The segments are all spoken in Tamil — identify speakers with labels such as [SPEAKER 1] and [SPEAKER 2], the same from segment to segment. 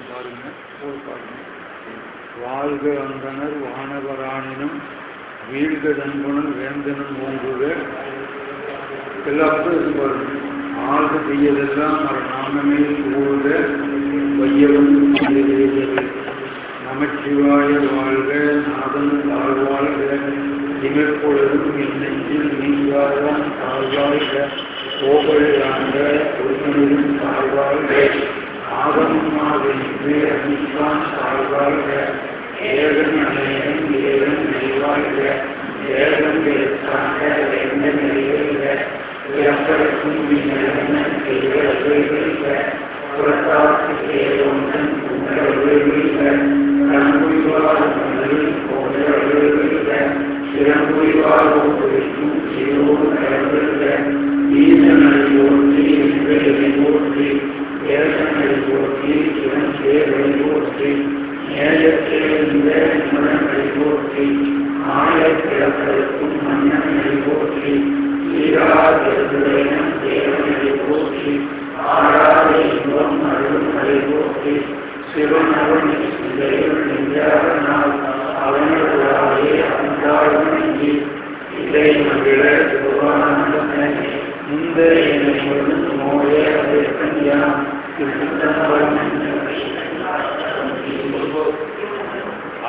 [SPEAKER 1] பாருங்க, போய் பாருங்க. வாழ்க அந்தனர் வானவராணினும் வீழ்க தன்புணன் வேந்தனும் ஓங்குக. எல்லாருக்கும் இது பாருங்க. ஆழ்க செய்யதெல்லாம் நாமமே சூழ்க வையவன் நமச்சிவாய வாழ்க நாதன் தாழ்வாழ்க நிகழ்பொழுதும் என் நெஞ்சில் நீங்காதான் தாழ்வாழ்க கோபல் ஆண்ட ஒருவனும் தாழ்வாழ்க ஆகமுமாவிற்கு அனிப்பான் தாழ்வாழ்க ஏகன் அநேகன் ஏகன் நெய்வாழ்க ஏகன் எழுத்தாங்க எங்கள் நெய்வல்க இறப்பதற்கும் புறத்தாக்கு ஏகொன்றன் உங்கள் கண்புரிவார் போன்ற சிறம்புரிவார் ஒன்றுக்கும் சிறோடு கலந்துள்ள ஈசனை போற்றி எங்களை போற்றி ஏசனை போற்றி சிவன் சேவை போற்றி நேயத்தை மனங்களை போற்றி ஆயப்பிறப்பதற்கும் மன்னனை போற்றி சீராஜனம் தேவனை போற்றி ஆராத இன்பம் அருள்களை போற்றி சிவனவன் நெஞ்சாரனால் அவனுடைய அந்தாழ்வு இதை மகிழ சிவானந்தனை முந்தைய நோய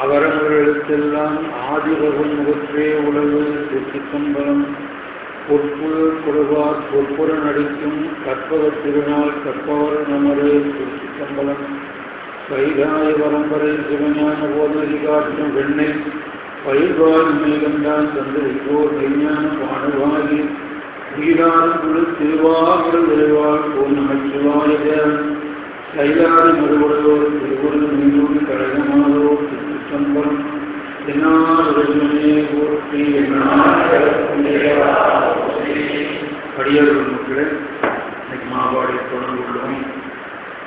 [SPEAKER 1] அவரவர்களுக்கெல்லாம் ஆதிபகன் முகற்றே உலகு திருச்சிற்றம்பலம் பொற்புழு கொடுவார் பொற்புற நடிக்கும் கற்பவர் திருநாள் கற்பவர் நமது திருச்சிற்றம்பலம் கைதாய பரம்பரை சிவஞான போதனை காட்டும் வெண்ணை பயிர்வாய் மேகந்தான் தந்திரிப்போர் மெய்ஞான பாடுவாகி உயிராறும் குழு திருவாகுரு விரைவாள் போல் நமச்சிவாய தேவன் கைலாதி மறுபடுவோர் திருவுரு மீனூர் கழகமானோர் திருச்சம்பரம் என்னாருடனே போற்றி அடியார்கள் மக்களே, இன்னைக்கு மாவாடை தொடர்ந்துள்ளோம்.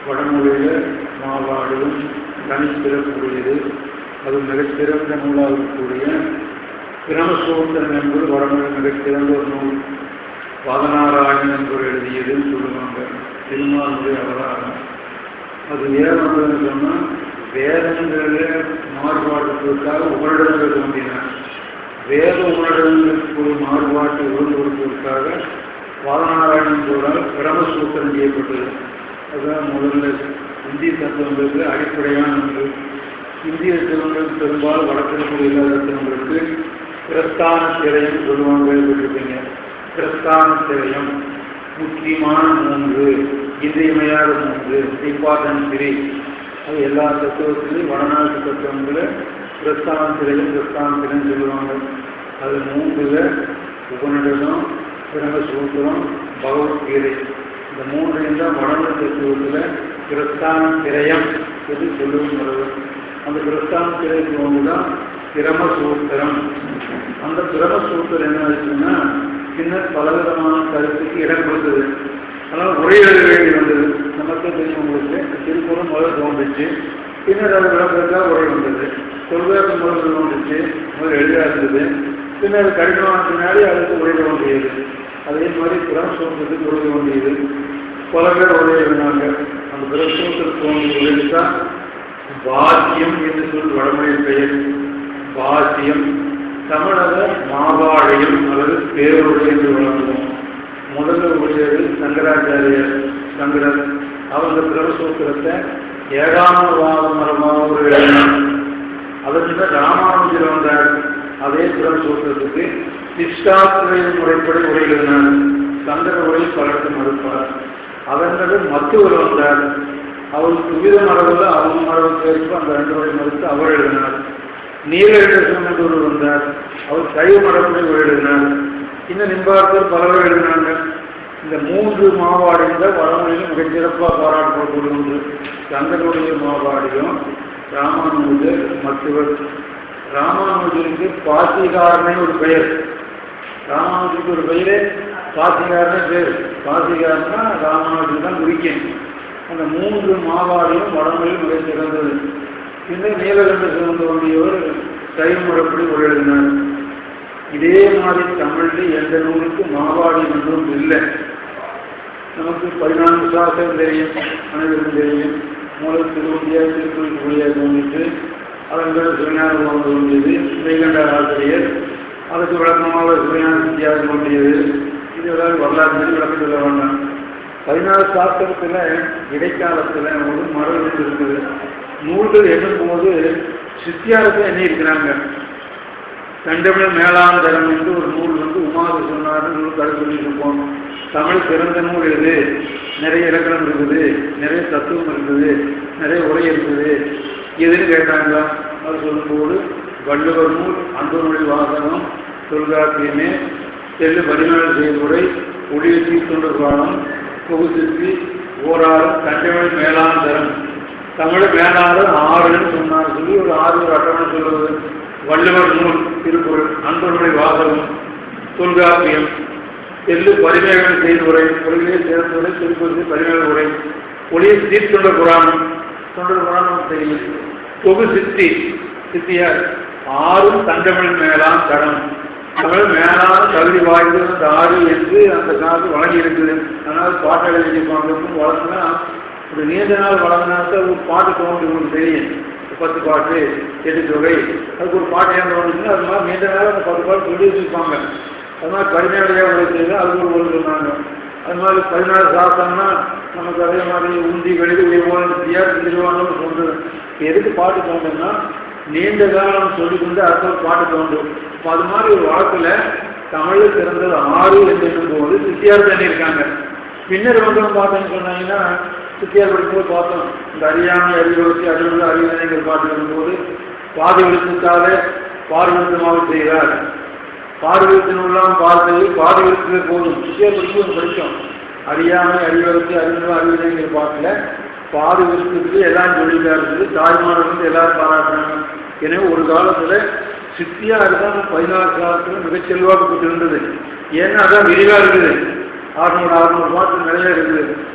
[SPEAKER 1] வடமொழியில் மாவாடும் தனிச்சிறப்புடையது. அது மிகச்சிறந்த நூலாக இருக்கக்கூடிய பிரமசூத்திரம் என்பது வடமொழி மிகச்சிறந்த ஒரு நூல். 16,000 என்பவர் எழுதியதுன்னு சொல்லுவாங்க. திருமாலுடைய அவதாரம். அது ஏன் வந்ததுன்னு சொன்னால், வேதங்களில் மாறுபாட்டுக்காக உபரிடங்கள் தோன்றினார். வேத உபரிடங்களுக்கு ஒரு மாறுபாட்டை உருவதற்காக 16,000 சொல்றால் பிரமசூத்திரம் செய்யப்பட்டது. அதுதான் முதல்ல இந்திய தத்துவங்களுக்கு அடிப்படையான ஒன்று. இந்திய தத்துவங்கள் பெரும்பாலும் வடக்கிழக்கு இல்லாத தத்துவங்களுக்கு பிரஸ்தான திரையம் சொல்லுவாங்க. கேட்டிருப்பீங்க. பிரஸ்தான திரையம் முக்கியமான 3, இன்றியமையாத 3, இம்பார்ட்டன்ட் 3. அது எல்லா தத்துவத்திலையும் வடநாட்டு தத்துவங்களில் பிரஸ்தான திரையும் சொல்லுவாங்க. அது 3 உபநிடதம், பிரம்மசூத்திரம், பகவத்கீதை. இந்த 3 தான் வடநாட்டு தத்துவத்தில் பிரஸ்தான திரையம் என்று சொல்லுவது. அந்த பிரஸ்தான திரைக்கு ஒன்று தான் பிரமசூத்திரம். அந்த பிரமசூத்திரம் என்ன ஆச்சுன்னா, பின்னர் பலவிதமான கருத்துக்கு இடம் கொடுத்தது. அதனால் உரை எழுத வேண்டி வந்தது. நமக்கு தெரிஞ்சவங்களுக்கு திருக்குறள் முதல் தோன்றுச்சு. பின்னர் அது விளக்கத்தான் உரை வந்தது. தொல்காப்பியம் முதல் தோன்றுச்சு, முதல் எழுதா இருந்தது. பின்னர் கடினமான பின்னாடி அதுக்கு உரை தோன்றியது. அதே மாதிரி பிரமசூத்திரத்துக்கு உரை தோன்றியது. பல பேர் உரை எழுதினாங்க. அந்த பிரமசூத்திரத்துக்கு தோன்றிய உரைதான் பாக்கியம் என்று சொல் வடமொழி பெயர். பாக்கியம் தமிழக மாவாழையம் அல்லது பேருரை என்று வழங்குவோம். முதல்ல உடையது சங்கராச்சாரியர் சங்கரர். அவங்க பிரமசூத்திரத்தை 7ஆம் மரமாக ஒரு எழுதினார். அதற்கு ராமானுஜர் வந்தார். அதே பிரமசூத்திரத்துக்கு நிஷ்டாத்திரை முறைப்படி உரை எழுதினார். சங்கர உரை பலருக்கு மறுப்பார். அதற்கு மத்துவர் வந்தார். அவர் துவித மரபில் அவங்க மரபுக்கு ஏற்ப அந்த 2 உரை மறுத்து அவர் எழுதினார். நீலகிருஷ்ணன் என்று ஒருவர் வந்தார். அவர் சைவ மரபுரை உரை எழுதினார். இன்னும் நிம்பார்த்தர் பலவர் எழுதினாங்க. இந்த 3 மாவாடிகள் வடமொழியில் மிகச்சிறப்பாக பாராட்டப்படக்கூடிய ஒன்று. சங்கருடைய மாவாடியும் ராமானுஜர் மத்துவர். ராமானுஜருக்கு பாசிகாரனே ஒரு பெயர். ராமானுஜருக்கு ஒரு பெயரே பாசிகாரனே பேர். பாசிகாரனா ராமானுஜர் தான் குறிக்கும். அந்த 3 மாவாடியும் வடமொழியில் மிகச்சிறந்தது. இந்த நீலகண்ட தோன்றியவர் சைவ முறைப்படி உரை எழுதினார். இதே மாதிரி தமிழில் எந்த நூலுக்கு மாவாடி என்றும் இல்லை. நமக்கு 14 சாஸ்திரம் தெரியும், அனைவருக்கும் தெரியும். மூலம் திருவண்டியார் திருக்குறிப்புள்ளியாக தோன்றிட்டு அதன் பிறகு சிவஞான போகம் தோன்றியது. மெய்கண்ட ஆசிரியர் அதுக்கு விளக்கமாக சிவஞான சித்தியாக தோன்றியது. இது ஏதாவது வரலாறு விளக்கம் சொல்ல வேண்டாம். 14 சாஸ்திரத்தில் இடைக்காலத்தில் ஒரு மரபு இருக்குது. நூல்கள் எண்ணும்போது சித்தியாரத்தை எண்ணி இருக்கிறாங்க. கண்டமிழ் மேலாந்தரம் என்று ஒரு நூல் உமாது சொன்னார்னு நூல் கருத்து சொல்லிட்டு இருப்போம். தமிழ் சிறந்த நூல் எது, நிறைய இலக்கணம் இருக்குது, நிறைய தத்துவம் இருக்குது, நிறைய உரை இருக்குது, எதுன்னு கேட்டாங்களா? அது சொல்லும்போது வள்ளுவர் நூல், அன்புமொழி வாசகம், தொல்காப்பியமே, தெல்லு 14 செய்முறை, ஒளிய தீர்த்தொண்டு காலம், தொகுசிற்பி, ஓராறு, கண்டமிழ் மேலாந்தரம். தமிழ் மேலாறு 6ன்னு சொன்னார் சொல்லி ஒரு 6 அட்டவணை சொல்வது. வள்ளுவர் நூல் திருக்குறள், அன்புமொழி வாசகம், தொல்காப்பியம், தெல்லு 17 செய்முறை, ஒளியிலே சேர்ந்துரை, திருக்குறள் 17 உரை, ஒளிய தீர்த்தொண்ட புராணம், தொண்டர் புராணம் தெரியும், தொகு சித்தி சித்தியார் 6 தண்டமிழ் மேலாம் தரம். தமிழ் மேலான தகுதி வாய்ந்தது அந்த 6 என்று அந்த காலத்து வழங்கி இருக்குது. அதனால் பாட்டு எழுதிப்பாங்க வளர்த்துனா ஒரு நீண்ட நாள் வளர்ந்தாக்க ஒரு பாட்டு தோன்றி உங்களுக்கு தெரியும். 10 பாட்டு 8 தொகை அதுக்கு ஒரு பாட்டு ஏன் தோணுச்சுன்னா அது மாதிரி நீண்ட நாள் அந்த 10 பாட்டு சொல்லி வச்சுருப்பாங்க. அது மாதிரி கடுமையாக உழைச்சது அதுக்கு ஒரு ஒன்று சொன்னாங்க. அது மாதிரி 14 சாஸ்திரம்னா நமக்கு அதே மாதிரி உந்தி வெளியே உயர்வான திருவானு சொல்றது. எதுக்கு பாட்டு தோன்றுன்னா நீண்ட காலம் சொல்லிக்கொண்டு அடுத்த பாட்டு தோன்றும். இப்போ அது மாதிரி ஒரு வழக்கில் தமிழில் சிறந்தது 6 என்று எண்ணும்போது சித்தியார் தண்ணி இருக்காங்க. பின்னர் வந்து பார்த்தோன்னு சொன்னாங்கன்னா சித்தியார் படிக்கும்போது பார்த்தோம் இந்த அறியாமை அறிவுறுத்தி அறிவுள்ள அறிவினைகள் பாட்டு வரும்போது பாதி விழுத்துக்காக பார்வழுத்தமாக செய்கிறார். பார்வழுத்தினுள்ளாம் பார்த்தது பாதி விழுத்தது போதும். சித்தியார் படிக்கும்போது படித்தோம் அறியாமை அறிவுறுத்தி அறிவுள்ள அறிவினைகள் பாட்டில் பாதி விழுத்துக்கு எல்லாம் சொல்லிட்டாரு. தாய்மார்கள் எல்லாரும் பாராட்டுறாங்க. எனவே ஒரு காலத்தில் சித்தியார் தான் 14 காலத்தில் மிகச் செல்வாக்கு பெற்று இருந்தது. ஏன்னா அதான் விரிவாக இருக்குது. 600 பாட்டு நிறைய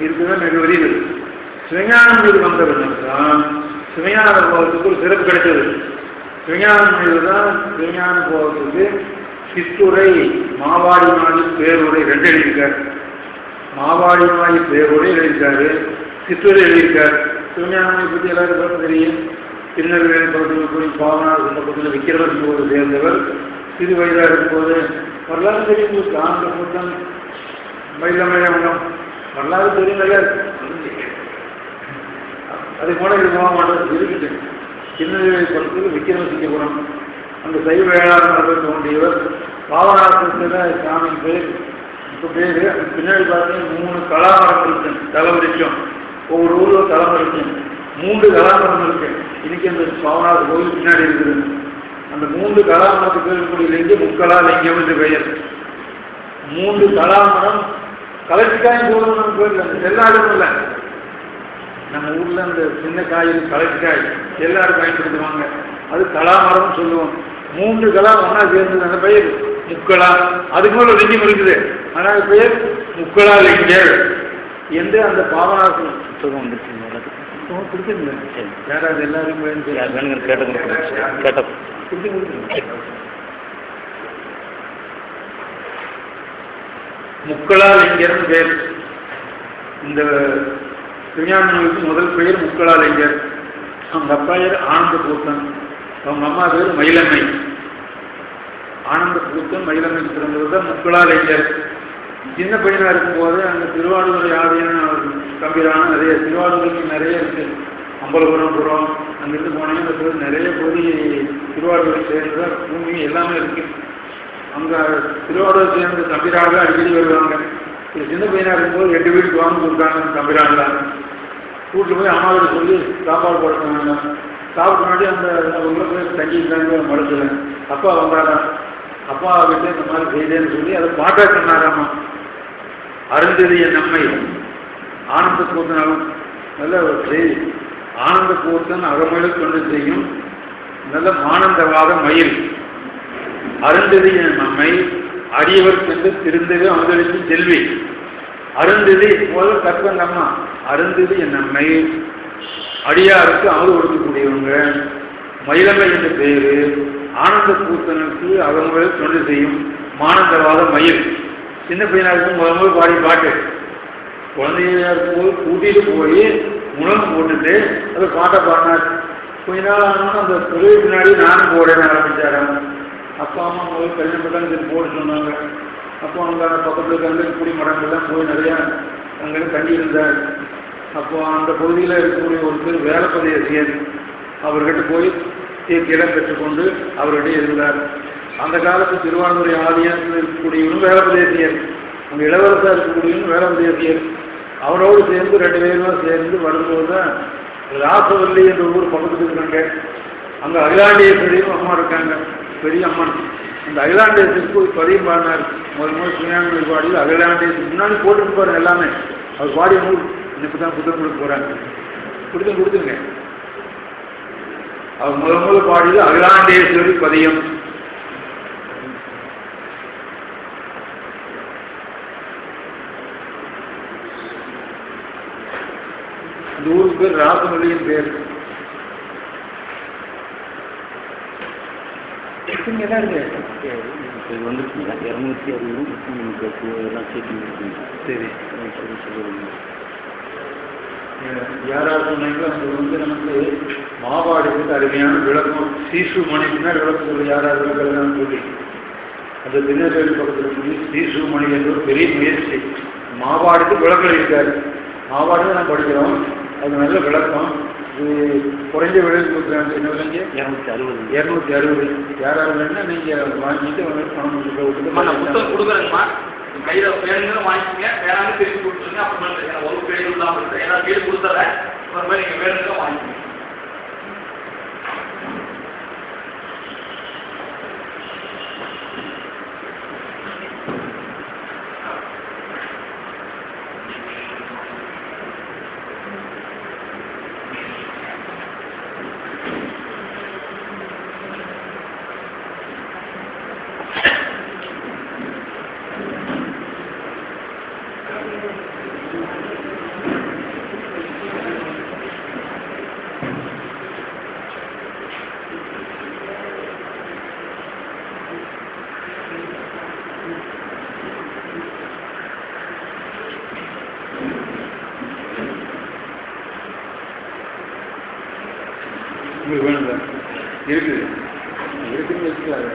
[SPEAKER 1] இருக்குதான் மிக விரிவு. சிவஞானம் மீது வந்தவர்கள் சிவஞான போகத்துக்கு ஒரு சிறப்பு கிடைத்தது. சிவஞானம் மீது தான் சிவஞான போகத்துக்கு சித்துரை மாவாடி மாடி பேருரை 2 எழுதியிருக்கார். மாவாடி மாடி பேருரை எழுதியிருக்காரு, சித்துரை எழுதியிருக்கார். சிவஞானத்தை பற்றி எல்லாரும் பார்த்து தெரியும். திருநெல்வேலி பகுதியில் போய் பாவனார் சொன்ன பகுதியில் விக்கிரமசிங்கோடு சேர்ந்தவர். சிறு வயதாக இருக்கும்போது வரலாறு தெரியும். ஆந்த கூட்டம் மயிலமயம் வரலாறு தெரியுங்கள. அதை போல இது போக மாட்டது இருக்குது. திருநெல்வேலி பகுதியில் விக்கிரமசிங்கபுரம் அந்த சைவ வேளாண் தோன்றியவர். பாவனாசத்தில் சாமி பேர் இப்போ பேர். பின்னாடி பார்த்தீங்கன்னா 3 கலாமரம் இருக்கு, தலைவரிக்கும். ஒவ்வொரு ஊரில் தலைமை இருக்கு. 3 கலாமரம் இருக்கு. இன்னைக்கு அந்த பாவனாச கோயில் பின்னாடி இருக்குது. அந்த 3 கலாமரத்துக்கு இருக்கக்கூடிய லிங்கம் முக்கலா லிங்கம் என்று பெயர். 3 கலாமரம் கலெக்டிக்காயும் போடணும் பேர். அந்த எல்லாரும் இல்லை, நம்ம ஊரில் அந்த சின்ன காயில் கலெக்டிக்காய் எல்லாரும் பயன்படுத்துவாங்க. அது கலாமரம் சொல்லுவோம். 3 கலா ஒன்றா சேர்ந்தது அந்த பெயர் முக்கலா. அதுக்கு மேலே லிங்கம் இருக்குது. ஆனால் பெயர் முக்கலா லிங்கர் என்று அந்த பாவனாசம் சொல்லுவோம். கொடுத்துருங்க யாராவது எல்லாரும் கேட்ட முக்கலாலிங்கர் பேர். இந்த சிவஞானத்துக்கு முதல் பெயர் முக்கலாலிங்கர். அவங்க அப்பா பேர் ஆனந்த பூத்தன், அவங்க அம்மா பேர் மயிலம்மை. ஆனந்த பூத்தன் மயிலம்மைக்கு பிறந்தது தான் முக்கலாலிங்கர். சின்ன பையனாக இருக்கும்போது அங்கே திருவாரூர் ஆதியான கம்பீரான நிறைய திருவாரூருக்கு நிறைய இருக்குது. அம்பலபுரம் அங்கிருந்து போனீங்கன்னா அந்த நிறைய போய் திருவாரூரை சேர்ந்த பூமி எல்லாமே இருக்குது. அங்கே திருவாரூர் சேர்ந்த தம்பிராக அடிக்கடி வருவாங்க. ஒரு சின்ன பையனாக இருக்கும்போது 8 வீட்டுக்கு வாங்கி கொடுத்தாங்க தம்பிராங்கலாம். வீட்டில் போய் அம்மாவோட சொல்லி சாப்பாடு போடுறாங்க. சாப்பிட்டு முன்னாடி அந்த உள்ள போய் தங்கியிருந்தாங்க மரத்தில். அப்பா வந்தாரா, அப்பா கிட்டே இந்த மாதிரி செய்தேன்னு சொல்லி அதை பாட்டா சொன்னாராம்மா. அருந்தது என் நம்மை ஆனந்த கூத்தன் நல்ல செய்தி. ஆனந்த கூத்தன் அகமொழி கொண்டு செய்யும் நல்ல மானந்தவாத மயில். அருந்ததி என் நம்மை அடியவர் சென்று திருந்தது அவர்களுக்கு செல்வி. அருந்ததி முதல் கற்பன் அம்மா. அருந்ததி என் நம்மை அடியாருக்கு அமது கொடுக்கக்கூடியவங்க. மயிலம்மை என்ற பெயரு. ஆனந்த கூத்தனுக்கு அகமொழி தொண்டு செய்யும் மானந்தவாத மயில். சின்ன பையனாக இருக்கும் முதல் பாடி பாட்டு. குழந்தையா இருக்கும்போது கூட்டிகிட்டு போய் உணவு போட்டுட்டு அதை பாட்டை பாடினார். கொஞ்ச நாள் ஆனாலும் அந்த தொழில் பின்னாடி நானும் போடன்னு ஆரம்பித்தாராம். அப்பா அம்மா முதல் கல்யாணம் பண்ணாங்க, இதுக்கு போட சொன்னாங்க. அப்போ அங்கே பக்கத்தில் இருக்க குடி மரங்கள்லாம் போய் நிறையா அங்கே தங்கி இருந்தார். அப்போ அந்த பகுதியில் இருக்கக்கூடிய ஒரு பேர் வேலப்பதியசியர், அவர்கிட்ட போய் இடம் பெற்றுக்கொண்டு அவர்கிட்ட இருந்தார். அந்த காலத்து திருவாரூரை ஆதியானத்தில் இருக்கக்கூடியவரும் வேலப்பதியசியர், அங்கே இளவரசாக இருக்கக்கூடியவரும் வேலப்பதியசியர். அவரோடு சேர்ந்து 2 பேரும் சேர்ந்து வரும்போது தான் ராசவல்லி என்ற ஊர் பக்கத்துக்கு இருக்காங்க. அங்கே அகிலாண்டேஸ்வரியும் அம்மா இருக்காங்க, பெரிய அம்மன். அந்த அகிலாண்டேஸ்வருக்கு போய் பதியம் பாடினார். முதல் சுயாமி பாடியில் அகிலாண்டேஸ்வரி முன்னாடி போட்டுருப்பாரு எல்லாமே. அவர் பாடிய நூல் இப்போ தான் புத்தகம் கொடுக்க போகிறாங்க. கொடுத்துருங்க. அவர் முதல் பாடியது அகிலாண்டேஸ்வரி பதியம். இந்த ஊருக்கு பேர் ராசமல்லியின் பேர். தான் இருக்கு. இது வந்துருக்குங்களா 260 எல்லாம் சேர்த்து. சரி யாராவது சொன்னாங்களோ அது நமக்கு மாவாடுக்கு அருமையான விளக்கம். சீசு மணி பின்னாடி விளக்கம் சொல்லி யாராவது விளக்கலாம் சொல்லி அந்த திருநெல்வேலி பக்கத்தில் சொல்லி சீசு மணி என்ற ஒரு பெரிய முயற்சி. மாவாடுக்கு விளக்கம் இருக்காரு. மாவாடு தான் படிக்கிறோம், அது நல்ல விளக்கம். இது குறைஞ்ச விலைக்கு கொடுக்குறாங்க. என்ன விலைங்க? 260. யாராவது வேணுன்னா நீங்கள் வாங்கிட்டு பணம் புத்தகம் கொடுக்குறேங்கம்மா. கையில் வேணுங்க வாங்கிக்கோங்க, வேணாலும் திருப்பி கொடுத்துருங்க. அப்புறமா ஒரு பேர் இல்லாமல் இருக்கு, ஏன்னா பேர் கொடுத்துறேன். அப்புறமா நீங்கள் வேணுங்க வாங்கிக்கோங்க. உங்களுக்கு வேணுங்களா? இருக்குன்னு வச்சுக்கலாங்க.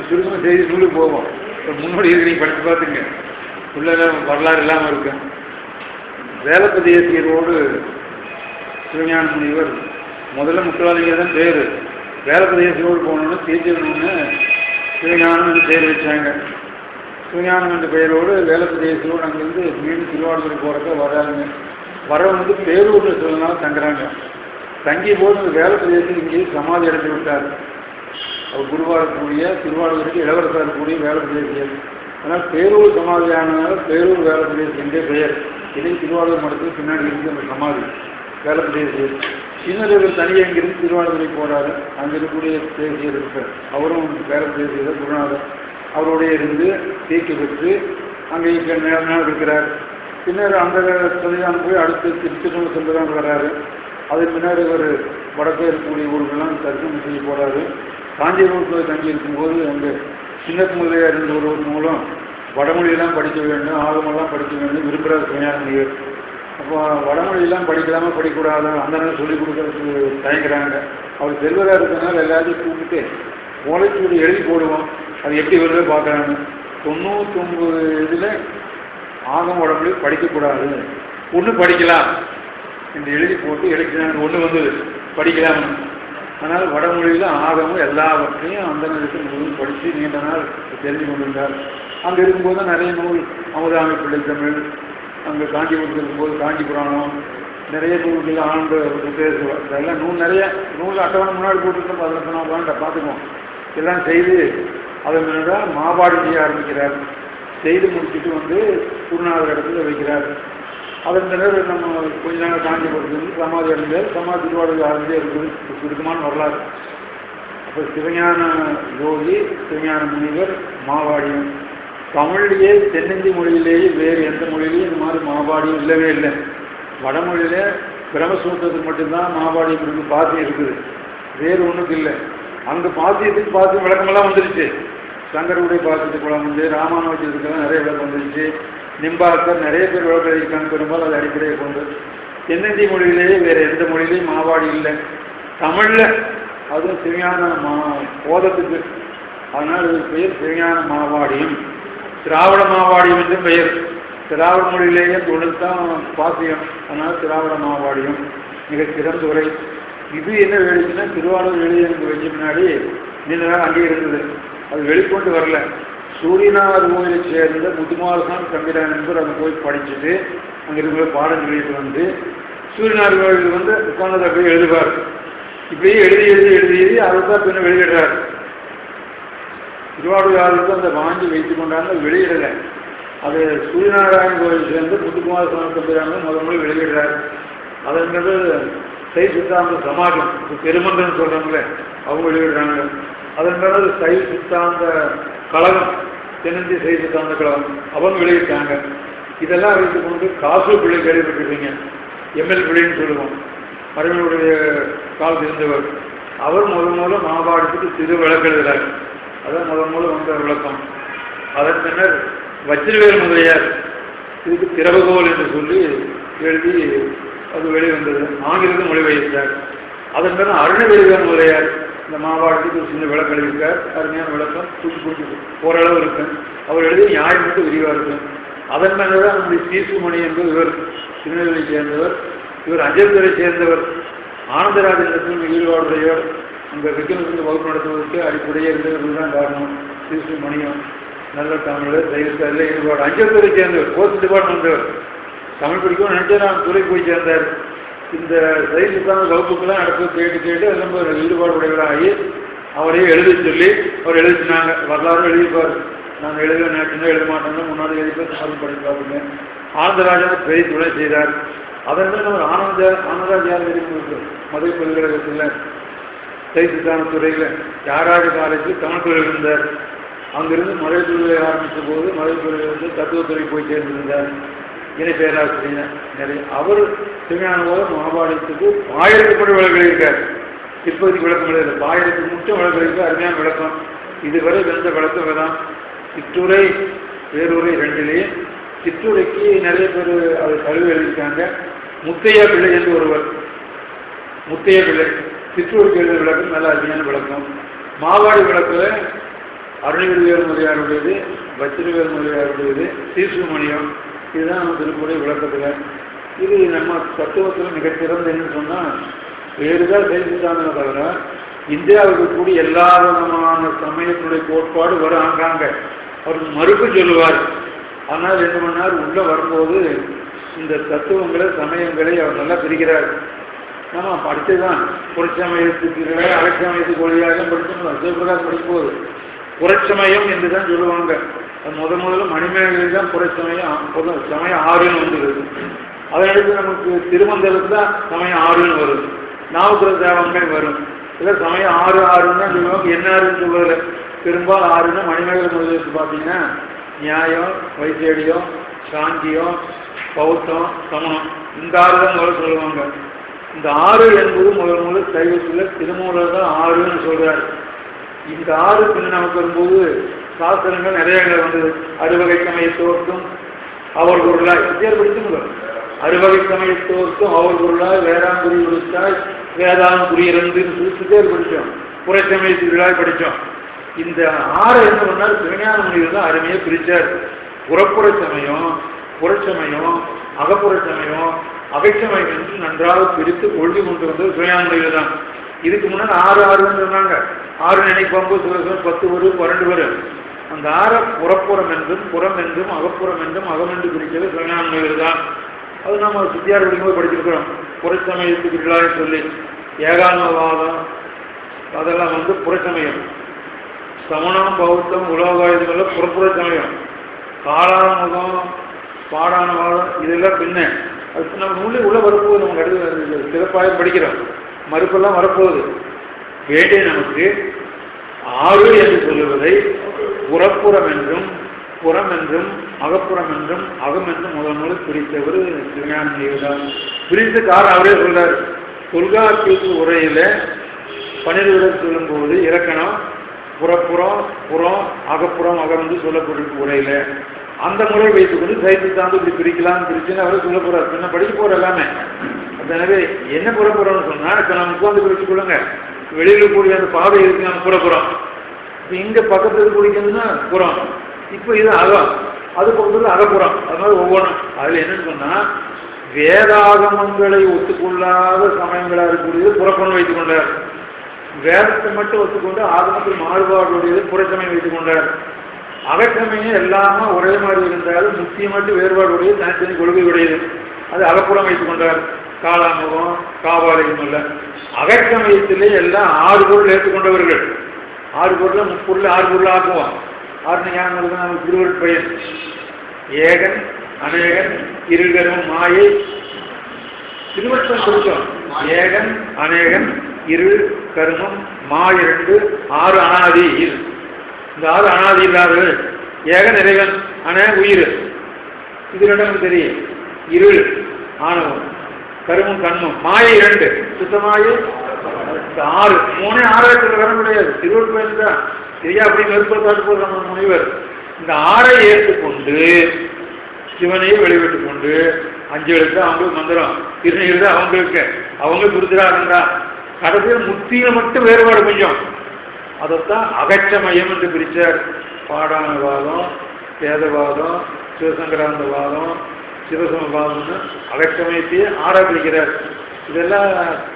[SPEAKER 1] சுருக்கமாக செய்தி நூலுக்கு போவோம். இப்போ முன்னோடி இருக்கு, நீங்கள் படித்து பார்த்துங்க. உள்ள வரலாறு இல்லாமல் இருக்கு. வேலப்பதியசியரோடு சிவஞான முனிவர் முதல்ல முத்துவாலிங்க தான் பேர். வேலப்பதியசியரோடு போகணுன்னு தீர்ச்சணுன்னு சிவஞானம் பேர் வச்சாங்க. சிவஞானம் என்ற பெயரோடு வேலப்பதியசியோடு அங்கேருந்து மீண்டும் திருவாரூர் போகிறக்க வராங்க. வந்து பேரூரில் சில நாள் தங்குறாங்க. தங்கிய போது அந்த வேலப்பதியசிக்கு இங்கே சமாதி அடைந்து விட்டார். அவர் குருவாக இருக்கக்கூடிய திருவாரூருக்கு இளவரசாக இருக்கக்கூடிய வேலப்பதியசியர். ஆனால் பேரூர் சமாதியானதால பேரூர் வேலப்பதியசி என்றே பெயர். இதை திருவாரூர் மடத்துக்கு பின்னாடி இருந்து அந்த சமாதி வேலப்பதியசியர். சின்னதேவர் தனியாக இங்கிருந்து திருவாரூரை போகிறாரு. அங்கே இருக்கக்கூடிய தேசியர் இருக்கார், அவரும் வேலப்பதியசியர் குருநாதர். அவருடைய இருந்து தீர்க்கி பெற்று அங்கே நேரம் இருக்கிறார். பின்னர் அந்த சதிதான் போய் அடுத்து திருச்செந்தூர் சென்றுதான் வர்றாரு. அதன் பின்னர் இவர் வடக்கே இருக்கக்கூடிய ஊர்களெல்லாம் தரிசனம் செய்ய போகிறாரு. காஞ்சிபுரத்தில் போய் தங்கி இருக்கும்போது அங்கே சின்ன முதலியார் இருந்த ஒருவர் மூலம் வடமொழியெல்லாம் படிக்க வேண்டும், ஆகமெல்லாம் படிக்க வேண்டும் விரும்புகிறார் சிவஞான முனிவர். அப்போ வடமொழியெல்லாம் படிக்கலாமல் படிக்கக்கூடாது, அந்த நேரம் சொல்லிக் கொடுக்கறதுக்கு தயங்குறாங்க. அவர் செல்வராக இருக்கிறதுனால எல்லாத்தையும் கூப்பிட்டு மூளைச்சூடு எழுதி போடுவோம், அது எப்படி வருதோ பார்க்குறாங்க. 99 இதில் ஆகம் வடமொழி படிக்கக்கூடாது, ஒன்று படிக்கலாம் என்று எழுதி போட்டு எழுதினாங்க. ஒன்று வந்தது படிக்கலாம். ஆனால் வடமொழியில் ஆகமும் எல்லாவற்றையும் அந்த நேரத்தில் முழுவதும் படித்து நீண்ட நாள் தெரிந்து கொண்டிருந்தார். அங்கே இருக்கும்போது நிறைய நூல், அமுதாமி பிள்ளை தமிழ், அங்கே காஞ்சிபுரத்தில் இருக்கும்போது காஞ்சி புராணம், நிறைய நூல்கள் ஆண்டு இதெல்லாம் நிறைய நூல் அட்டவணை முன்னாடி போட்டுருக்கோம். அதில் சொன்னால் பார்த்துக்குவோம். எல்லாம் செய்து அதன் முன்னாடி மாபாடு செய்ய ஆரம்பிக்கிறார். செய்து முடிச்சுட்டு வந்து குருநாதர் இடத்துல வைக்கிறார். அதன் பின்னர் நம்ம கொஞ்ச நாள் காஞ்சிபுரத்துலேருந்து சமாதி அடைந்தார். சமாதி திருவாரூர் ஆரம்பிச்சே இருக்குது. சுருக்கமான வரலாறு. அப்போ சிவஞான யோகி சிவஞான முனிவர் மாவாடியம். தமிழ்லேயே தென்னிந்திய மொழியிலேயே வேறு எந்த மொழியிலையும் இந்த மாதிரி மாவாடியம் இல்லவே இல்லை. வடமொழியில் பிரம்மசூத்திரத்துக்கு மட்டும்தான் மாவாடியம் இருக்குது, பாத்தி இருக்குது, வேறு ஒன்றுக்கு இல்லை. அங்கே பாத்தியத்துக்கு பாத்தியம் விளக்கமெல்லாம் வந்துருச்சு. சங்கருடைய பாத்தியத்துக்கு விளக்கம் வந்து ராமானுஜத்துக்கெல்லாம் நிறைய விளக்கம் வந்துருச்சு. நிம்பாக்கர் நிறைய பேர் விளக்கம் எழுதியிருக்காங்க. பெரும்பாலும் அது அடிப்படையை கொண்டு தென்னிந்திய மொழியிலேயே வேறு எந்த மொழியிலையும் மாவாடி இல்லை. தமிழில் அதுவும் சிவஞான போதத்துக்கு, அதனால் இது பெயர் சிவஞான மாவாடியும் திராவிட மாவாடியும் என்று பெயர். திராவிட மொழியிலேயே தொழுத்தான் பாத்தியம், அதனால் திராவிட மாவாடியும் மிக சிறந்த உரை. இது என்ன வேடிக்கைன்னா திருவாரூர் எழுதி எனக்கு வச்ச முன்னாடி நீண்ட நாள் அங்கே இருந்தது. அது வெளிக்கொண்டு வரல. சூரியனார் கோயிலை சேர்ந்த முத்துமாரசாமி தம்பிரான் என்பவர் அங்கே போய் படிச்சுட்டு அங்கே இருக்கிற பாடம் சொல்லிட்டு வந்து சூரியனார் கோயிலுக்கு வந்து உட்கார்ந்து போய் எழுதுவார். இப்படியே எழுதி எழுதி எழுதி எழுதி அதை தான் பின்ன வெளியிடுறார். திருவாரூர் யாருக்கு அந்த வாங்கி வைத்துக் கொண்டாங்க, வெளியிடலை. அது சூரியநாராயண கோயில் சேர்ந்து முத்துக்குமாரசாமி தம்பிரான் முதல் வெளியிடுறார். அதன்றது சை சித்தாந்த சமாஜம், பெருமன்றன்னு சொல்கிறாங்களே, அவங்க வெளியிடுறாங்க. அதன் பிறகு சை சித்தாந்த கழகம், தென்னிந்திய சை சித்தாந்த கழகம், அவங்க வெளியிட்டாங்க. இதெல்லாம் வைத்துக் கொண்டு காசு பிள்ளை கேள்விப்பட்டிருக்கீங்க, எம்எல் பிள்ளைன்னு சொல்லுவோம், மறைவனுடைய காலத்தில் இருந்தவர். அவர் முதல் மாபாடத்துக்கு சிறு விளக்கு எழுதுகிறார். அதான் முதல் வந்த விளக்கம். அதன் பின்னர் வச்சிரவேல் முதலியார் இதுக்கு திறவுகோல் என்று சொல்லி எழுதி அது வெளிவந்தது. ஆங்கிலத்தில் மொழிபெயர்த்தார். அதன் பிறகு அருணவேல் முதலியார் இந்த மாவாடத்துக்கு ஒரு சின்ன விளக்கம் எழுதியிருக்கார். அருமையான விளக்கம், தூக்கி ஓரளவு இருக்கு. அவர் எழுதிய நியாயம் மட்டும் விரிவாக இருக்கு. அதன் பின்னர் தான் நம்முடைய சீசுமணி என்பது இவர் திருநெல்வேலியை சேர்ந்தவர். இவர் அஞ்சல்துறை சேர்ந்தவர். ஆனந்தராஜன் ஈடுபாடுடையவர். அங்கே விக்ரமசிங்க வகுப்பு நடத்துவதற்கு அடிப்படையே இருந்தவர்கள் தான் காரணம். சீசுமணியும் நல்ல தமிழர், சைவத்தில் ஈடுபாடு. அஞ்சல்துறை சேர்ந்தவர், போஸ்ட் டிபார்ட்மெண்ட் வந்தவர். தமிழ் படிக்கவும் நினைச்சா நான் துறை போய் சேர்ந்தார். இந்த சைவத்தான வகுப்புக்கெல்லாம் நடப்பது கேட்டு ரொம்ப ஈடுபாடு உடையவராகி அவரையே எழுத சொல்லி அவர் எழுதினாங்க. வரலாறு எழுதிப்பார். நாங்கள் எழுத நேற்றுனா எழுத மாட்டோம்னா முன்னாடி எழுதிப்பார், யாரும் படித்து பார்த்துங்க. ஆனந்தராஜன் பெரிய துணை செய்தார். அதன் பிறகு அவர் ஆனந்தராஜார் மதுரை பல்கலைக்கழகத்தில் சைவத்தான துறையில் யாராவது காலேஜில் தமிழ் துறை இருந்தார். அங்கிருந்து மதுரை துறையை ஆரம்பித்த போது மதுரை துறையிலிருந்து தத்துவத்துறை போய் சேர்ந்திருந்தார். இணை பேராசிரியர் நிறைய. அவர் சிவஞான போது மகாபாரதத்துக்கு 1000 படி விளக்கம் இருக்கார். இப்போதைக்கு விளக்கம் எழுதல, 1000 மட்டும் விளக்கம் இருக்கு. அருமையான விளக்கம். இதுவரை வெந்த விளக்கம் தான். சிற்றுரை வேறுரை ரெண்டிலேயும் சிற்றுரைக்கு நிறைய பேர் அவர் கல்வி எழுதியிருக்காங்க. முத்தையா பிள்ளை என்று ஒருவர், முத்தையா பிள்ளை சிற்றுரைக்கு எழுதிய விளக்கம் நல்ல அருமையான விளக்கம். மாவாடி விளக்கில் அருணகிரிவேல் முதலியாருடையது, வச்சிரவேல் முதலியாருடையது, சீசுமணியம், இதுதான் நம்ம திருக்குறளை விளக்கத்தில். இது நம்ம தத்துவத்தில் மிகச்சிறந்த என்னன்னு சொன்னால் வேறுதான் செய்திருந்தாங்க. தவிர இந்தியாவுக்கு கூடிய எல்லா விதமான சமயத்துடைய கோட்பாடு வர ஆங்காங்க அவர் மறுப்பு சொல்லுவார். ஆனால் என்ன பண்ணார், உள்ளே வரும்போது இந்த தத்துவங்களை சமயங்களை அவர் நல்லா பிரிக்கிறார். நம்ம படித்ததுதான் புறச்சமயத்துக்கு அலட்சமயத்துக்கு ஒளியாக படித்தோம். சிவபிரகாஷ் படிக்கும்போது புறச்சமயம் என்று தான் சொல்லுவாங்க. அது முதல்ல மணிமேகலை தான் புறச்சமயம், சமயம் 6ன்னு வந்துடுது. அதனடுத்து நமக்கு திருமந்தலுக்கு தான் சமயம் 6ன்னு வரும். நாவுக்குற தேவங்கள் வரும். இல்லை சமயம் 6 தான் சொல்லுவாங்க. என்ன 6ன்னு சொல்லுவது பெரும்பாலும் 6ன்னு மணிமேகலை முதலுக்கு பார்த்தீங்கன்னா நியாயம், வைசேடியம், சாந்தியம், பௌத்தம், சமணம், இந்த 6 தான் முதல்ல சொல்லுவாங்க. இந்த 6 என்பது முதல் சைவத்தில் திருமூலர் தான் 6ன்னு சொல்கிறார். இந்த 6 பின்ன நமக்கு வரும்போது சாஸ்திரங்கள் நிறைய வந்தது. அறுவகை சமயத்தோர்க்கும் அவர் பொருளாய் வித்தியார் படிச்சுங்களோ, அறுவகை சமயத்தோர்க்கும் அவர் பொருளாய் வேளாண்குறி விழித்தாய் வேதாம் குறியிறந்துன்னு சொல்லி சித்தியார் படித்தோம். புறச்சமயத்துகளாய் படித்தோம். இந்த 6 என்ன பண்ணால் சிவஞான முனிவர் தான் அருமையாக பிரித்தார். புறப்புற சமயம், புறச்சமயம், அகப்புற சமயம், அகைச்சமயம் என்று நன்றாக பிரித்து கொள்கை கொண்டு வந்தது சிவஞான முனிவர் தான். இதுக்கு முன்னாடி 6 சொன்னாங்க. 6 நினைக்கும்போது சில 10 வரும், 12 வரும். அந்த 6 புறப்புறம் என்றும் புறம் என்றும் அகப்புறம் என்றும் அகம் என்று பிரிக்கிறது சிவஞான முனிவர் தான். அது நம்ம சித்தியார் படிக்கும்போது படிச்சிருக்கிறோம். புறச்சமயத்துக்குள்ளாக சொல்லி ஏகான்மவாதம் அதெல்லாம் வந்து புறச்சமயம். சமணம், பௌத்தம், உலோகாயுதங்கள்லாம் புறப்புற சமயம். காலாமுகம், பாடானவாதம் இதெல்லாம் பின்ன. அது நம்ம நூலே உள்ள வரப்போகுது. நம்ம அடுத்து சிறப்பாக படிக்கிறோம். மறுப்பெல்லாம் வரப்போகுது. வேண்டிய நமக்கு 6 என்று சொல்லுவதை புறப்புறம் என்றும் புறம் என்றும் அகப்புறம் என்றும் அகம் என்றும் முதல் பிரித்தவர் சிவஞான முனிவர் தான். பிரித்த காரணம் அவரே சொல்றார். தொல்காப்பியத்து உரையில 12 விட சொல்லும்போது இலக்கணம் புறப்புறம் புறம் அகப்புறம் அகர்ந்து சொல்லப்பட்டிருக்கு உரையில. அந்த முறை வைத்துக்கொண்டு சைத்து சார்ந்து இப்படி பிரிக்கலாம் பிரிச்சுன்னு அவரை சொல்ல போறாரு. என்ன படிக்க போற எல்லாமே. எனவே என்ன புறப்புறம்னு சொன்னா இப்ப நம்ம உட்காந்து பிரிச்சு கொள்ளுங்க. வெளியில கூடிய அந்த பாதை இருக்கு நம்ம புறப்புறம். இப்ப இங்க பக்கத்துல குடிக்கிறதுன்னா புறம். இப்ப இது அகம், அது பக்கத்துல அகப்புறம். அதனால ஒவ்வொன்றும் அதுல என்னன்னு சொன்னா வேதாகமங்களை ஒத்துக்கொள்ளாத சமயங்களா இருக்கக்கூடியது புறப்புறம் வைத்துக் கொண்டார். வேதத்தை மட்டும் ஒத்துக்கொண்டு ஆகமத்தில் மாறுபாடுடையது புறச்சமயம் வைத்துக் கொண்டார். அகச்சமயம் எல்லாமே ஒரே மாதிரி இருந்தாலும் முக்கிய மட்டும் வேறுபாடுடைய தனித்தனி கொள்கை உடையது. அது அகப்புறம் வைத்துக் கொண்டார். காலாமுகம் காவாலயம் அல்ல. அகச்சமயத்திலே எல்லாம் 6 பொருள் ஏற்றுக்கொண்டவர்கள். 6 பொருள் 3 பொருள் 6 பொருள் ஆக்குவோம். 6 ஞானம் நமக்கு திருவருட் பயன். ஏகன் அநேகன் இருகரும் மாயை திருவருட்டம் கொடுக்கும். ஏகன் அநேகன் இரு கருமம் மாய் 2 6 அனாதி. இந்த 6 அனாதி இல்லாதவர்கள். ஏகன் இறைவன் அநேக உயிர். இது 2 நமக்கு தெரியும். இருள் ஆணவம் கருமம் கண்மம் மாயை 2 சுத்தமாயை 6 3 6 வர முடியாது. திருவள்ளுவர் பயன் தான் சரியா அப்படி நெருப்பதாட்டு போகிற நம்ம முனிவர் இந்த 6ஐ ஏற்றுக்கொண்டு சிவனையே வெளிவிட்டுக் கொண்டு 5 எழுத்து அவங்களுக்கு மந்திரம் 2 எழுத்து அவங்களுக்கு அவங்க புரிஞ்சுறாருன்றா கடைசியில் முத்தியில மட்டும் வேறுபாடு கொஞ்சம். அதைத்தான் அகச்சமயம் என்று பிரிச்சார். பாடானவாதம் வேதவாதம் சிவசங்கராந்தவாதம் சிவசமவாதம்னு அகச்சமயத்தையே 6ஆ பிரிக்கிறார். இதெல்லாம்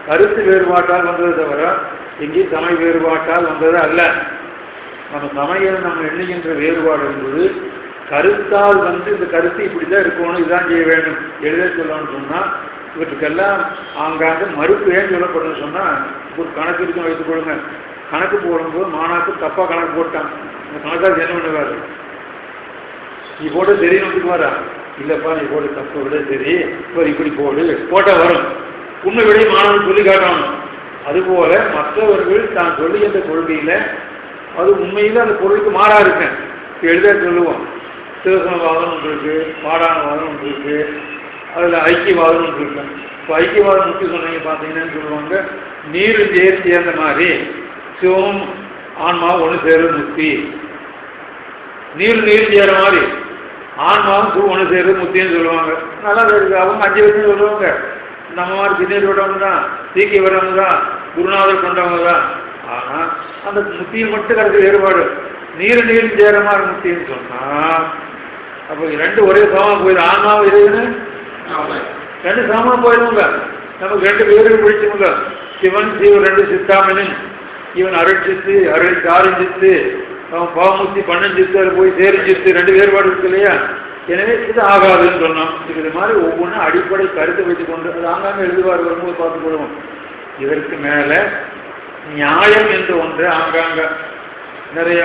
[SPEAKER 1] கருத்து வேறுபாட்டால் வந்தது தவிர எங்கேயும் சமய வேறுபாட்டால் வந்தது அல்ல. நம்ம சமயம் நம்ம எண்ணுகின்ற வேறுபாடு என்பது கருத்தால் இந்த கருத்து இப்படிதான் இருக்கணும், இதுதான் செய்ய வேண்டும் எழுத சொல்லணும்னு சொன்னால் இவற்றுக்கெல்லாம் ஆங்காங்க மறுப்பு ஏன் சொல்லப்படுன்னு சொன்னால் ஒரு கணக்கு இருக்கும் வைத்துக் கொள்ளுங்க. கணக்கு போடும்போது மாணாக்கு தப்பாக கணக்கு போட்டான். இந்த கணக்காக என்ன பண்ணுவார்? நீ போட்டு தெரியும் வந்துக்குவாரா? இல்லைப்பா நீ போட்டு தப்பை விட சரி இப்போ இப்படி போட்டால் வரும். உண்மை விட மாணவன் சொல்லி காட்டணும். அதுபோல மற்றவர்கள் தான் சொல்லுகின்ற கொள்கையில் அது உண்மையில் அந்த பொருளுக்கு மாறா இருக்கேன் எழுத சொல்லுவோம். சிவசமவாதம் ஒன்று இருக்கு, பாடானவாதம் ஒன்று இருக்கு, அதில் ஐக்கியவாதம் ஒன்று இருக்கு. இப்போ ஐக்கியவாதம் முக்கிய சொன்னீங்க பார்த்தீங்கன்னு சொல்லுவாங்க நீர் சேர்ந்த மாதிரி சிவம் ஆன்மாவும் ஒன்று சேருவது முக்தி. நீர் சேர மாதிரி ஆன்மாவும் சிவம் ஒன்று சேருவது முக்தின்னு சொல்லுவாங்க. நல்லா இருக்கு. அவங்க 5 வருஷம் சொல்லுவாங்க. நம்ம மாதிரி பின்னேறி விடவங்க தான், சீக்கிய வரவங்க தான், குருநாதர் கொண்டவங்க தான். ஆனால் அந்த முத்தியை மட்டும் கருத்து வேறுபாடு. நீர் சேர மாதிரி முக்தின்னு சொன்னால் அப்போ 2 ஒரே சமமாக போயிடும். ஆன்மாவும் இறைவனு 2 சமமாக போயிடுவாங்க. நமக்கு 2 பேரும் பிடிச்சவங்க. சிவன் சீவன் 2 சித்தாமனின் இவன் அருள் சித்து அருள் சாரிஞ்சித்து அவன் பாவமுத்தி பண்ணஞ்சித்து அது போய் சேரிஞ்சித்து 2 வேறுபாடு இருக்கு இல்லையா? எனவே இது ஆகாதுன்னு சொன்னோம். இது மாதிரி ஒவ்வொன்றும் அடிப்படை கருத்தை வைத்துக் கொண்டு அது ஆங்காங்க எழுதுவார் வரும்போது பார்த்துக் கொள்வோம். இதற்கு மேலே நியாயம் என்று ஒன்று ஆங்காங்க நிறைய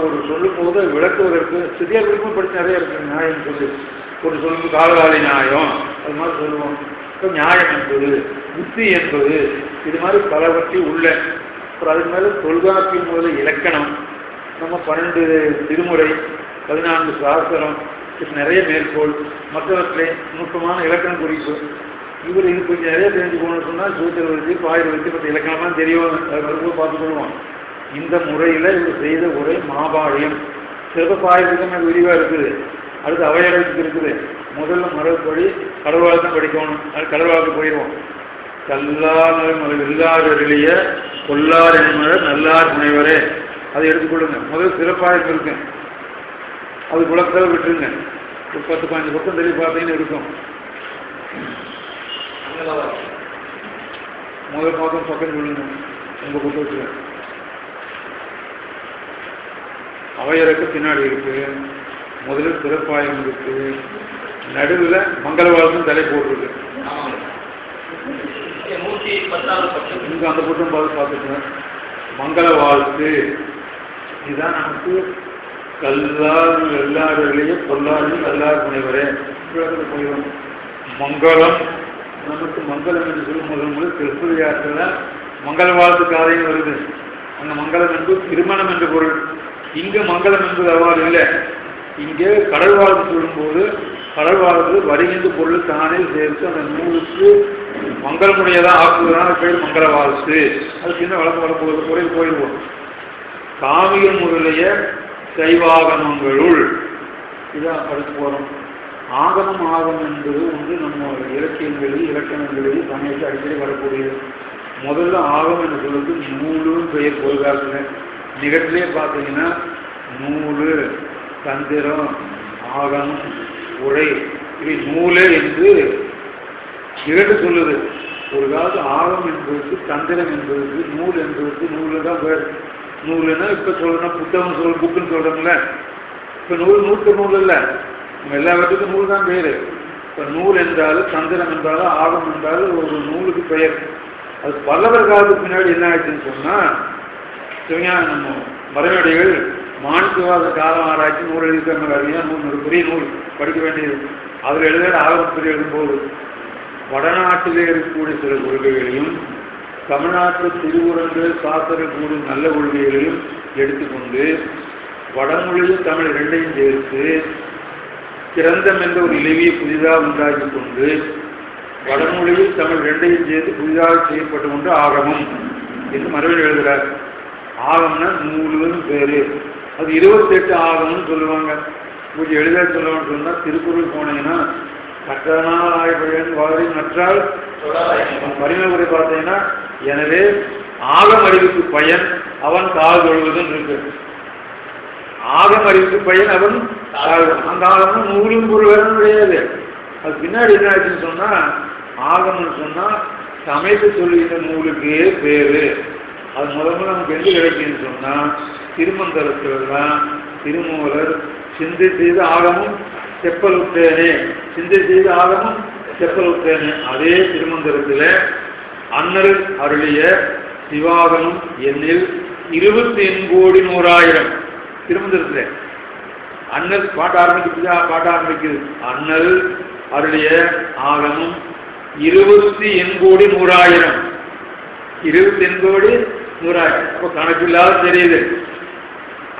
[SPEAKER 1] ஒரு சொல்லும் போது விளக்குவதற்கு சிறிய விருப்பம் படித்து நிறைய இருக்கு. நியாயம் சொல்லி ஒரு சொல்லும்போது காலகாலி நியாயம் அது மாதிரி சொல்லுவோம். இப்போ நியாயம் என்பது புத்தி என்பது இது மாதிரி பலவற்றை உள்ள அப்புறம் அதுக்கு மேலே தொல்காப்பியம் முதல் இலக்கணம் நம்ம 12 திருமுறை 14 சாஸ்திரம் இது நிறைய மேற்கோள் மற்றவற்றை நுட்பமான இலக்கணம் குறிப்பு. இவர் இது கொஞ்சம் நிறைய தெரிஞ்சுக்கணும்னு சொன்னால் சூத்திர வச்சு பாயிர வச்சு பற்றி இலக்கணமாக தெரியும். அது வரும்போது பார்த்துக்கொள்வோம். இந்த முறையில் இவர் செய்த உரை மாபாழியம் சிறப்பாயிரத்துக்கும் விரிவாக இருக்குது. அடுத்து அவையறதுக்கு இருக்குது. முதல்ல மரபுப்படி கடவுளாக படிக்கணும். அது கடவுளாக போயிடுவோம். கல்லார் இல்லாதவர்களைய கொல்லார் என்பது நல்லார் முனைவரே அதை எடுத்துக்கொள்ளுங்க. முதல் சிறப்பாக இருக்கு. அது குளத்தை விட்டுருங்க. ஒரு 10-15 பக்கம் தெரிய பார்த்தீங்கன்னு இருக்கும். முதல் பக்கம் சொல்லுங்க. உங்கள் புத்தகம் வச்சுருக்கேன். அவையருக்கு பின்னாடி இருக்கு. முதலில் சிறப்பாயம் இருக்கு. நடுவில் மங்களவாழ்வும் தலை போட்டிருக்கு. இங்க அந்த புத்தகம் பார்த்துக்கேன். மங்கள வாழ்த்து இதுதான் நமக்கு கல்லார் எல்லாரிலேயே பொல்லாரில் கல்லார் முனைவரே போயிடும். மங்களம் நமக்கு மங்களம் என்று சொல்லும் முதல் திருப்பதியாற்றில் மங்கள வாழ்த்து காதையும் வருது. அந்த மங்களம் என்பது திருமணம் என்ற பொருள். இங்கே மங்களம் என்பது அவ்வாறு இல்லை. இங்கே கடல் வாழ்த்து சொல்லும்போது கடல் வாழ்த்து வருகின்ற பொருள் தானே சேர்த்து அந்த நூலுக்கு மங்களமுடையதான் ஆக்குவதுதான் பேர் மங்கள வாழ்த்து. அது சின்ன வளர்ந்து வரப்போகுது குறையில் போயிடுவோம். காமிகம் முதலிய சைவாகமங்களுள் இதான் படித்து போகிறோம். ஆகமம் ஆகமம் என்பது வந்து நம்ம இலக்கியங்களில் இலக்கணங்களில் சமயத்தில் அடிக்கடி வரக்கூடியது. முதல்ல ஆகமம் என்று சொல்லுறது நூலுன்னு பெயர் பொருளாக்குங்க. நிகழ்ச்சிலே பார்த்தீங்கன்னா நூலு, தந்திரம், ஆகமம், உரை, இவை நூலே என்று நிகழ்ச்சி சொல்லுது. ஒரு காலத்து ஆகமம் என்பதற்கு, தந்திரம் என்பதற்கு, நூல் என்பதற்கு நூலு தான் பேர். நூலுன்னா இப்போ சொல்லணும் புத்தகம் புக்குன்னு சொல்கிறோம்ல. இப்போ நூலுக்கு நூல் இல்லை, நம்ம எல்லாவற்றுக்கும் நூல் தான் பேர். இப்போ நூல் என்றாலும் தந்திரம் என்றாலும் ஆகமம் என்றாலும் ஒரு நூலுக்கு பெயர். அது பல்லவர் காலத்துக்கு பின்னாடி என்ன ஆயிடுச்சுன்னு சொன்னால், சிவஞான நம்ம மறைமடைகள் மாணிக்கவாத காலம் ஆராய்ச்சி நூல் எழுதிக்கிற அறியா நூல், ஒரு பெரிய நூல் படிக்க வேண்டியது. அதில் எழுத ஆகமத்தில் எழுதும்போது வடநாட்டிலே இருக்கக்கூடிய சில கொள்கைகளையும் தமிழ்நாட்டு திருவுரங்கள் சாஸ்திர கூடும் நல்ல கொள்கைகளையும் எடுத்துக்கொண்டு வடமொழியும் தமிழ் இரண்டையும் சேர்த்து கிரந்தம் என்ற ஒரு இலவியை புதிதாக உண்டாக்கி கொண்டு வடமொழியில் தமிழ் இரண்டையும் சேர்த்து புதிதாக செய்யப்பட்டு கொண்டு ஆகமம் என்று மறுபடியும் எழுதுகிறார். ஆகம்னா நூலுன்னு பேரு. அது 28 ஆகம்னு சொல்லுவாங்க. கொஞ்சம் எளிதாக சொல்லணும்னு சொன்னால் திருக்குறள் போனீங்கன்னா கற்றனால் ஆய்வழன் வாரி நற்றால் பரிமை உரை பார்த்தீங்கன்னா, எனவே ஆகம் அறிவுக்கு பயன் அவன் தாழ் கொள்வதுன்னு இருக்கு. ஆகம் அறிவுக்கு பயன் அவன் அந்த ஆகம்னா நூலும் பொருள் வேற கிடையாது. அது பின்னாடி என்ன ஆச்சுன்னு சொன்னா, ஆகம்னு சொன்னா சமைத்து சொல்லுகின்ற நூலுக்கே பேரு. அது முதல்ல நமக்கு எது கிடைக்குன்னு சொன்னா திருமந்திரத்தில் தான் திருமூலர் சிந்தை செய்த ஆகமும் செப்பல் விட்டேனே, சிந்தை செய்த ஆகமும் செப்பல் விட்டேனே. அதே திருமந்திரத்தில் அண்ணல் அருளிய சிவாகமம் எண்ணில் 28,100,000 திருமந்திரத்தில் அண்ணல் பாட்ட ஆரம்பிக்குது. அண்ணல் அருளிய ஆகமும் 28,100,000 28,100,000. அப்போ கணக்கில்லாத தெரியுது.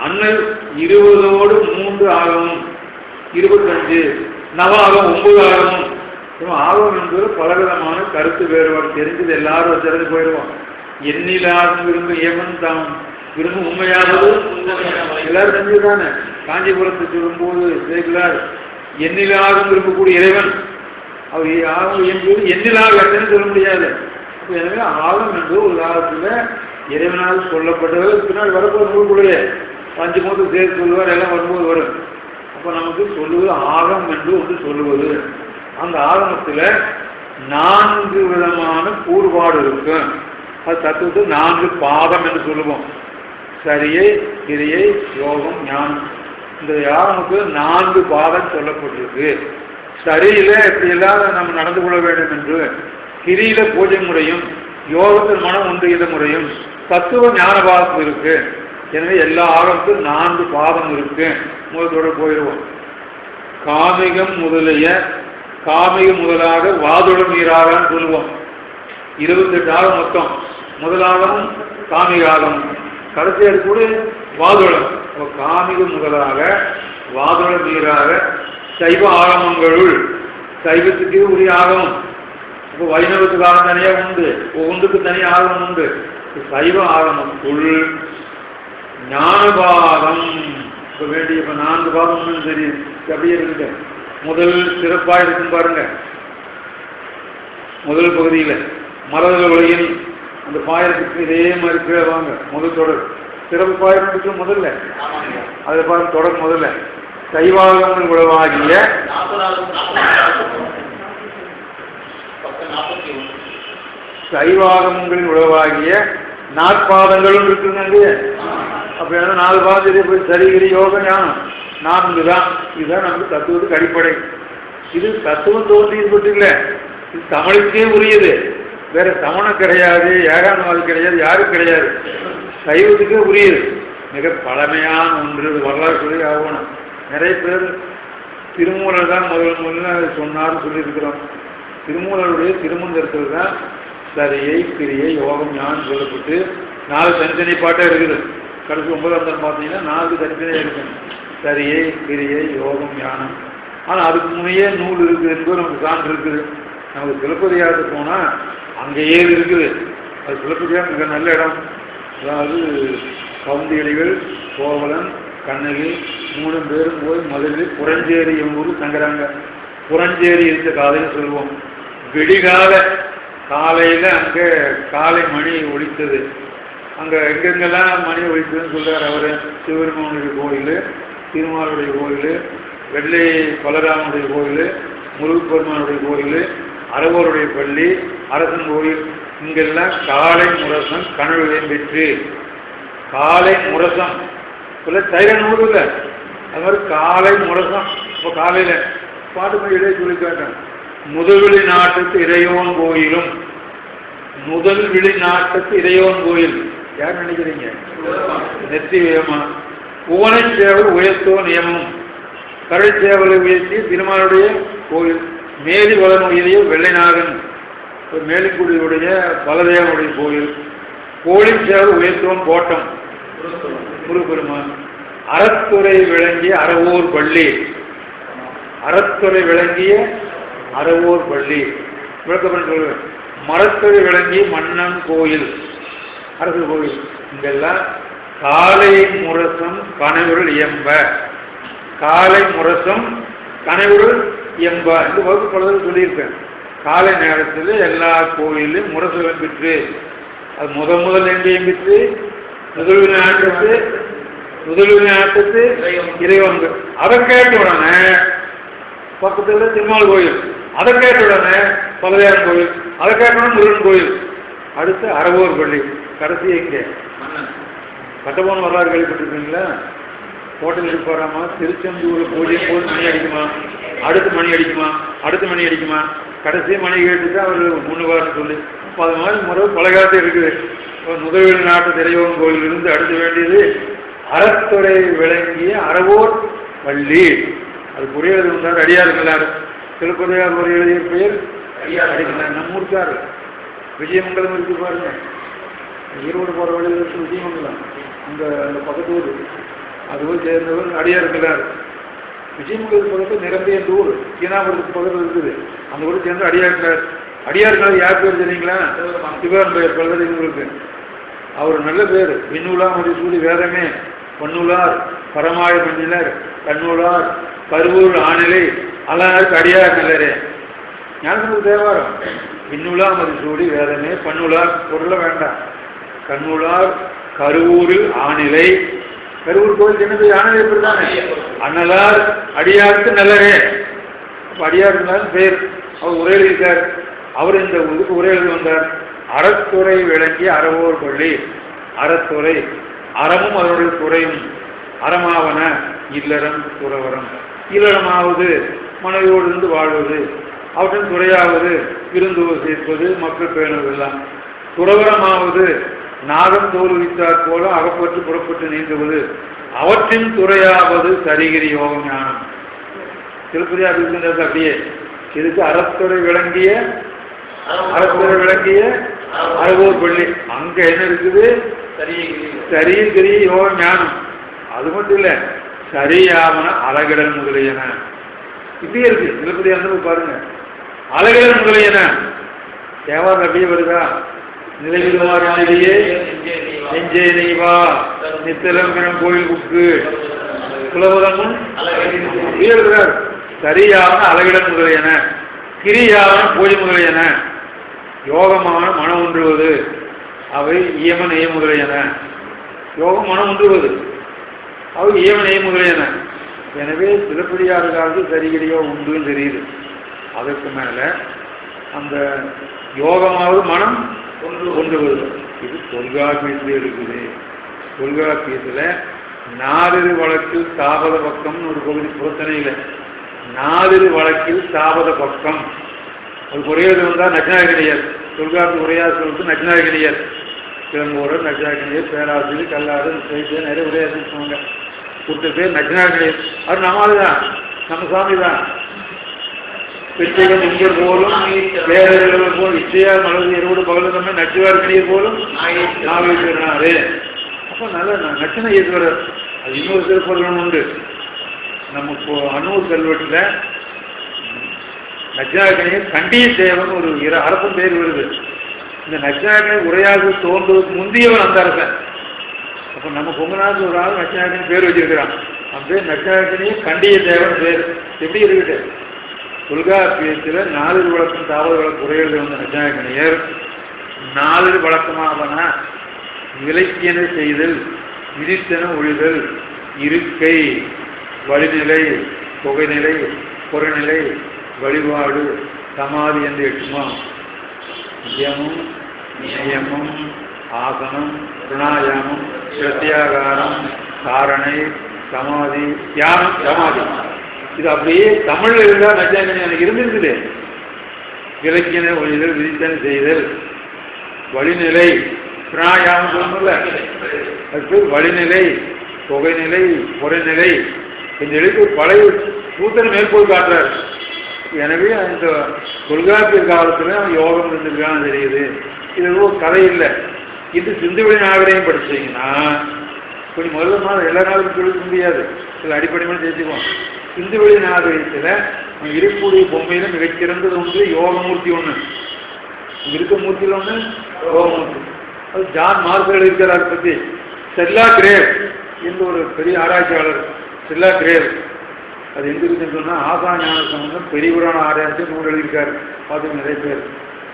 [SPEAKER 1] அண்ணல் 20ஓடு 3 ஆகமும் 25, நவாகம் 9 ஆகமும். ஆகமம் என்பது பலவிதமான கருத்து வேறுபாடு தெரிஞ்சது எல்லாரும் தெரிஞ்சு போயிடுவோம். எண்ணிலாகும் விரும்பும் ஏமன் தாம் விரும்பும் உண்மையானது எல்லாரும் தெரிஞ்சுதானே. காஞ்சிபுரத்தை சொல்லும்போது சேர்க்கிறார், எண்ணிலாகும் விரும்பக்கூடிய இறைவன். அவர் ஆகம் என்பது எண்ணிலாக எத்தனை சொல்ல முடியாது. எனவே ஆகம் என்று ஒரு காலத்தில் இறைவனால் சொல்லப்பட்டது. பின்னால் வரப்போது நூல்குடைய 5 மூத்து சேர்த்து சொல்லுவார், எல்லாம் வரும்போது வரும். அப்போ நமக்கு சொல்லுவது ஆகம் என்று ஒன்று சொல்லுவது. அந்த ஆகமத்தில் 4 விதமான கூறுபாடு இருக்கும். அது தத்துவத்தை 4 பாதம் என்று சொல்லுவோம். சரியை, கிரியை, யோகம், ஞானம். இந்த ஆகமத்துக்கு 4 பாதம் சொல்லப்பட்டிருக்கு. சரியில எப்படியெல்லாம் நம்ம நடந்து கொள்ள வேண்டும் என்று, கிரியில பூஜை முறையும், யோகத்தில் மனம் ஒன்றிய முறையும், தத்துவ ஞான பாதம் இருக்கு. எனவே எல்லா ஆகமத்துக்கும் 4 பாதம் இருக்கு. முதலோடு போயிடுவோம். காமிகம் முதலாக வாதுளம் நீராகன்னு சொல்லுவோம். 28 ஆகம் மொத்தம். முதலாகவும் காமிகாகம், கடைசியாக கூட வாதுளம். காமிகம் முதலாக வாதுள நீராக சைவ ஆகமங்களுள், சைவத்துக்கு உரிய ஆகமம். இப்போ வைணவத்துக்கு ஆகம் தனியாக உண்டு, ஒன்றுக்கு தனியாக ஆகமம் உண்டு. சைவ ஆகமத்துள் ஞானபாகம் இப்போ வேண்டிய இப்போ 4 பாகம்னு தெரியும். அப்படியே இருக்குங்க. முதல் சிறப்பாக இருக்கும் பாருங்க. முதல் பகுதியில் மரதல் உலகில் அந்த பாயத்துக்கு இதே மாதிரி கீழே வாங்க. முதல் தொடர் சிறப்பு பாயிரத்துக்கு முதல்ல அதை பாருங்க. தொடர் முதல்ல சைவாகங்கள் உளவாகிய சைவாகமங்களின் உளவாகிய 4 பாதங்களும் இருக்குங்க. அப்ப 4 பாதம் போய் சரிகிரி யோக ஞானம் 4 தான். இதுதான் நமக்கு தத்துவத்துக்கு அடிப்படை. இது தத்துவம் தோன்றியது பற்றி இல்லை, இது தமிழுக்கே உரியது. வேற சமணம் கிடையாது, ஏகாந்தவாதி கிடையாது, யாரும் கிடையாது. சைவத்துக்கே உரியது. மிக பழமையான ஒன்று. வரலாறு சொல்லி ஆகணும். நிறைய பேர் திருமூலர் தான் முதல்ல சொன்னார்னு சொல்லியிருக்கிறோம். திருமூலருடைய திருமந்திரத்தில் தான் சரியை, கிரியை, யோகம், ஞானம் சொல்லப்பட்டு 4 தனித்தனி பாட்டாக இருக்குது. கடைசி 9ஆம் தரம் பார்த்தீங்கன்னா 4 தனித்தனியாக இருக்கும். சரியை, கிரியை, யோகம், ஞானம். ஆனால் அதுக்கு முன்னையே நூல் இருக்குது என்பது நமக்கு சான்று இருக்குது. நமக்கு சிலப்பதிகாரத்துக்கு போனால் அங்கேயே இருக்குது. அது சிலப்பதிகாரம் மிக நல்ல இடம். அதாவது கவுந்தியடிகள், கோவலன், கண்ணகி 3 பேரும் போய் முதலில் புறஞ்சேரி ஊர் தங்குறாங்க. புறஞ்சேரி இருந்த காலையில் சொல்லுவோம். விடிகால காலையில் அங்கே காலை மணி ஒலித்தது. அங்கே எங்கெங்கெல்லாம் மணி ஒலித்ததுன்னு சொல்கிறார் அவர். சிவபெருமானுடைய கோயில், திருமாலுடைய கோயில், வெள்ளை பலராமனுடைய கோயில், முருகப்பெருமானுடைய கோயில், அரவோருடைய பள்ளி, அரசன் கோயில், இங்கெல்லாம் காலை முரசம் கனவு பெற்று. காலை முரசம் இல்லை தைரன் ஊர் இல்லை, அது மாதிரி காலை முரசம். இப்போ காலையில் பாட்டு மொழியிலே சொல்லி காட்டேன். முதல்வெளி நாட்டுக்கு இறையோன் கோயிலும், முதல்வெளி நாட்டுக்கு இறையோன் கோயில் யார் நினைக்கிறீங்க? நெத்தி வேமா. புவனை சேவல் உயர்த்தோ நியமம், கரை சேவலை உயர்த்தி திருமாலுடைய கோயில். மேலி வளமுடைய வெள்ளைநாகன், மேலிக்குடியுடைய பலதேவனுடைய கோயில். கோழி சேவல் உயர்த்தோன் கோட்டம் முருகப்பெருமான். அறத்துறை விளங்கிய அறவோர் பள்ளி, அறத்துறை விளங்கிய அறவோர் பள்ளி விளக்கப்பட்டு. மரத்துறை விளங்கிய மன்னன் கோயில், அரசு கோயில். இங்கெல்லாம் காலை முரசம் கனவுகள் எம்ப, காலை முரசம் கனவுகள் எம்ப இந்த வகுப்பு பலர்கள் சொல்லியிருக்கேன். காலை நேரத்தில் எல்லா கோயிலும் முரசம் பெற்று. அது முதல் எங்கேயும் பெற்று முதல்வி நாட்டத்து இறைவன். அதை கேட்ட உடனே பக்கத்தில் திருமால் கோயில், அதை கேட்ட உடனே பலதேவன் கோயில், அதை கேட்டவுடனே முருகன் கோயில். அடுத்து அறவோர் பள்ளி. கடைசி எங்கே? கட்டபொம்மன் வரலாறு கேள்விப்பட்டிருக்கீங்களா? ஹோட்டல் இருப்பாராமா, திருச்செந்தூர் பூஜை போது மணி அடிக்குமா, அடுத்து மணி அடிக்குமா, அடுத்து மணி அடிக்குமா, கடைசி மணி கேட்டுட்டு அவர் முன்னுவார்னு சொல்லி. இப்போ அது மாதிரி முறை பலகாலத்தில் இருக்குது. முதல்வெளி நாட்டு தெரியவன் கோயிலிருந்து அடுத்த வேண்டியது அறத்துறை விளங்கிய அறவோர் பள்ளி. அது புரியாது உண்டார். அடியாருங்களார் திருப்பதியார் ஒரு எழுதிய பெயர் அடிக்கிறார். நம்ம ஊருக்காரு விஜயமங்கலம் இருக்கு பாருங்க, ஈரோடு போகிற வழியில் இருக்கு விஜயமங்கலம், அந்த பக்கத்து ஊர். அது ஊர் சேர்ந்தவர் அடியாருங்களார். விஜயமங்கலத்துக்கு பக்கத்தில் நிரம்பிய அந்த ஊர் சீனாபுரத்துக்கு பக்கத்தில் இருக்குது. அந்த ஊருக்கு சேர்ந்து அடியாருங்களார். அடியாருங்களார் யார் பேர் தெரியுங்களா? சிவன் பெயர் பல்கலைங்களுக்கு. அவர் நல்ல பேர். விண்ணூலாம் ஒரு சூழி வேதமே பொன்னூலார் பரமாய மன்னிலர் கண்ணூலார் கருவூர் ஆணிலை அல்லாருக்கு அடியார் நல்லரே. ஞானசம்பந்த தேவாரம். விண்ணூலாம் ஒரு சூழி வேதமே பொன்னூலார் பொருள வேண்டாம். கண்ணூலார் கருவூரில் ஆணிலை. கருவூர் கோயில் சின்னது ஆணிலை எப்படி தானே? அண்ணலார் அடியாருக்கு நல்லரே. அப்போ அடியாருந்தாலும் பேர். அவர் உரை எழுதியிருக்கார். அவர் இந்த இதுக்கு உரை எழுதி வந்தார். அறத்துறை விளங்கிய அறவோர் பள்ளி. அறத்துறை அறமும் அதனுடைய துறையும். அறமாவன இல்லறம் துறவரம். இல்லறமாவது மனைவியோடு இருந்து வாழ்வது, அவற்றின் துறையாவது விருந்து சேர்ப்பது, மக்கள் பேணுவதெல்லாம். துறவரமாவது நாகம் தோல் வித்தாற் போல அகப்பட்டு புறப்பட்டு நீந்துவது, அவற்றின் துறையாவது சரிகிரி யோகம் ஞானம். திருப்பதியாக இருக்கின்றது அப்படியே. இதுக்கு அறத்துறை விளங்கிய அறவோர் பள்ளி. அங்க என்ன இருக்குது? சரியகிரி யோக ஞானம். அது மட்டும் இல்ல, சரியாவன அழகிடல் முதலியன இப்படியே இருக்கு. திருப்பதி அந்த பாருங்க, அழகிடல் முதலியன தேவாரம் அப்படியே வருதா? நிலைவிடுவார் நிலையே நெஞ்சே நெய்வா நித்தலங்கிறம் கோயில் புக்கு குலவதமும் இருக்கிறார். சரியாவன அழகிடல் முதலியன, கிரியாவன பூஜை முதலியன, யோகமான மனம் ஒன்றுவது, அவை இயம நெய்ய முதலியன. யோகம் மனம் ஒன்றுவது, அவை இயம நெய்ய முதலியன. எனவே சிலப்பதிகாரர்களுக்கு சரிகிரியோ உண்டுன்னு தெரியுது. அதற்கு மேல அந்த யோகமாவது மனம் ஒன்றுவது. இது தொல்காப்பியத்தில் இருக்குது. தொல்காப்பியத்தில் 4 வழக்கில் தாபத பக்கம்னு ஒரு பகுதி புறத்தனையில் 4 வழக்கில் தாபத பக்கம். அது குறையாது வந்தால் நஜ்னாகிரியர். தொல்காப்பி உரையார் சொல்லிட்டு நஜ்னாகிரியர், கிளம்பூரர், நஜ்னாகிரியர், பேராசிரியர், கல்லாறு, பேர் நிறைய உரையாசிரியர் சொன்னாங்க. கொடுத்த பேர் நஜ்னாகிரியர். அது நம்மால் தான், நம்ம சாமி தான். பிச்சைகள் இங்கே போலும் பேரர்கள் போல் இச்சையார் மலர்ந்து இருபது பகல் நம்ம நச்சுவார்கணியர் போலும் நாவேஸ்வரனாரு. அப்போ நல்ல நச்சின ஈஸ்வரர். அது இன்னொரு திருப்பொருளும் உண்டு. நம்ம அன்னூர் கல்வெட்டில் நச்சாகனையை கண்டிய தேவன் ஒரு அரசன் பேர் வருது. இந்த நச்சாகனை உரையாக தோன்றுவதற்கு முந்தியவன் அந்த அரசன். அப்போ நம்ம கொங்குநாட்டில் ஒரு ஆள் நச்சாகனி பேர் வச்சிருக்கிறான். அந்த பேர் நச்சாகனையை கண்டிய தேவன் பேர். எப்படி இருக்குது? தொல்காப்பியத்தில் 4 வழக்கம் தாவர வழக்கு உரையில் வந்த நச்சாகனியர் 4 வழக்கமாகனா விலைக்கியன செய்தல், விதித்தன ஒழிதல், இருக்கை, வழிநிலை, தொகைநிலை, புறநிலை, வழிபாடு, சமாதி என்று 8 நியமம், நியமம், ஆசனம், பிரணாயாமம், பிரத்யாகாரம், தாரணை, சமாதி, தியானம், சமாதி. இது அப்படியே தமிழ்ல இருந்தால் நச்சாகனி எனக்கு இருந்திருக்குது. விலக்கின ஒழிதல், விதித்தன செய்தல், வழிநிலை, பிராணாயாமம் சொல்லணும்ல, அதுக்கு வழிநிலை, தொகைநிலை, புறநிலை இந்த எழுத்து பழைய சூத்திரம் மேற்கோள் காட்டுறார். எனவே அந்த தொல்காப்பிய காலத்தில் யோகம் இருந்திருக்கான்னு தெரியுது. இது ஒரு கதை இல்லை. இது சிந்துவெளி நாகரிகம் படிச்சீங்கன்னா கொஞ்சம் முதல்ல எல்லா நாளும் சொல்லிக்க முடியாது, சில அடிப்படையாக தெரிஞ்சுக்குவோம். சிந்துவெளி நாகரிகத்தில் இருக்கக்கூடிய பொம்மையில மிகச்சிறந்தது ஒன்று யோகமூர்த்தி ஒன்று, இருக்க மூர்த்தியில் ஒன்று யோகமூர்த்தி. அது ஜான் மார்சல் இருக்கிறார் பற்றி. ஸ்டெல்லா கிரேவ் என்று ஒரு பெரிய ஆராய்ச்சியாளர், ஸ்டெல்லா கிரேவ், அது எங்க இருக்குன்னு சொன்னால் ஆசா ஞான சம்பந்தம் பெரியவரான ஆராய்ச்சி நூல் எழுதியிருக்காரு. பார்த்துக்க நிறைய பேர்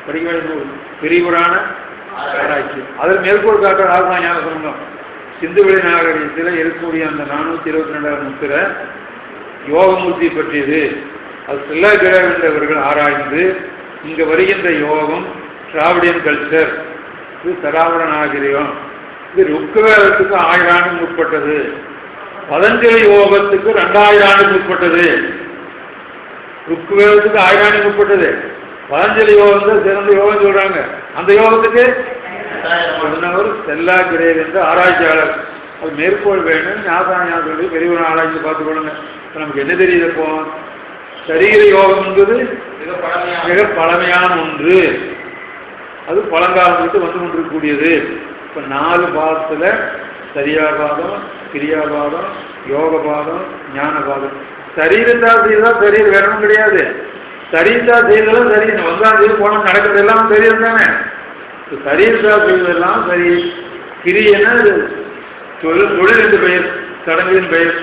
[SPEAKER 1] படிக்க வேண்டிய நூல் பெரியவரான ஆராய்ச்சி. அதில் மேற்கோள் காட்டுற ஆசா ஞான சம்பந்தம் சிந்துவெளி நாகரிகத்தில் இருக்கக்கூடிய அந்த 422 முத்திரை யோகமூர்த்தி பற்றியது. அது ஸ்டெல்லா கிரேவ் என்றவர்கள் ஆராய்ந்து இங்கே வருகின்ற யோகம் திராவிடியன் கல்ச்சர், இது திராவிட நாகரிகம், இது ருக்குவேதத்துக்கு 1000 ஆண்டுக்கு முற்பட்டது, பதஞ்சலி யோகத்துக்கு 2000 ஆண்டுக்கு முற்பட்டது. ருக்குவேதத்துக்கு 1000 ஆண்டுக்கு முற்பட்டது, பதஞ்சலி யோகம் தான் சிறந்த யோகம் சொல்றாங்க. அந்த யோகத்துக்கு சொன்னவர் ஸ்டெல்லா கிரேவ் என்ற ஆராய்ச்சியாளர். அது மேற்கோள் வேணும், ஞாபகம் சொல்லி பெரியவன் ஆராய்ச்சி பார்த்துக்கொள்ளுங்க. இப்போ நமக்கு என்ன தெரியுது? இப்போ சரீர யோகம் என்பது மிக பழமையான ஒன்று, அது பழங்காலத்துக்கு வந்து கொண்டிருக்கக்கூடியது. இப்போ 4 பாதத்தில் சரியாபாதம், கிரியாபாதம், யோகபாதம், ஞானபாதம். சரீரத்தா செய்தால் சரீரம் வேறணும் கிடையாது. சரீரத்தா செய்தெல்லாம் சரி, வந்தால் செய்து போனால் நடக்கிறது எல்லாம் சரீரம் தானே. சரீரத்தா செய்வதெல்லாம் சரி. கிரியன்னா தொழில் என்று பெயர், சடங்கின் பெயர்.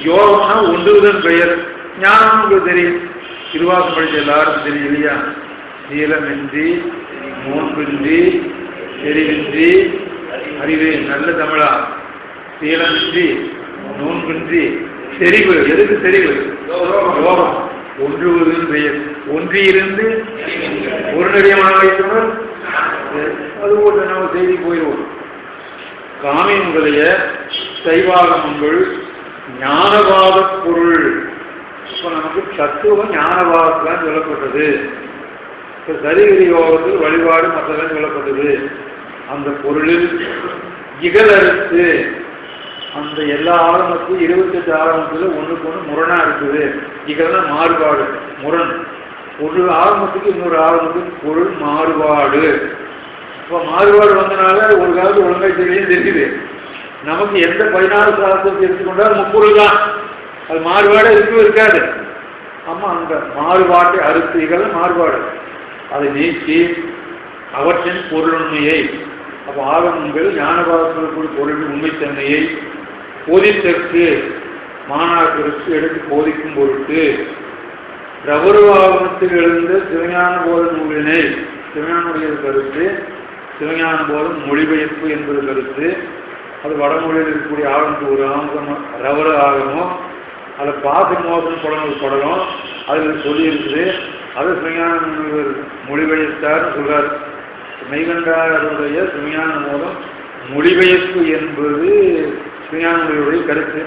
[SPEAKER 1] யோகம்னா ஒன்றுவதன் பெயர். ஞானம் உங்களுக்கு தெரியும், திருவாசம் படித்த எல்லாருக்கும் தெரியும் இல்லையா? சீலமின்றி, நோன்பின்றி, தெரிவின்றி, அறிவு. நல்ல தமிழா. சீலமின்றி, நோன்பின்றி, தெரிவு. எதுக்கு தெரிவு? யோகம். ஒன்றுவதன் பெயர். ஒன்றியிருந்து ஒரு நடிகமாக வைத்தவர். அது ஒரு நம்ம செய்தி போயிடுவோம். காமியங்களுடைய சைவாகமங்கள் ஞானவாத பொருள். இப்போ நமக்கு தத்துவம் ஞானவாதத்தான் சொல்லப்பட்டது. இப்போ சரிகிரி யோகத்தில் வழிபாடு மற்றதான் சொல்லப்பட்டது. அந்த பொருளில் இகலறுத்து அந்த எல்லா ஆரம்பத்துக்கும் 28 ஆரம்பத்தில் ஒன்றுக்கு ஒன்று முரணாக இருக்குது. இகல்னா மாறுபாடு, முரண். ஒரு ஆரம்பத்துக்கு இன்னொரு ஆரம்பத்துக்கு பொருள் மாறுபாடு. இப்போ மாறுபாடு வந்தனால ஒரு காலத்து ஒழுங்காய் தெரியுது. நமக்கு எந்த 14 சாஸ்திரத்தை எடுத்துக்கொண்டால் முப்பொருள் தான். அது மாறுபாடு இருக்கவே இருக்காது. ஆமாம், அந்த மாறுபாட்டை அறுத்தீர்கள் மாறுபாடு அதை நீக்கி அவற்றின் பொருளுண்மையை, அப்போ ஆகமங்கள் ஞானபாதத்திற்குரிய பொருளின் உண்மைத்தன்மையை போதித்தற்கு மாணாக்கருக்கு எடுத்து போதிக்கும் பொருட்டு ரவருவாகமத்தில் எழுந்த சிவஞான போத நூலினை, சிவஞானுடைய கருத்து சிவஞான போதம் மொழிபெயர்ப்பு என்பது கருத்து. அது வடமொழியில் இருக்கக்கூடிய ஆகமத்துக்கு ஒரு ஆகமம் ரவர ஆகமம். அதில் பாசி மோசம் படலும் அதில் சொல்லியிருக்குது. அது சிவஞான மொழிபெயர்த்தார்னு சொல்றார். மெய்கண்டாருடைய சிவஞான போதம் மொழிபெயர்ப்பு என்பது சிவஞானுடைய கருத்து.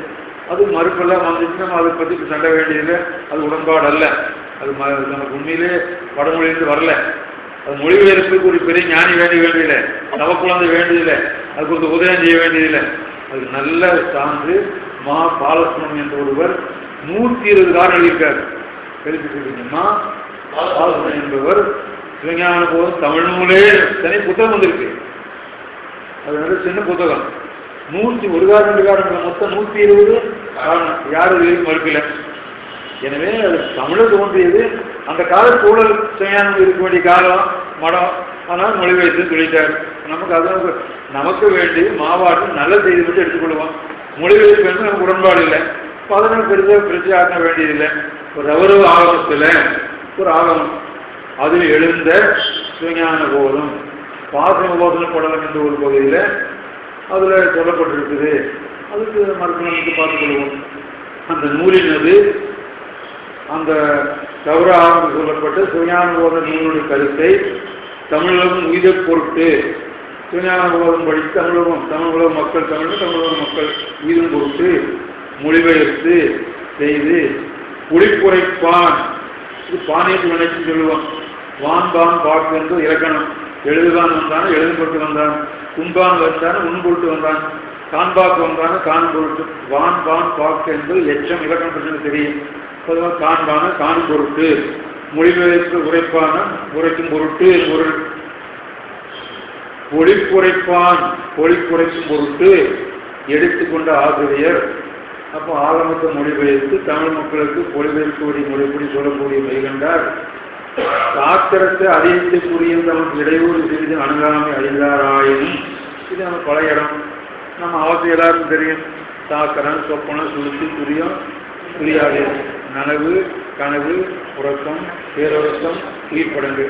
[SPEAKER 1] அது மறுப்பெல்லாம் வந்துச்சு, நம்ம அதை பற்றி சண்டை வேண்டியதில்லை. அது உடன்பாடு அல்ல. அது நமக்கு உண்மையிலே வடமொழியிலிருந்து வரல. அது மொழிபெயர்ப்புக்கு ஒரு பெரிய ஞானி வேண்டியதில்லை, நவக்குழந்தை வேண்டியதில்லை, அதுக்கு ஒரு உதயம் செய்ய வேண்டியதில்லை. அதுக்கு நல்ல சான்று மா பாலசுமன் என்ற ஒருவர் 120 காரணம் எழுதியிருக்காரு. தெரிஞ்சுக்கிட்டீங்கம்மா, பாலசுமன் என்பவர் சிவஞான போதும் தமிழ் நூலே தனி புத்தகம் வந்திருக்கு. அது நல்ல சின்ன புத்தகம். 101 காரணம் 2 காரணம் மொத்தம் 120 காரணம். யாரும் மறுக்கல. எனவே அது தமிழர் தோன்றியது அந்த கால சூழல் சுயானம் இருக்க வேண்டிய காலம் மடம், ஆனால் மொழிபெயர்த்து சொல்லிட்டார். நமக்கு வேண்டி மாவாட்டு நல்ல செய்தி மட்டும் எடுத்துக்கொள்வோம். மொழிபெயர்ப்பு வந்து நமக்கு உடன்பாடு இல்லை, அதனால் பெருசாக பிரச்சனை ஆக்க வேண்டியதில்லை. ஒரு கௌரவ ஆகமத்தில் ஒரு ஆகமம் அதில் எழுந்த சுஞான போதும் பாசன போதனை படலம் என்ற ஒரு பகுதியில் அதில் சொல்லப்பட்டிருக்குது. அதுக்கு மறுக்கணும்னு பார்த்துக்கொள்வோம். அந்த நூலினது அந்த கௌர ஆகமம் சொல்லப்பட்ட சுஞான போதன நூலுடைய கருத்தை தமிழகம் உயிர பொருட்டு சுஞான போதம் படித்து தமிழக மக்கள் தமிழக மக்கள் உயிரும் பொருட்டு மொழிபெயர்த்து செய்து ஒளிக்குறைப்பான், இது பானைக்கு நினைச்சு சொல்லுவோம். வான்பான் பாக்கு என்று இலக்கணம். எழுதுதான் வந்தான், எழுதுபொருட்டு வந்தான். துன்பான் வந்தான், உண்பொருட்டு வந்தான். காண்பாக்கு வந்தான காணும் பொருட்டு. வான்பான் பாக்கு என்று எச்சம் இலக்கணம் பிரச்சனை தெரியும். பொதுவாக காண்பான காணும் பொருட்டு, மொழிபெயர்ப்பு உரைப்பான உரைக்கும் பொருட்டு பொருள். ஒளிக்குறைப்பான் ஒளிக்குறைக்கும் பொருட்டு எடுத்துக்கொண்ட ஆசிரியர். அப்போ ஆகமத்தை மொழிபெயர்த்து தமிழ் மக்களுக்கு மொழிபெயர்க்கக்கூடிய மொழிப்படி சொல்லக்கூடிய மெய்கண்டார். சாத்திரத்தை அறிவிக்கக்கூடிய நமக்கு இடையூறு சிறிது அணுகாமை அறிந்தாராயினும், இது நம்ம பல இடம் நம்ம அவசியம் எல்லாருக்கும் தெரியும். சாக்கரம், சொப்பனம், சுளுத்தி, துரியம், புரியாது, நனவு, கனவு, உறக்கம், பேருறக்கம், உயிர்ப்படங்கு.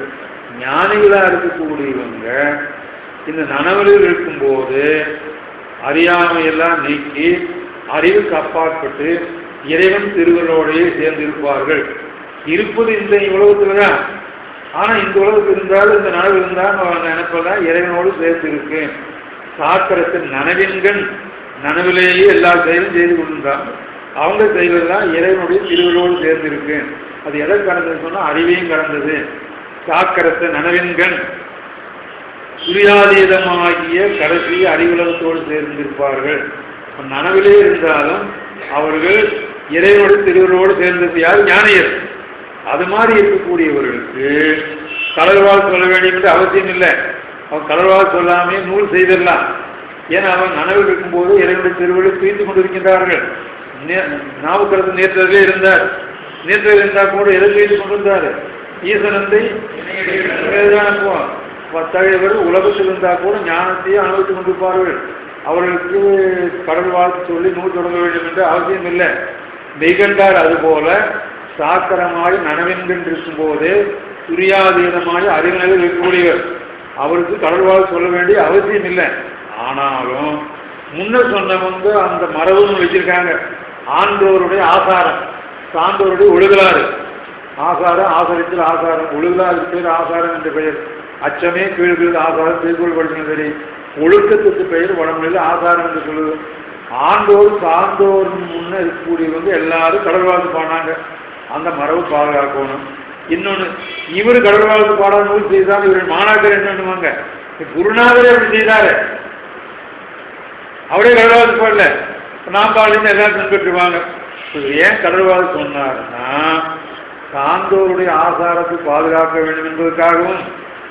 [SPEAKER 1] ஞானிகளாக இருக்கக்கூடியவங்க இந்த நனவுகளில் இருக்கும்போது அறியாமையெல்லாம் நீக்கி அறிவுக்கு அப்பாற்பட்டு இறைவன் திருவள்ளோடையே சேர்ந்திருப்பார்கள். இருப்பது இந்த உலகத்துல தான். ஆனால் இந்த உலகத்தில் இருந்தாலும் இந்த நனவு இருந்தால் நினைப்பதான் இறைவனோடு சேர்த்து இருக்கு. சாத்திரத்தின் நனவின்கண் நனவிலேயே எல்லா செயலும் செய்து கொண்டிருந்தான். அவங்க செய்வதெல்லாம் இறைவனுடைய திருவள்ளோடு சேர்ந்திருக்கு. அது எதை கடந்ததுன்னு சொன்னால் அறிவையும் கடந்தது. சாக்கரத்தை நனவின்கண் சுயாதீதமாகிய கடைசி அறிவுலகத்தோடு சேர்ந்திருப்பார்கள். நனவிலே இருந்தாலும் அவர்கள் இறைவனுடைய திருவள்ளோடு சேர்ந்தது யார்? ஞானியர். அது மாதிரி இருக்கக்கூடியவர்களுக்கு கடல்வாழ் சொல்ல வேண்டிய அவசியம் இல்லை. அவன் கடல்வாழ் சொல்லாமே நூல் செய்திடலாம். ஏன்னா அவன் நனவில் இருக்கும்போது இறைவனுடைய திருவள்ளை தீர்த்து கொண்டிருக்கின்றார்கள். நாவுக்கரசு நேற்றே இருந்தார். நேற்றில் இருந்தால் கூட எதை செய்து கொண்டிருந்தார்? ஈசனந்தை தகையவர் உலகத்தில் இருந்தால் கூட ஞானத்தையே அனுபவித்துக் கொண்டிருப்பார்கள். அவர்களுக்கு கடல் வாழ்த்து சொல்லி நூல் தொடங்க வேண்டும் என்று அவசியம் இல்லை. மெய்கண்டார் அதுபோல சாக்கரமாய் நனவென்கின்ற இருக்கும் போது துரியாதீனமாய் அறிவினர்கள் இருக்கக்கூடியவர். அவருக்கு கடல் வாழ்த்து சொல்ல வேண்டிய அவசியம் இல்லை. ஆனாலும் முன்னர் சொன்னவங்க அந்த மரபுன்னு வச்சிருக்காங்க. ஆண்டோருடைய ஆசாரம், சான்றோருடைய ஒழுகலாறு. ஆசாரம், ஆசாரத்தில் ஆசாரம், ஒழுகலாறு பேர் ஆசாரம் என்ற பெயர். அச்சமே கீழ்கிறது ஆசாரம் திருக்குறள் படிக்கணும். சரி, ஒழுக்கத்துக்கு பெயர் வடமொழியில் ஆசாரம் என்று சொல்லுது. ஆண்டோர் சார்ந்தோர் முன்ன இருக்கக்கூடியவங்க எல்லாரும் கடல் வாழ்த்து பாடினாங்க. அந்த மரபு பாதுகாக்கணும். இன்னொன்று, இவர் கடல் வாழ்த்து பாட நூல் செய்தால் இவர் மாணாக்கர் என்ன பண்ணுவாங்க? குருநாதரே அப்படி செய்தாரு, அவரே கடல் வாழ்த்து பாடல, நான் பாடின்னு எல்லாரும் பின்பற்றுவாங்க. ஏன் கடல் வாழ்த்து சொன்னாருன்னா சார்ந்தோருடைய ஆசாரத்தை பாதுகாக்க வேண்டும் என்பதற்காகவும்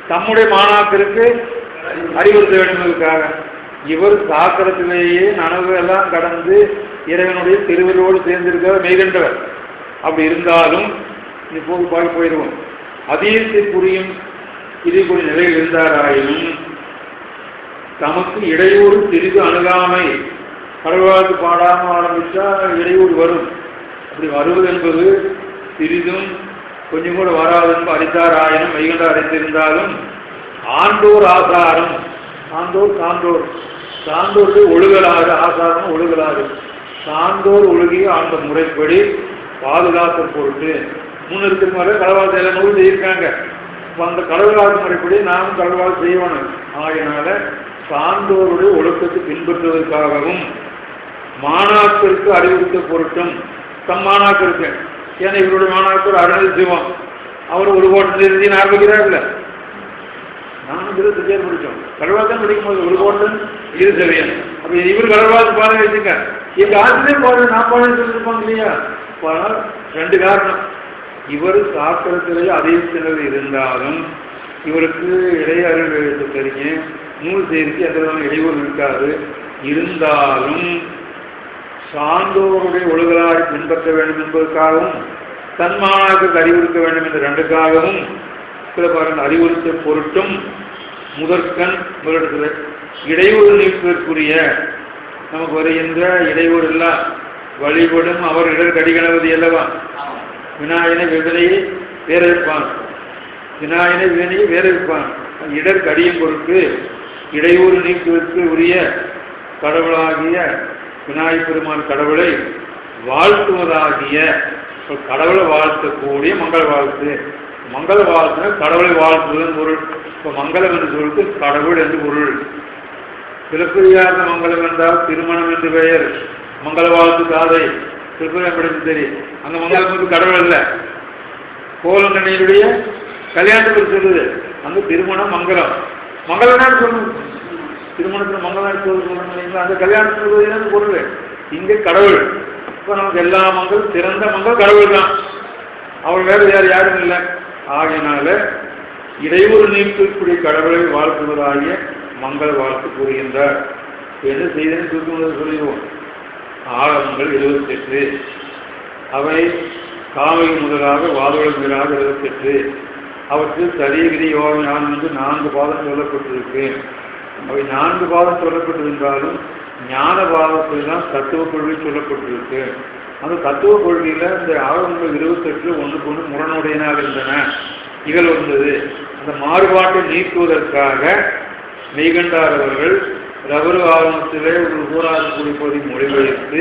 [SPEAKER 1] தம்முடைய மாணாக்கருக்கு அறிவுறுத்த வேண்டும் என்பதற்காக. இவர் சாக்கரத்திலேயே நனவு எல்லாம் கடந்து இறைவனுடைய திருவள்ளோடு சேர்ந்திருக்கிற மெய்கண்டவர். அப்படி இருந்தாலும் இப்போது பார்க்க போயிடுவோம். அதீதத்தை புரியும் இதற்குரிய நிலையில் இருந்தாராயினும் தமக்கு இடையூறு சிறிது அணுகாமை. கடல்வாழ்த்து பாடாமல் ஆரம்பித்தா இடையூறு வரும். அப்படி வருவது என்பது சிறிதும் கொஞ்சம் கூட வராது என்பது அறிந்தாராயினும் மெய்கண்டார் அறிந்திருந்தாலும் ஆண்டோர் ஆசாரம், ஆண்டோர் சான்றோர், சான்றோருடைய ஒழுகலாறு, ஆசாரம் ஒழுகலாறு, சான்றோர் ஒழுகிய அந்த முறைப்படி பாதுகாப்பு பொருட்டு முன்னிறுத்தி மாதிரி கடல்வாழ்த்து எல்லாம் நூல் செய்யிருக்காங்க. அந்த கடல்வாழ்த்து முறைப்படி நாமும் கடல்வாழ்த்து செய்யணும். ஆகையினால சான்றோருடைய ஒழுக்கத்தை பின்பற்றுவதற்காகவும் மாணாக்கருக்கு அறிவுறுத்த பொருட்டும் தம் மாணாக்கருக்கு. ஏன்னா இவருடைய மாணாக்கர் அருணல் சிவம், அவர் ஒரு கோட்டை நிறுத்தின்னு ஆரம்பிக்கிறார்ல. நானும் திருச்சியார் படித்தோம். கடல்வாழ்த்தான் படிக்கும் போது ஒரு கோட்டன் இரு செவியன். அப்போ இவர் கடல்வாழ்த்து பாட வச்சுங்க. எங்கள் ஆசிரியர் பாடு நான் பாடன்னு சொல்லியிருப்பாங்க இல்லையா? ரெண்டு காரணம். இவர் சாஸ்திரத்திலே அதீதத்தில் இருந்தாலும் இவருக்கு இடையறிவு எழுத்து தெரியும், நூல் செய்திக்கு எந்த விதமான இடையூறு இருக்காது. இருந்தாலும் சான்றோருடைய ஒழுகலாரை பின்பற்ற வேண்டும் என்பதற்காகவும் தன்மானாக்கு அறிவுறுத்த வேண்டும் என்ற ரெண்டுக்காகவும் சில பாருங்கள் அறிவுறுத்த பொருட்டும் முதற்கண் முதலிடத்தில் இடையூறு நீக்குவதற்குரிய நமக்கு வருகின்ற இடையூறு எல்லாம் வழிபடும் அவர் இடர் கடிகணபதி அல்லவா. விநாயகனை வினையை வேற இருப்பான், விநாயகனை வினையை வேற இருப்பான். இடர் கடியும் பொருட்டு இடையூறு நீக்குவதற்கு உரிய கடவுளாகிய விநாயகப் பெருமான் கடவுளை வாழ்த்துவதாகிய கடவுளை வாழ்த்தக்கூடிய மங்கள வாழ்த்து. மங்கள வாழ்த்துனா கடவுளை வாழ்த்துவதன் பொருள். இப்போ மங்களம் என்று சொல்லிட்டு கடவுள் என்று பொருள். சிலப்பதிகார மங்களம் என்றால் திருமணம் என்று பெயர். மங்கள வாழ்த்து காதை திருப்பதிகாரம் படித்து தெரியும். அங்கே மங்களம் கடவுள் அல்ல, கோலங்கண்ணியுடைய கல்யாணத்துக்கு சொல்லுது. அங்கே திருமணம் மங்களம். மங்களம் சொல்லணும், திருமணத்தில் மங்களம் சொல்லுங்க. அந்த கல்யாணத்துக்கு பொருள் இங்கே கடவுள். இப்போ நமக்கு எல்லா மங்களும் சிறந்த மங்கள் கடவுள் தான், அவள் வேறு யாரும் இல்லை. ஆகையினால இடையூறு நீக்கக்கூடிய கடவுளை வாழ்த்துவதாகிய மங்கள வாழ்த்து கூறுகின்றார். என்ன செய்தேன்னு சுருக்கம் சொல்லிடுவோம். ஆகமங்கள் 28, அவை காமை முதலாக வாதோடு முதலாக 28. அவற்றில் சரி விதி யோகம் ஞானம் என்று 4 பாதம் சொல்லப்பட்டிருக்கு. அவை 4 பாதம் சொல்லப்பட்டிருந்தாலும் ஞான பாதத்தில் தான் தத்துவ கொள்கை சொல்லப்பட்டிருக்கு. அந்த தத்துவ கொள்கையில் இந்த ஆகமங்கள் 28 ஒன்றுக்கு ஒன்று முரணுடையனாக இருந்தன. இகழ் வந்தது. அந்த மாறுபாட்டை நீக்குவதற்காக மெய்கண்டார் அவர்கள் ரபரு ஆகமத்திலே ஒரு ஊராக குறிப்பதை மொழிபெயர்த்து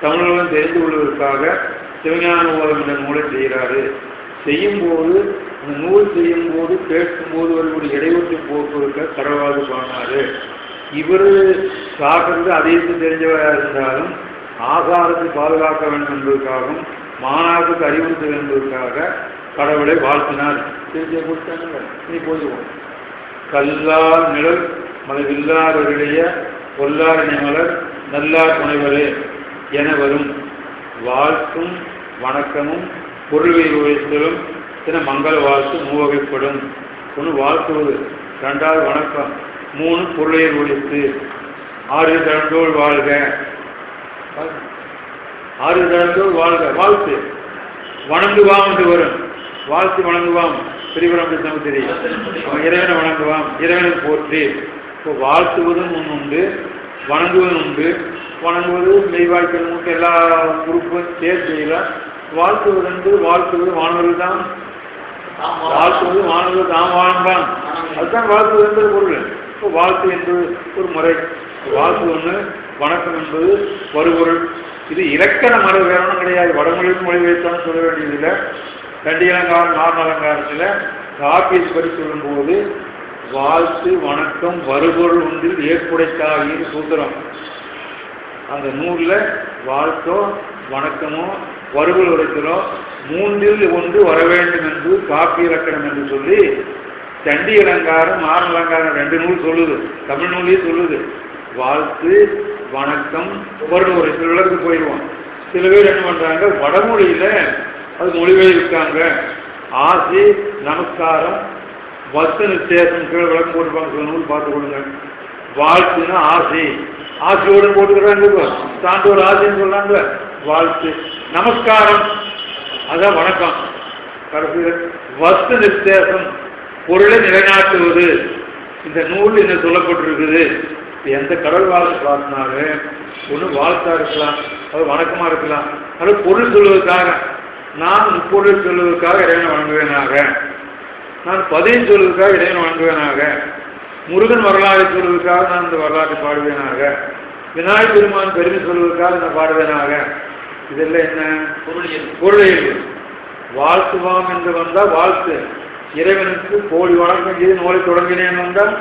[SPEAKER 1] தமிழர்களும் தெரிந்து கொள்வதற்காக சிவஞான ஓதம் என்ற நூலை செய்கிறாரு. செய்யும்போது அந்த நூல் செய்யும்போது கேட்கும்போது ஒரு இடைவெட்டு போக்குவதற்காக கடவுளாக பாடினாரு. இவர் சாக்கிறது அதைத்து தெரிஞ்சவராக இருந்தாலும் ஆகாரத்தை பாதுகாக்க வேண்டும் என்பதற்காகவும் மாணாக்கத்துக்கு அறிவுறுத்த வேண்டும் என்பதற்காக கடவுளை வாழ்த்தினார். தெரிஞ்ச கொடுத்தாங்க. இனி போயிடுவோம். கல்லார் நிழல் மலவில்லாதவருடைய பொல்லார் இணைமலர் நல்லார் துணைவரே என வரும் வாழ்த்தும் வணக்கமும் பொருள்வை உயர்த்தலும் என மங்கள வாழ்த்து 3 வகைப்படும். 1 வாழ்த்துவது, 2வது வணக்கம், 3 பொருளை ஒழித்து. 6 தடந்தோள் வாழ்க, 6 தடந்தோள் வாழ்க வாழ்த்து. வணங்குவாம் என்று வரும். வாழ்த்து வணங்குவாம் பெரியவரம் நமக்கு தெரியும். இறைவனை வணங்குவாம், இறைவனை போற்றி. இப்போ வாழ்த்துவதும் ஒன்று உண்டு, வணங்குவதும் உண்டு. வணங்குவது மெய்வாய்க்கள் உண்டு, எல்லா குரூப்பும் சேர்த்து செய்யலாம். வாழ்த்துவது வாழ்த்துவது மாணவர்கள் தான், வாழ்த்துவது மாணவர்கள் தான் வாழ்ந்தான். அதுதான் வாழ்த்துவது என்பது பொருள். இப்போ வாழ்த்து என்பது ஒரு முறை. வாழ்த்து ஒன்று, வணக்கம் என்பது வருபொருள். இது இலக்கண மறை வேறொன்றும் கிடையாது. வடமொழியும் மொழி வைத்தாலும் சொல்ல வேண்டியதில்லை. கண்டியலங்காரம் நார்மலங்காரத்தில் காப்பீஸ் படி சொல்லும்போது வாழ்த்து வணக்கம் வருபொருள் ஒன்றில் ஏற்புடைத்தாகின்னு சூத்திரம். அந்த நூலில் வாழ்த்தோ வணக்கமோ வருபொருள் உரைத்தலோ 3இல் 1 வர வேண்டும் என்று காப்பி இலக்கணம் என்று சொல்லி சண்டி அலங்காரம் நார்மலங்காரம் 2 நூல் சொல்லுது. தமிழ் நூலையும் சொல்லுது. வாழ்த்து வணக்கம் வருபொருள் உரை. சில விளக்கு போயிடுவோம். சில பேர் என்ன பண்ணுறாங்க, வடமொழியில் அது மொழிபெயர்க்காங்க. ஆசி நமஸ்காரம் வஸ்து நிச்சேசம் கீழே விளக்கம் போட்டுருப்பாங்க. சில நூல் பார்த்து கொடுங்க. வாழ்த்துன்னா ஆசி, ஆசியோடு போட்டுக்கிறாங்க. சான்றோர் ஆசின்னு சொல்றாங்க. வாழ்த்து நமஸ்காரம் அதான் வணக்கம். கடைசியில் வஸ்து நிச்சேசம் பொருளை நிலைநாட்டுவது. இந்த நூல் என்ன சொல்லப்பட்டிருக்குது. எந்த கடவுள் வாழ்த்து பார்த்தினாலும் ஒன்று வாழ்த்தா இருக்கலாம், அது வணக்கமா இருக்கலாம், அது பொருள் சொல்வதற்காக. நான் முப்பொருள் சொல்வதற்காக இறைவனை வணங்குவேனாக, நான் பதியம் சொல்வதற்காக இறைவனை வணங்குவேனாக, முருகன் வரலாறு சொல்வதற்காக நான் இந்த வரலாற்றை பாடுவேனாக, விநாயகப் பெருமான் பெருமை சொல்வதற்காக நான் பாடுவேனாக. இதெல்லாம் என்ன பொருளியல். வாழ்த்துவாம் என்று வந்தால் வாழ்த்து. இறைவனுக்கு கோடி வணக்கம் செய்து நூலை தொடங்கினேன் வந்தால்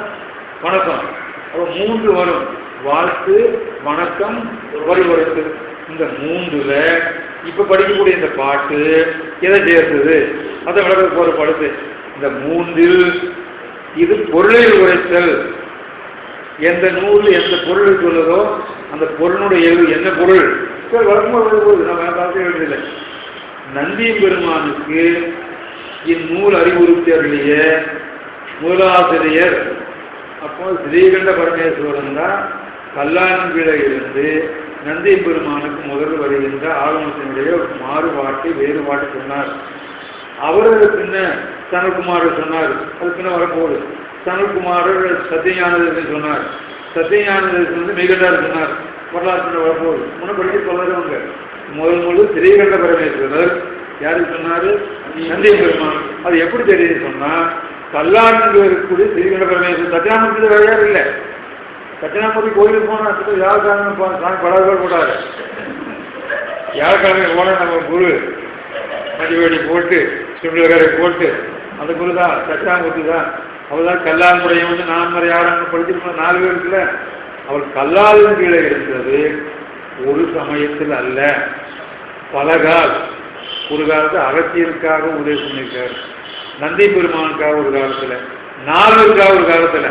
[SPEAKER 1] வணக்கம். அப்போ 3 வரும். வாழ்த்து வணக்கம் வருவருக்கு. இந்த 3ல் இப்ப படிக்கக்கூடிய இந்த பாட்டு எதை சேர்த்தது அதை விளக்க போற படுத்து. இந்த 3இல் இது பொருளை உரைத்தல். எந்த நூல் எந்த பொருளை சொல்லுதோ அந்த பொருளுடைய என்ன பொருள் வழக்கமாக நம்ம பார்க்க வேண்டியதில்லை. நந்தியம் பெருமானுக்கு இந்நூல் அறிவுறுத்திய நூலாசிரியர் அப்போ ஸ்ரீகண்ட பரமேஸ்வரன் தான் கல்லாணம் கீழே இருந்து நந்தி பெருமானுக்கு முதல் வருகின்ற ஆகமத்தினுடைய மாறுபாட்டை வேறுபாட்டை சொன்னார். அவர் பின்ன சனல்குமாரர் சொன்னார். அது பின்ன வரப்போகுது. சனல்குமாரர் சத்தியஞானதேசன் சொன்னார். சத்தியஞானதேசன் வந்து மெய்கண்டார் சொன்னார். வரலாற்று வரப்போகுது. முன்ன படிக்க சொல்றவங்க முதல் ஸ்ரீகண்ட பரமேஸ்வரர் யாருக்கு சொன்னாரு? நந்தி பெருமான். அது எப்படி தெரியுது சொன்னா, கல்லாண்டு இருக்கக்கூடிய ஸ்ரீகண்ட பரமேஸ்வரர் சத்தியநாமூர்த்தி வேற யாரும் இல்லை. சத்தியநாமூர்த்தி கோயிலுக்கு போனா வியாழக்கிழமை படாதவர் போட்டாரு. வியாழக்கிழமை போன நம்ம குரு மதிவேடி போட்டு சுண்டலகரை போட்டு அந்த குரு தான் சத்தியநாமூர்த்தி தான். அவர் தான் கல்லால் முறையை வந்து நான்மறை ஆறாங்க படிச்சிருக்கோம். 4 பேர் இருக்குல்ல. அவர் கல்லாலின் கீழே இருந்தது ஒரு சமயத்தில் அல்ல, பலகால். ஒரு காலத்தில் அகத்தியருக்காக உதவி பண்ணியிருக்கார், நந்தி பெருமானுக்காக ஒரு காலத்தில், 4 ஒரு காலத்தில்.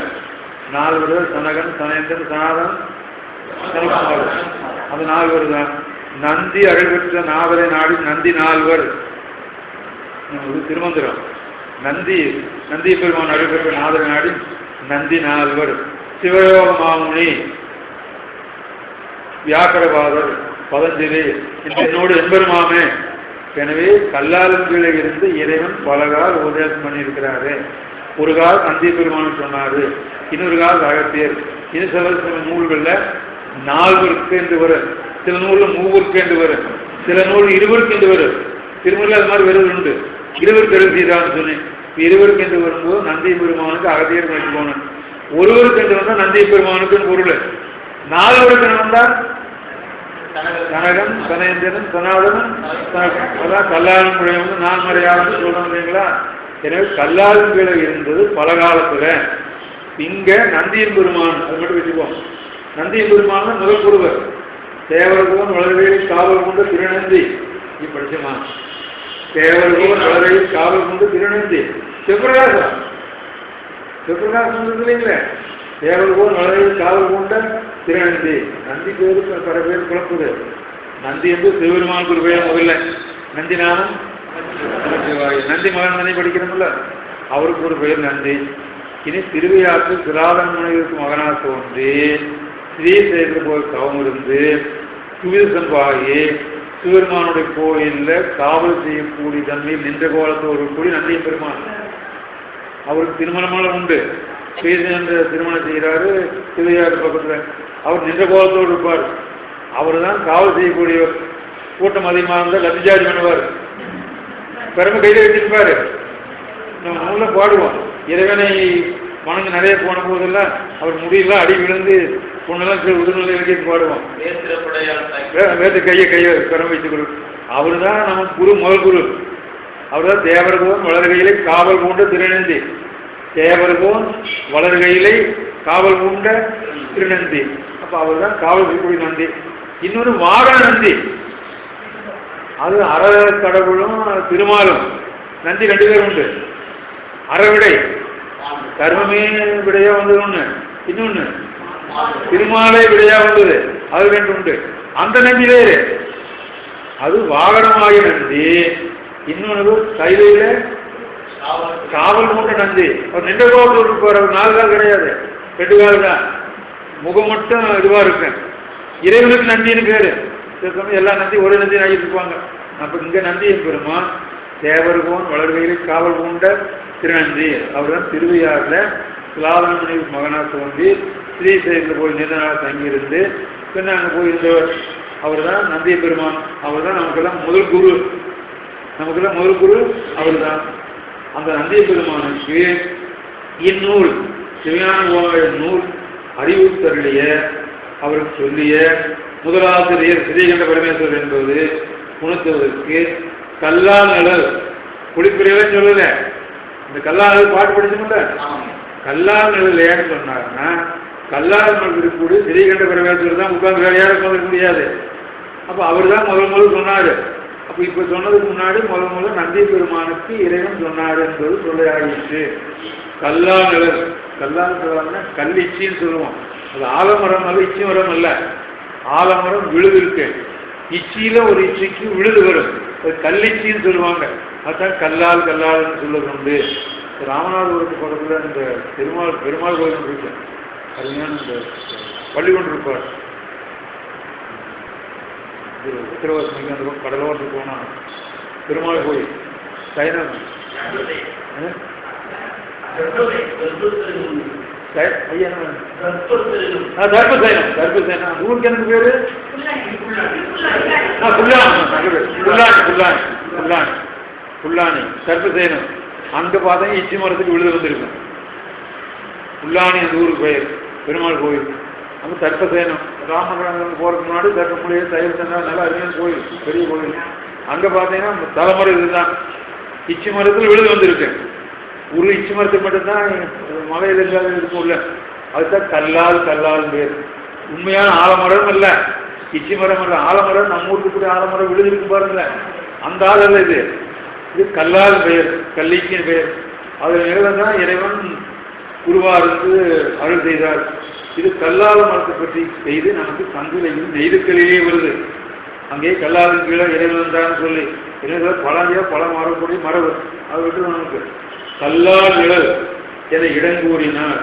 [SPEAKER 1] 4 பேர் சனகன், சனேந்திரன், சனாதன், சனகுமாரன். அது 4 தான். நந்தி அழைபெற்ற நாவரை நாடி நந்தி 4 திருமந்திரம். நந்தி பெருமான் அழைபெற்ற நாவரை நாடி நந்தி 4 சிவயோக மாமுனி, வியாக்கரபாதர், பதஞ்சலி, என்னோடு எம்பெருமாமே. எனவே கல்லாலும் கீழே இருந்து இறைவன் பலகால் உபதேசம் பண்ணியிருக்கிறாரு. ஒரு கால் நந்தி பெருமான் சொன்னாரு, இன்னொரு கால் அகத்தியர். இன்னும் சில நூல்களில் 4 என்று வரும், சில நூலில் 3 என்று வரும், சில நூல் 20 என்று வரும். திருமூரில் அது மாதிரி வருவது உண்டு. 20 எழுதிதான் சொன்னேன். 20 என்று வரும்போது நந்தி பெருமானுக்கு அகத்தியர் நினைச்சு போனேன். ஒருவருக்கு என்று வந்தால் நந்தி பெருமானுக்கு பொருள். 4 வந்தால் கனகன், கனேந்திரன், சனாதனன், அதான் கல்லாலும் முறை வந்து 4 மறையாளன்னு சொல்றோம் இல்லைங்களா. எனவே கல்லாலும் கீழே இருந்தது பல காலத்துல. இங்க நந்தியின் பெருமான், அது மட்டும் வச்சுக்குவோம். நந்தியின் பெருமான் முதல் குருவர். தேவர்கோன் வளர்வையில் காவல் கொண்டு திருநந்தி. நீ படிச்சமா? தேவர்கோன் வளர்வையில் காவல் கொண்டு திருநந்தி. சிவபிரகாசம் இல்லைங்களே. தேவர்கோன் வளர்வையில் காவல் கொண்ட திருநந்தி. நந்தி பேருக்கு பல பேர் குழப்புது. நந்தி என்று சிவபெருமானுக்கு ஒரு பேர் முதல்ல. நந்தி நாமம் நந்தி மகன் நந்தி படிக்கிறோம்ல, அவருக்கு ஒரு பெயர் நந்தி. இனி திருவையாற்று சிராதன் முனிவருக்கு மகனாக தோன்றி ஸ்ரீசேகர போய் தவம் இருந்து சுவிதசம்பாகி சிவபெருமானுடைய கோயிலில் காவல் செய்யக்கூடிய தன்மையில் நின்ற கோலத்தோடு கூடி நந்திய பெருமான். அவருக்கு திருமணமெல்லாம் உண்டு. ஸ்ரீசேகர திருமணம் செய்கிறாரு திருவையாறு பக்கத்தில். அவர் நின்ற கோலத்தோடு இருப்பார். அவர் தான் காவல் செய்யக்கூடியவர். கூட்டம் அதிகமாக இருந்தால் லத்திஜாரி பண்ணுவார். பெருமை கையில் வச்சிருப்பாரு. நம்ம நூலில் பாடுவோம். இறைவனை வணங்க நிறைய போன போதெல்லாம் அவர் முடியெல்லாம் அடி விழுந்து பொண்ணெல்லாம் உடல்நிலை வைக்க பாடுவோம். வேற்று கையை பெருமை வைத்துக் கொள்ளும். அவர் தான் நம்ம குரு, முதல் குரு. அவர் தான் தேவர்கோன் வளர்கையிலே காவல் பூண்ட திருநந்தி. தேவர்கோன் வளர்கையிலே காவல் பூண்ட திருநந்தி. அப்ப அவர் தான் காவல் செய்யக்கூடிய நந்தி. இன்னொரு வாகன நந்தி, அது அற கடவுளும் திருமாலும். நந்தி 2 பேர் உண்டு. அறவிடை கர்மமே விடையா வந்தது ஒண்ணு, இன்னொன்னு திருமாலே விடையா வந்தது, அது 2 உண்டு. அந்த நந்தி வேறு, அது வாகனமாகிய நந்தி. இன்னொன்று கையில காவல் மூன்ற நந்தி. அவர் நின்ற கோபத்தில் இருப்பார். அவர் 4 கால் கிடையாது, 2 கால் தான். முகம் மட்டும் இதுவா இருக்கு. இறைவனுக்கு நந்தின்னு பேரு. எல்லா நந்தி ஒரே நந்தி ஆகிட்டு இருப்பாங்க. அப்ப இங்க நந்தியின் பெருமான் தேவர்கோன் வளர்வையில் காவல் பூண்ட திருநந்தி. அவர் தான் திருவையாறுல சிலாதனமணி மகனா தோன்றி ஸ்ரீசேகரில் போய் நீண்ட நாள் தங்கியிருந்து பின்ன அங்கே போயிருந்தவர். அவர் தான் நந்திய பெருமான். அவர் தான் நமக்கெல்லாம் முதல் குரு. நமக்கெல்லாம் முதல் குரு அவர் தான். அந்த நந்திய பெருமானுக்கு இந்நூல் சிவஞான நூல் அறிவு தருடைய அவருக்கு சொல்லிய முதலாசிரியர் ஸ்ரீகண்ட பரமேஸ்வரர் என்பது உணர்த்துவதற்கு கல்லால் நிழல் குளிப்பிரையெல்லாம் சொல்லல. இந்த கல்லால் நிழல் பாட்டு படிச்சோம்ல, கல்லால் நிழல் ஏன்னு சொன்னாருன்னா கல்லால் நிழல் இருக்கக்கூடிய ஸ்ரீகண்ட பரமேஸ்வரர் தான் உட்கார்ந்து வேற யாரும் சொல்ல முடியாது. அப்போ அவர் தான் முதல் சொன்னாரு. அப்போ இப்போ சொன்னதுக்கு முன்னாடி முதல் நந்தி பெருமானுக்கு இறைவன் சொன்னார் என்பது சொல்ல ஆகிடுச்சு. கல்லால் நிழல், கல்லால் சொல்லுவாங்கன்னா கல்லிச்சின்னு சொல்லுவோம். அது ஆலமரம் அல்ல, இச்சி மரம் அல்ல. ஆலமரம் விழுது இருக்கு, இச்சியில ஒரு இச்சிக்கு விழுது வரும், அது கல்லிச்சின்னு சொல்லுவாங்க. அதுதான் கல்லால்னு சொல்லுறது உண்டு. ராமநாதபுரத்து பக்கத்துல இந்த பெருமாள் கோயில் இருக்கு. அதுதான் இந்த பள்ளி கொண்டு இருப்பார். உத்தரவாசமிக்கு அந்த கடலோரத்துக்கு போனால் பெருமாள் கோயில் சைனம் தர்பசேனம் ஊருக்கு எனக்கு பேரு புல்லானி தர்பசேனம். அங்கே பார்த்தா இச்சி மரத்துக்கு விழுது வந்துருக்கும். புல்லானி அந்த ஊருக்கு பெயர், பெருமாள் கோயில். அங்கே தர்பசேனம் ராமகிராமத்துக்கு போகிறதுக்கு முன்னாடி தர்பமுடிய தயிர் தந்தா நல்லா அருமையான கோயில், பெரிய கோயில். அங்கே பார்த்தீங்கன்னா தலைமுறை இதுதான், இச்சி மரத்தில் விழுது வந்திருக்கு. ஒரு இச்சி மரத்துக்கு மட்டும்தான் மலையில் இல்லாத இருக்கும்ல, அதுதான் கல்லால் பேர். உண்மையான ஆலமரம் அல்ல, இச்சி மரம் அல்ல. ஆலமரம் நம்ம ஊருக்கு கூட ஆலமரம் விழுதிருக்கு பாருங்க, அந்த ஆள் அல்ல இது. இது கல்லால் பெயர், கல்லிக்கின் பெயர். அதில் நிகழ்தான் இறைவன் உருவாருக்கு அருள் செய்தார். இது கல்லால மரத்தை பற்றி செய்து நமக்கு சங்குலையும் நெய்துக்களிலேயே வருது. அங்கே கல்லாவின் கீழே இறைவன் தான் சொல்லி பல மாறக்கூடிய மரபு. அதை விட்டு நமக்கு கல்லால் நிழல் என இடங்கூறினார்.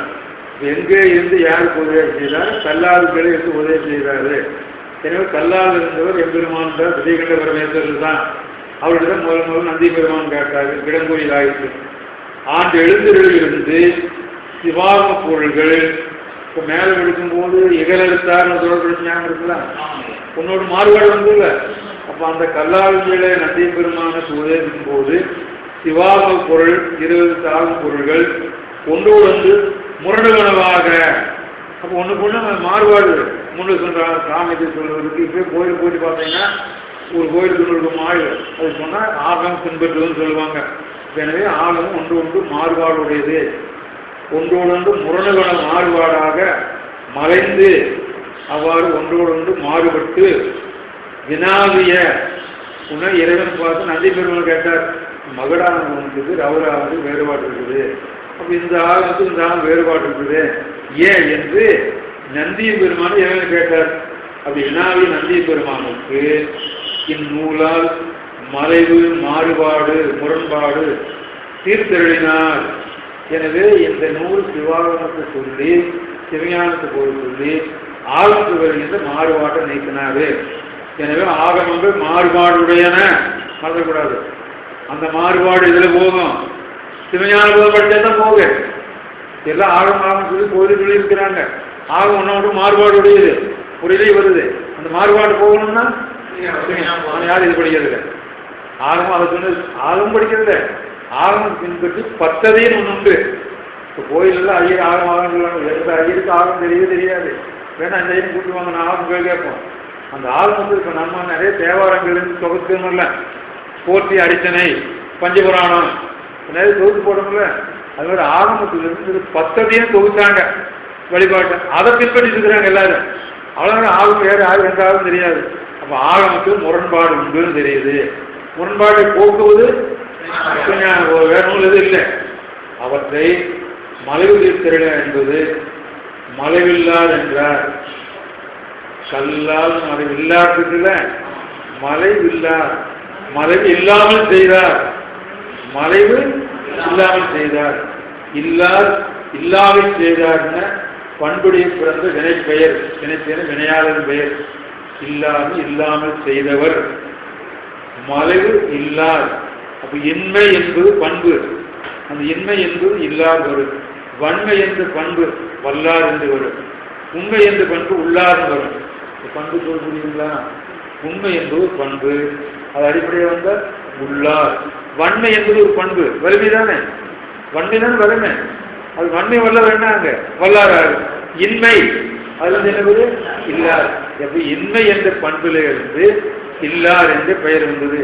[SPEAKER 1] எங்கே இருந்து யாருக்கு உதவி செய்தார்? கல்லால் கீழே இருந்து உதவி செய்தாரு. எனவே கல்லால் இருந்தவர் எம்பெருமான் தான், விஜயகண்ட பரமேஸ்வரர் தான். அவரிடம் முதல் நந்தி பெருமான் கேட்டார், இடங்கூறியதாயிற்று. ஆண்டு எழுந்திருந்து சிவாகம பொருள்கள் இப்போ மேலே எடுக்கும்போது இகலெடுத்தார் தொடர்பு ஞாபகம் இருக்கலாம். உன்னோட மாறுபாடு வந்து இல்லை. அப்போ அந்த கல்லாவிலே நந்தி பெருமானுக்கு உதவிக்கும் போது சிவாகம பொருள் 20 சாகும் பொருள்கள் ஒன்றோடு வந்து முரணுகனவாக, அப்போ ஒன்றுக்கு ஒன்று மாறுபாடு முன்னு சொல்கிறாங்க. சாமிக்கு சொல்வதற்கு இப்போ கோயில் போயிட்டு பார்த்தீங்கன்னா ஒரு கோயிலுக்கு இன்னொரு மாடு அது சொன்னால் ஆகம் பின்பற்றுவதுன்னு சொல்லுவாங்க. எனவே ஆகம் ஒன்று மாறுபாடுடையது, ஒன்றோடொன்று முரணுகன மாறுபாடாக மறைந்து அவ்வாறு ஒன்றோடொன்று மாறுபட்டு வினாவிய உன்னை இறைவன் பார்த்து நந்தி பெருமாள் கேட்டார், மகடானது இருக்குது, ரவுராவது வேறுபாடு இருக்குது. அப்போ இந்த ஆளுக்கு இந்த ஆள் வேறுபாடு இருக்குது ஏன் என்று நந்தி பெருமான் இறைவன் கேட்டார். அப்படி வினாவிய நந்தி பெருமானுக்கு இந்நூலால் மறைவு மாறுபாடு முரண்பாடு தீர்த்தெழுதினார். எனவே இந்த நூல் சிவாகமத்தை சொல்லி சிவஞானத்தை போய் சொல்லி ஆகமத்து வருகின்ற மாறுபாட்டை நீக்கினாரு. எனவே ஆகமங்கள் மாறுபாடுடையன மறக்கக்கூடாது. அந்த மாறுபாடு இதில் போகும், சிவஞான பட்சே தான் போகு. எல்லாம் ஆகம் சொல்லி கோயில் சொல்லி இருக்கிறாங்க. ஆகம் ஒன்றோட மாறுபாடு உடையது ஒரு இலை வருது. அந்த மாறுபாடு போகணும்னா யாரும் இது படிக்கிறது ஆகமும் அதை சொன்னது. ஆகமும் படிக்கிறது ஆகமம் பின்பற்றி பத்ததையும் ஒன்று உண்டு. இப்போ கோயிலெல்லாம் ஐயர் ஆகம் சொல்லுவாங்க. எந்த ஐயருக்கு ஆகம் தெரியாது. வேணா அந்த ஐயரும் கூட்டுவாங்க, நான் ஆகம் கேட்போம். அந்த ஆகமத்தில் இப்போ நம்ம நிறைய தேவாரங்கள் தொகுத்துமில்ல, போற்றி அடித்தனை பஞ்சபுராணம் நிறைய தொகுத்து போடணும்ல. அது மாதிரி ஆகமத்திலிருந்து பத்ததையும் தொகுத்தாங்க வழிபாட்டை. அதை பின்பற்றிட்டு இருக்கிறாங்க எல்லாரும். அவ்வளோ ஆகும் வேறு யாரும் எந்த ஆகும் தெரியாது. அப்போ ஆகமத்துக்கு முரண்பாடு உண்டுன்னு தெரியுது. முரண்பாட்டை போக்குவது வேற நூல் எதுவும் இல்லை. அவற்றை மலைவு தீர்த்தெழ என்பது மலைவில்லார் என்றார். கல்லால் மலைவில்லாததுல மலைவில்லார், மலைவு இல்லாமல் செய்தார், மலைவு இல்லாமல் செய்தார், இல்லாமல் செய்தார்ன பண்புடைய பிறந்த வினைப்பெயர், வினைப்பெயர் வினையாளர் பெயர். இல்லாமல் செய்தவர் மலைவு இல்லார். அப்போ இன்மை என்பது பண்பு, அந்த இன்மை என்பது இல்லார் வரும். வன்மை என்ற பண்பு வல்லார் என்று வரும். உண்மை என்ற பண்பு உள்ளார் வரும். பண்பு சொல்ல முடியுங்களா? உண்மை என்பது பண்பு, அது அடிப்படையாக வந்தால் உள்ளார். வன்மை என்பது ஒரு பண்பு, வலிமை தானே. வன்மை தானே வலிமை. அது வன்மை வல்ல வேண்டாங்க, வல்லார். இன்மை அதுல என்ன இல்லார். எப்ப இன்மை என்ற பண்பில இருந்து இல்லார் என்ற பெயர் வந்தது.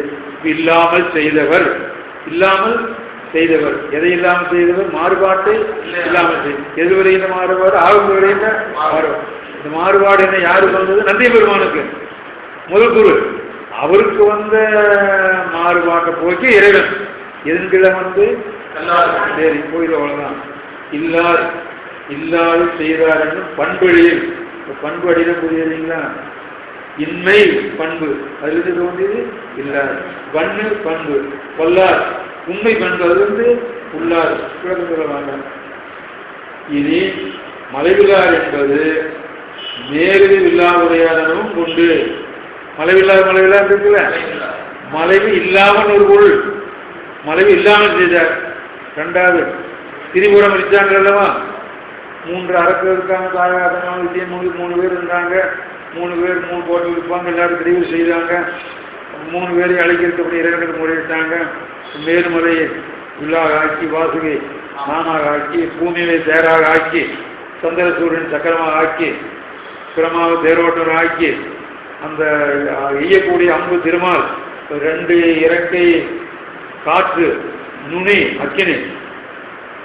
[SPEAKER 1] இல்லாமல் செய்தவர், இல்லாமல் செய்தவர். எதை இல்லாமல் செய்தவர்? மாறுபாட்டை இல்லாமல் செய்து. எது வரையின மாறுபாடு? ஆகும் வரையின மாறுபாடு. இந்த மாறுபாடு என்ன யாருக்கு வந்தது? நந்தி பெருமானுக்கு முதல் குரு. அவருக்கு வந்த மாறுபாட்டை போக்கி இறைவன் எதன் கீழே வந்து சரி கோயில் அவ்வளவுதான். இல்லாது செய்தார் என்னும் பண்புகளில் பண்பு அடியில புரியுதுங்களா? இன்மை பண்பு அதிலிருந்து தோன்றியது இல்லார். வண்ணு பண்பு கொல்லார். உண்மை பண்பு அது வந்து உள்ளார். விளக்கம் சொல்ல வேண்டாம். இனி மலைவிழார் என்பது நேரில் இல்லாவுடையாதனவும் கொண்டு மலைவில்லாத இருக்குல்ல, மலைவு இல்லாமல் ஒரு பொருள், மலைவு இல்லாமல் செய்தார். ரெண்டாவது திரிபுரம் இருக்காங்க அல்லவா, 3 அரசர் இருக்காங்க, தாயாதனம் விஜயம் 3 பேர் இருந்தாங்க. 3 பேர் 3 கோட்டை இருப்பாங்க, எல்லாரும் தெரிவு செய்தாங்க. 3 பேரை அழைக்கிறதுபடி இறைவனுக்கு முறையிட்டாங்க. மேருமலையை வில்லாக ஆக்கி, வாசுகை மாமாக ஆக்கி, பூமியை தேராக ஆக்கி, சந்திரசூரியன் சக்கரமாக ஆக்கி, பிரமாவை தேரோட்டம் ஆக்கி, அந்த எய்யக்கூடிய அம்பு திருமால் 2 இறக்கை காற்று நுனி அக்கினி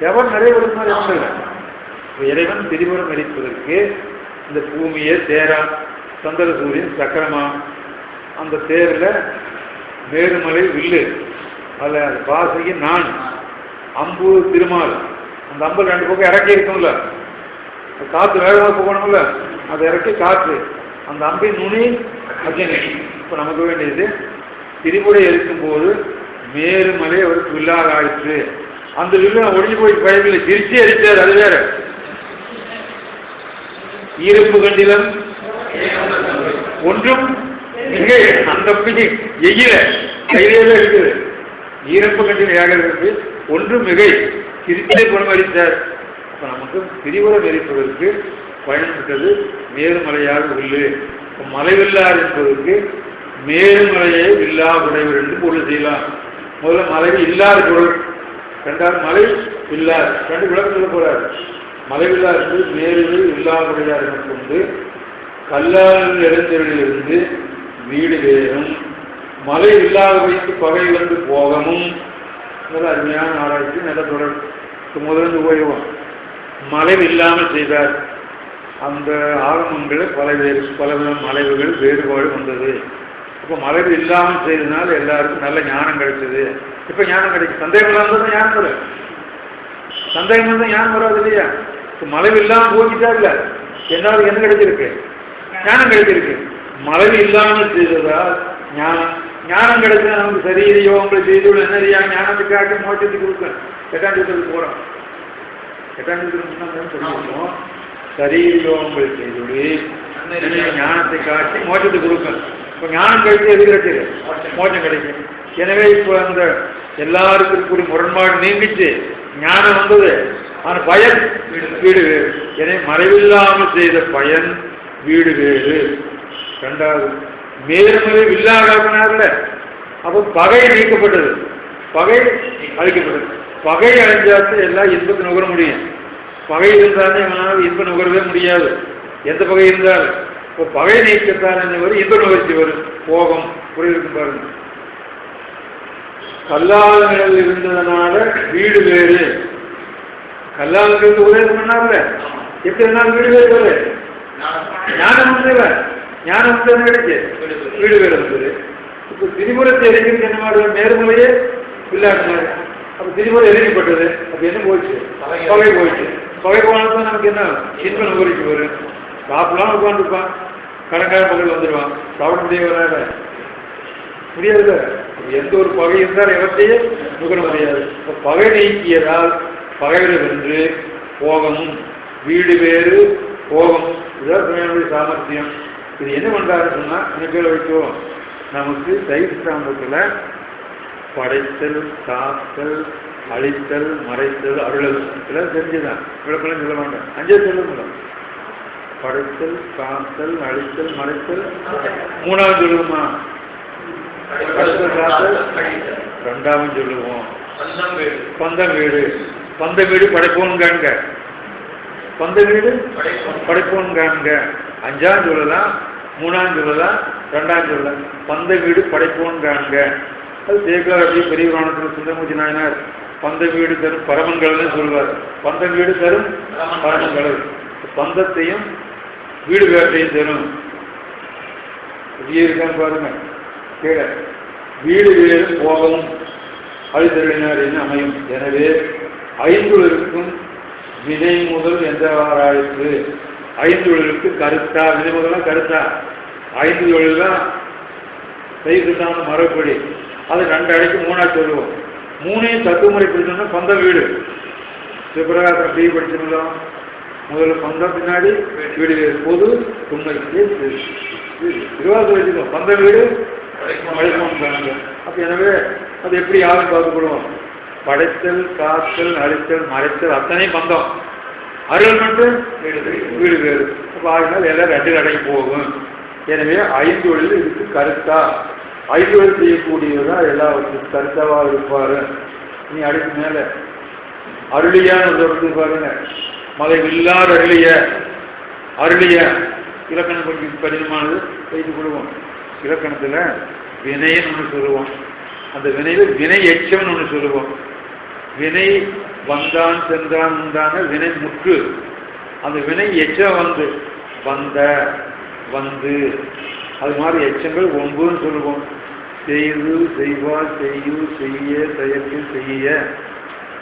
[SPEAKER 1] எவர் நிறைவேறும். இறைவன் திரிபுரம் எரிப்பதற்கு இந்த பூமியை தேரா, சந்திரசூரியன் சக்கரமா, அந்த தேரில் மேருமலை வில்லு, அதில் வாசகி நான், அம்பு திருமால், அந்த அம்பு 2 பக்கம் இறக்கி இருக்கும்ல, காற்று வேகமாக போகணும்ல, அதை இறக்கி காற்று, அந்த அம்பின் நுனி அக்கினி. இப்போ நமக்கு வேண்டியது திரிபுரை எரிக்கும்போது மேருமலை அவருக்கு வில்லாக ஆயிற்று. அந்த வில்லு ஒழிஞ்சு போய் பயமில்லை, திருச்சி அடித்தார். அது வேற ஈரப்பு கண்டிலம் ஒன்றும் மிக, அந்த எகில கையிலே இருக்குது. ஈரப்பு கண்டிலம் ஏக இருக்கு, ஒன்றும் மிகை, திருச்சியை புறமரித்தார். அப்போ நமக்கு திரிபுரம் எரிப்பதற்கு பயன்பட்டது மேருமலையாக வில்லு. மலைவில்லார் என்பதற்கு மேருமலையை வில்லா உடையவர் என்று பொருள் செய்யலாம். முதல்ல மலைவி இல்லாத பொருள், ரெண்டாவது மலை இல்லார், 2 விளக்கம் சொல்ல போறார். மலைவில்லார் என்று மேருவை இல்லாவுடையார் என கொண்டு கல்லால் எழுந்தரிலிருந்து வீடு வேறும், மலை இல்லாத வைத்து பகை வந்து போகமும். நல்ல அருமையான ஆராய்ச்சி, நல்ல தொடர். முதலிருந்து போயிடுவோம். மலைவு இல்லாமல் செய்தார். அந்த ஆகமங்களில் பலவித மலைவுகள் வேறுபாடு வந்தது. இப்போ மலைவு இல்லாமல் செய்ததுனால எல்லாருக்கும் நல்ல ஞானம் கிடைச்சது. இப்போ ஞானம் கிடைக்கும். சந்தேகம் இருந்தால் ஞானம் வரும், சந்தேகம் இருந்தால் ஞானம் வராது இல்லையா? இப்போ மலைவு இல்லாமல் போக்கிட்டா இல்லை, என்னாலும் என்ன கிடைச்சிருக்கு? ஞானம் கிடைச்சிருக்கு. மலைவு இல்லாமல் செய்ததால் ஞானம், ஞானம் கிடைச்சா நமக்கு சரீர யோகங்களை செய்து என்னறியா ஞானத்துக்காக மோட்சத்துக்கு கொடுக்கும். 8ஆம் சூத்திரத்துக்கு போகிறோம். 8ஆம் சூத்திரம் சொல்லுவோம், சரீர யோகங்கள் செய்து ஞானத்தை காட்டி மோட்சத்துக்கு கொடுக்கும். இப்போ ஞானம் கிடைச்சி எது கிடைச்சது? மோட்சம் கிடைக்கும். எனவே இப்போ அந்த எல்லாருக்கும் கூடிய முரண்பாடு நீங்கிச்சு, ஞானம் வந்தது. ஆனால் பயன் வீடு வேறு. எனவே மறைவில்லாமல் செய்த பயன் வீடு வேறு. ரெண்டாவது மேலுமலை வில்லாகாட்டினார்ல, அப்போ பகை நீக்கப்பட்டது, பகை அழிக்கப்பட்டது. பகை அழிஞ்சாத்து எல்லாம் இன்பத்தை நுகர முடியும். பகை இருந்தாலே அவனால் இன்பம் நுகரவே முடியாது. எந்த பகை இருந்தால் இப்போ பகை நீக்கத்தான் என்ன வரும்? இன்ப நுகர்ச்சி வரும், போகம் புரியிருக்கும் பாருங்க. கல்லால் இருந்ததுனால வீடு வேறு. கல்லால் உதயம் பண்ணார்ல, எப்படி இருந்தாலும் வீடு வேறு வரு. ஞானம் வந்து ஞானம் வந்து கிடைச்சு வீடு வேறு வந்தது. இப்போ திரிபுரத்தை எரிக்கிறது என்ன மாதிரி? நேர்மலையே இல்லாட்டினாரு. அப்போ திரிபுரம் எரிக்கப்பட்டது. அப்போ என்ன போயிடுச்சு? பகை போயிடுச்சு. பகை போனதான் நமக்கு என்ன? இன்ப நுகர்ச்சி வரும். சாப்பிடலாம் உட்காந்துருப்பான், கடற்கார பகல் வந்துடுவான், சாப்பிட முடியாது முடியாது. எந்த ஒரு பகை இருந்தால் எவற்றையே நுகர முடியாது. இப்போ பகை நீக்கியதால் பகைகளை வென்று போகமும் வீடு வேறு போகம். இதுதான் துணையுடைய சாமர்த்தியம். இது என்ன பண்ணுறாருன்னு சொன்னால், எனக்கு வைக்கும், நமக்கு சைவசித்தாந்தத்தில் படைத்தல், காத்தல், அழித்தல், மறைத்தல், அருளல் இதெல்லாம் தெரிஞ்சுதான். இவ்வளோக்கெல்லாம் சொல்ல மாட்டேன், 5 சொல்லுங்களா? படைத்தல், காத்தல், அழித்தல், மறைத்தல். 3ஆவது சொல்லுவோமா? படைத்தல், காத்தல், 2ஆவது சொல்லுவோம் பந்தம் வீடு. பந்த வீடு படைப்போன்னு காண்க, பந்த வீடு படைப்போன்னு காண்க. 5ஆவது சொல்லலாம், 3ஆவது சொல்லலாம், 2ஆவது சொல்லலாம். பந்த வீடு படைப்போன்னு காண்க. அது தேக்கலார் அப்படியே பெரிய புராணத்தில் சுந்தரமூர்த்தி நாயனார் பந்த வீடு தரும் பரமங்கள்னு சொல்வார். பந்த வீடு தரும் பரமங்கள், பந்தத்தையும் வீடு வேட்டையும் தரும். இப்படியே இருக்கான்னு பாருங்க. கீழே வீடு வேறு போகவும் அழித்தருளினார் என்று அமையும். எனவே 5 வினை முதல் என்றவாறாயிற்று. 5 கருத்தா, வினை முதலாம் கருத்தா. 5 தான் செய்தான மறுபடி. அது 2 அடிக்கு 3ஆக சொல்லுவோம். 3ஐயும் தத்துவமுறை பிடிச்சோம்னா சொந்த வீடு. சிவபிரகாசம் பி படிச்சிருந்தோம், முதல்ல சொந்தம் பின்னாடி வீடு வேறு. பொது உண்மை திருவாரூர் வச்சுக்கோ. சொந்த வீடு மழைப்பாங்க. அப்ப எனவே அது எப்படி யாரும் பார்க்கப்படுவோம்? படைத்தல், காத்தல், அழித்தல், மறைத்தல் அத்தனை பந்தம். அருள் மட்டும் வீடு வேறு. அப்ப ஆகினால் எல்லாம் ரெண்டு அடங்கி போகும். எனவே 5 வழியில் இதுக்கு கருத்தா 5 வழி செய்யக்கூடியதான் எல்லாவற்றுக்கும் கருத்தாவாக இருப்பாரு. நீ அடுத்து மேல அருளியான்னு சொல்றது பாருங்க. மலை இல்லாத அருளிய இலக்கணம் கொஞ்சம் கடினமானது வைத்துக் கொள்வோம். இலக்கணத்துல வினைன்னு ஒன்று சொல்லுவோம். அந்த வினையில் வினை எச்சம்னு ஒன்று சொல்லுவோம். வினை வந்தான் சென்றான் உண்டான வினை முற்று. அந்த வினை எச்சம் வந்து அது மாதிரி எச்சங்கள் 9ன்னு சொல்லுவோம். செய்து, செய்வார், செய்யு, செய்ய, செயற்கு, செய்ய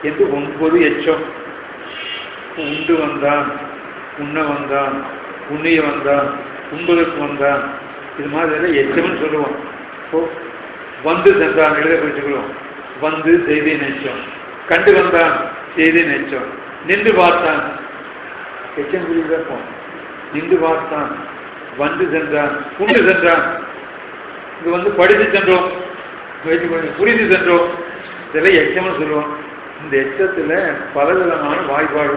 [SPEAKER 1] என்று 9 எச்சம். உண்டு வந்தான், உண்ண வந்தான், உண்ணிய வந்தான், உண்பதற்கு வந்தான், இது மாதிரி எச்சம்னு சொல்லுவோம். வந்து சென்றான் எழுத குறிச்சுக்கிறோம். வந்து செய்தி நெச்சம். கண்டு வந்தான் செய்தி நெச்சம். நின்று பார்த்தான் எச்சம் குறிப்போம். நின்று பார்த்தான், வந்து சென்றான், உண்டு சென்றான். இது படித்து சென்றோம், புரிந்து சென்றோம். இதெல்லாம் எச்சம்னு சொல்லுவோம். இந்த எச்சத்தில் பல விதமான வாய்ப்பாடு,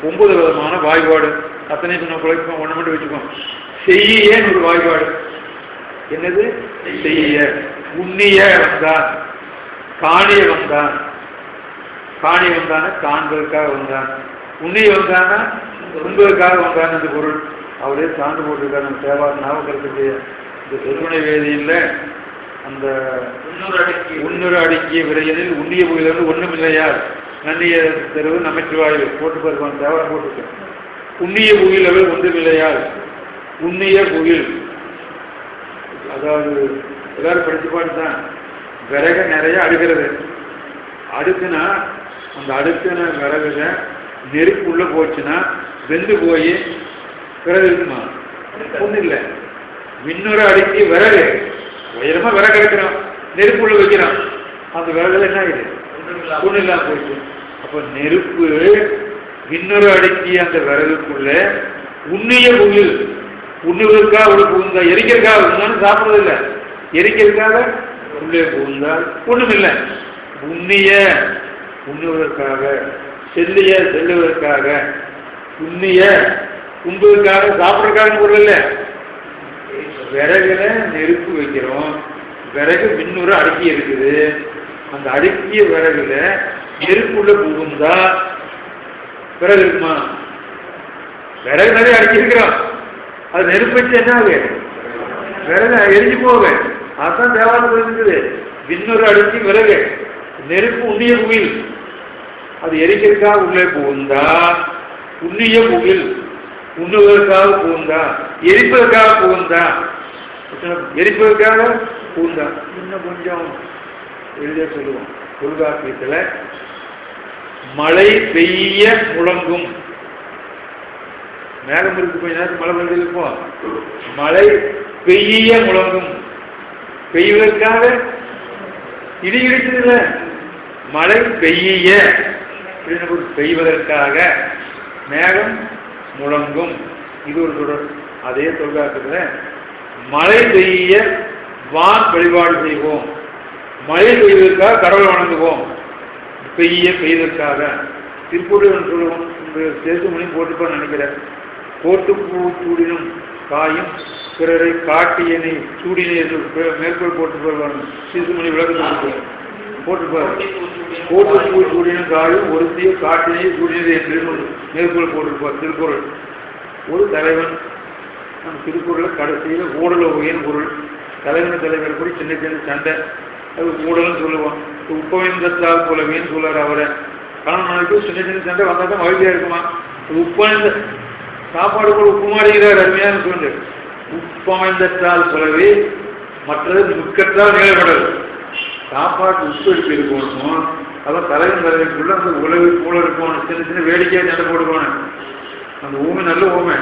[SPEAKER 1] 9 விதமான வாய்ப்பாடு. அத்தனை சொன்ன குழப்பம் ஒன்று மட்டும் வச்சுக்கோம். செய்யன்னு ஒரு வாய்ப்பாடு. என்னது? செய்ய. உண்ணிய வந்தான், காணிய வந்தான். காணிய வந்தான காண்பதற்காக வந்தான். உண்ணிய வந்தானா உண்பதற்காக வந்தான் என்று பொருள். அவரே சான்று போட்டிருக்காரு. நம்ம தேவார நாவக்கரத்துடைய இந்த செல்வனை வேதியில் அந்த 300 அடுக்கிய விரையனில் உண்ணிய புயல் ஒன்றும் இல்லையார் நன்னிய தெருவு நமச்சிவாயில் போட்டு பாருவான். தேவாரம் போட்டிருக்கேன். உண்ணிய புயல் அளவு ஒன்றும் இல்லையார் உண்ணிய புயல். அதாவது எல்லாரும் படிச்சு பாட்டுதான். விறக நிறைய அடுக்கிறது. அடுக்குனா அந்த அடுக்குன விறகுல நெருப்பு உள்ள போச்சுன்னா வெந்து போய் விறகு இருக்குமா? ஒன்றும் இல்லை. 300 அடுக்கி விறகு உயரமா விறகு எடுக்கிறோம், நெருப்பு உள்ள வைக்கிறோம். அந்த விறகுல என்ன ஆகுது? ஒன்றும் இல்லாம போயிடுச்சு. அப்போ நெருப்பு 300 அடுக்கி அந்த விறகுக்குள்ள உண்ணிய புகில். உண்ணுவதற்காக உள்ள புகுந்தா, எரிக்கிறதுக்காக இருந்தாலும் சாப்பிட்றது இல்லை, எரிக்கிறதுக்காக உள்ளே புகுந்தால் ஒன்றும் இல்லை. உண்ணிய உண்ணுவதற்காக, செல்லிய செல்லுவதற்காக, உண்ணிய உண்பதற்காக சாப்பிட்றதுக்காக பொருள் இல்லை. விறகுல நெருப்பு வைக்கிறோம். விறகு 300 அடுக்கி இருக்குது. அந்த அடுக்கிய விறகுல நெருப்புள்ள புகுந்தா விறகு இருக்குமா? விறகு நிறைய அடுக்கி இருக்கிறோம். அது நெருப்பு வச்சு என்ன ஆகுது? விறகு எரிஞ்சு போக. அதுதான் தேவாரத்தில் இருக்குது. 300 அடுக்கி விறகு, நெருப்பு உண்ணிய புகில். அது எரிக்கிறதுக்காக உள்ளே புகுந்தா உண்ணிய புகில். உண்ணுவதற்காக புகுந்தா, எரிப்பதற்காக புகுந்தா, எரிப்பதற்காக புகுந்தா. இன்னும் கொஞ்சம் எழுதிய சொல்லுவோம். தொல்காப்பியத்தில் மழை பெய்ய முழங்கும். மேகம் இருக்கு, கொஞ்ச நேரத்துக்கு மழை பெய்து இருப்போம். மழை பெய்ய முழங்கும். பெய்வதற்காக இடி இடிச்சதில்லை, மழை பெய்ய பெய்வதற்காக மேகம் முழங்கும். இது ஒரு தொடர். அதே தொல்காப்பியத்தில் மழை பெய்ய வான் வழிபாடு செய்வோம். மழை பெய்வதற்காக கடவுளை வணங்குவோம். பெய்வதற்காக திருப்பூர் சொல்லுவோம். சேசுமணி போட்டுப்பான்னு நினைக்கிறேன். கோட்டுப்பூ சூடினும் காயும் பிறரை காட்டியனை சூடினை என்று மேற்கோள் போட்டு போடுவாங்க. சேசுமணி விளக்கத்தை போட்டுப்பாரு. கோட்டுப்பூ சூடினும் காயும் ஒருத்திய காட்டினை சூடினது என்று மேற்கோள் போட்டிருப்பார் திருக்குறள். ஒரு தலைவன் நம்ம திருக்குறள் கடைசியில் ஊடல் வகையின் பொருள். தலைவர் கூட சின்ன சின்ன சண்டை, அது ஊடல்னு சொல்லுவோம். உப்பமைந்தால் போலவேன்னு சொல்லுவார் அவரை. கணவனுக்கு சின்ன சின்ன சண்டை வந்தால் தான் மகிழ்ச்சியா இருக்குமா? உப்பமைந்த சாப்பாடு கூட உப்பு மாறுகிறார் அருமையான சொல்லு. உப்பமைந்தால் போலவே மற்றது முக்கத்தால் நிலைப்படாது. சாப்பாட்டு உப்பு எடுத்து இருக்கணும். அதான் தலைவருக்குள்ள அந்த உழவு கூட இருக்கணும். சின்ன சின்ன வேடிக்கையாக சண்டை போடுக்கணும். அந்த ஊமை நல்ல ஊமை.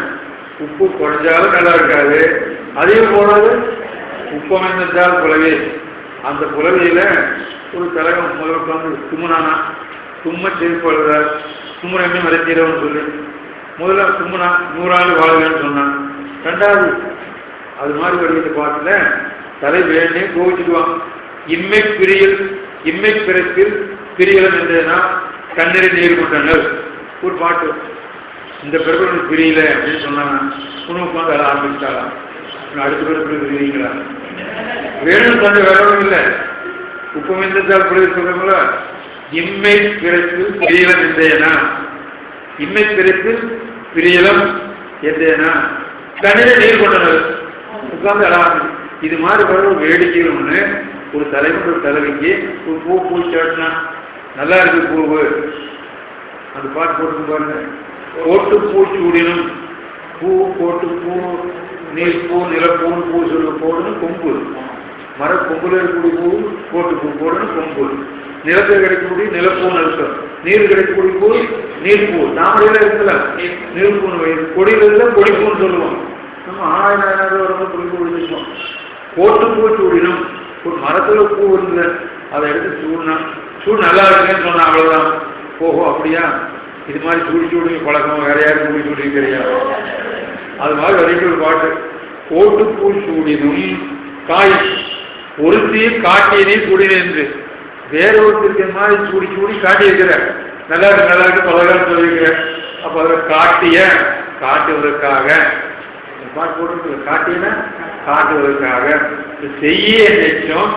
[SPEAKER 1] உப்பு குறைஞ்சாலும் நல்லா இருக்காது, அதையும் போடாது. உப்பமைந்தால் புலவே. அந்த புலவையில ஒரு தலைவன் முதல் உட்காந்து தும்முனானா, தும்ம சேர்ப்பாளர் தும்முறமே மறைத்தீரவன் சொல்லி முதல்ல சும்மனா 100 ஆண்டு வாழ்கன்னு சொன்னான். ரெண்டாவது அது மாதிரி வடிவத்தை பாட்டுல தலை வேணே கோவிச்சுக்குவான். இம்மை பிறப்பில் பிரியலம் என்றதுனா கண்ணீரை நீர் கொண்டனர் ஒரு பாட்டு. இந்த பிறகு பிரியல அப்படின்னு சொன்னாங்க. உணவு உட்காந்து அதை ஆரம்பிச்சாலாம். அடுத்த பிறகு பிரிவீங்களா வேணும் தந்தை வரவும் இல்லை. உப்பமிந்தால் புரிய சொல்றவங்கள இம்மை பிறப்பில் பிரியலம் என்றேனா இம்மை பிறப்பில் பிரியலம் என்றேனா கண்ணீரை நீர் கொண்டனர் உட்கார்ந்து அழாது. இது மாதிரி வர ஒரு வேடிக்கையில் ஒன்று. ஒரு தலைவன் ஒரு தலைவிக்கு ஒரு பூ சேட்டினா நல்லா இருக்கு பூவு. அந்த பாட்டு போட்டு பாருங்க. போட்டு பூச்சூடினும் பூ போட்டு பூ நீர் பூ நிலப்பூன்னு பூ சொல்ல போடணும் கொம்பு. மர கொம்புல இருக்கக்கூடிய பூ போட்டு பூ போடணும் கொம்பு. நிலத்தில் கிடைக்கக்கூடிய நிலப்பூன்னு அர்த்தம். நீர் கிடைக்கக்கூடிய பூ நீர்ப்பூ. தாமரையில இருக்கலாம் நீர்ப்பூன்னு கொடியில இருந்தா கொடிப்பூன்னு சொல்லுவோம். நம்ம 1000 வருடம் புரிந்து கொடுத்துருக்கோம். போட்டு பூ சூடினும் ஒரு மரத்துல பூ இருந்தது அதை எடுத்து சூடு நல்லா இருக்குன்னு சொன்னா அவ்வளவுதான். ஓஹோ அப்படியா இது மாதிரி சூடி பழக்கம் வேற யாரும் சூடி கிடையாது. அது மாதிரி வரைக்கும் ஒரு பாட்டு. போட்டு பூ சூடினும் காய் ஒருத்தி காட்டியனே சூடினு வேற ஒருத்தருக்கு மாதிரி சூடி காட்டியிருக்கிற நல்லா இருக்கு பலகாரம் சொல்லியிருக்கிற. அப்ப அதை காட்டுவதற்காக பாட்டு போட்டு காட்டினா காட்டுவதற்காக செய்ய நினைச்சோம்.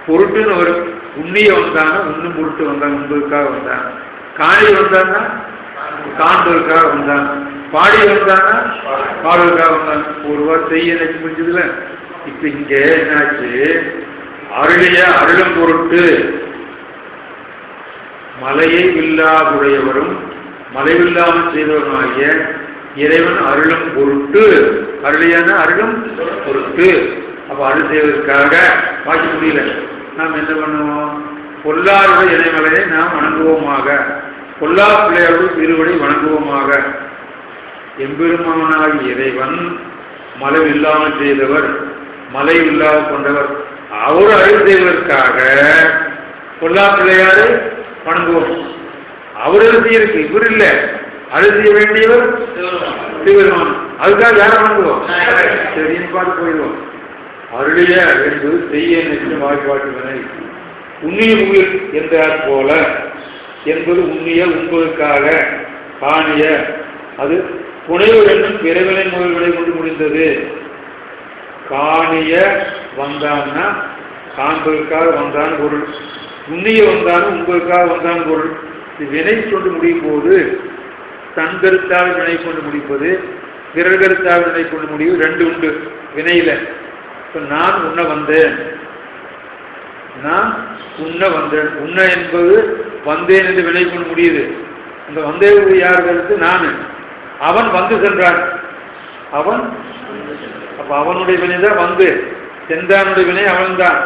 [SPEAKER 1] பொருட்டுன்னு ஒரு உண்ணிய வந்தாங்க உண்ணும் பொருட்டு வந்தாங்க உண்பதற்காக வந்தாங்க. காணி வந்தாங்கன்னா காண்பதற்காக வந்தாங்க. பாடி வந்தாங்கன்னா பாடுவதற்காக வந்தாங்க. ஒரு வாரம் செய்ய நினைச்சு முடிஞ்சதுல. இப்ப இங்க என்னாச்சு அருளும் பொருட்டு மலையை வில்லாதுடையவரும் மலைவில்லாமல் செய்தவருமாகிய இறைவன் அருளும் பொருட்டு அருளியான அருளும் பொருட்டு. அப்ப அருள் செய்வதற்காக வாய்க்க முடியல. நாம் என்ன பண்ணுவோம்? பொல்லாருடைய இணைமலையை நாம் வணங்குவோமாக. பொல்லா பிள்ளையாருடைய திருவடி வணங்குவோமாக. எம்பெருமானாகி இறைவன் மலை இல்லாமல் செய்தவர் மலை இல்லாமல் கொண்டவர். அவர் அருள் செய்வதற்காக பொல்லா பிள்ளையாரு வணங்குவோம். அவர் அருள் இருக்கு இவர் இல்லை. அருள் செய்ய வேண்டியவர் சிவபெருமான். அதுக்காக யார வணங்குவோம்? சரின்னு பார்த்து போயிடுவோம். அருளிய என்பது செய்ய நிச்சயம் வாய்ப்பாட்டு வினை. உண்ணிய உயிர் என்றார் போல என்பது உண்ணிய உண்பதற்காக காணிய அது புனைவர் என்னும் பிறவினை முதல்களை கொண்டு முடிந்தது. காணிய வந்தான்னா காண்பதற்காக வந்தான் பொருள். உண்ணிய வந்தாலும் உண்பதற்காக வந்தான் பொருள். இது வினை கொண்டு முடியும் போது தன் கருத்தாக வினை கொண்டு முடிப்பது பிறர் கருத்தாக வினை கொண்டு முடிவு ரெண்டு உண்டு வினையில. இப்ப நான் உண்ண வந்தேன் உண்ண என்பது வந்தேன் என்று வினை கொண்டு முடியுது. அந்த வந்தே யார் கருத்து? நான். அவன் வந்து சென்றான். அப்ப அவனுடைய வினைதான் வந்து சென்றானுடைய வினை அவன் தான்.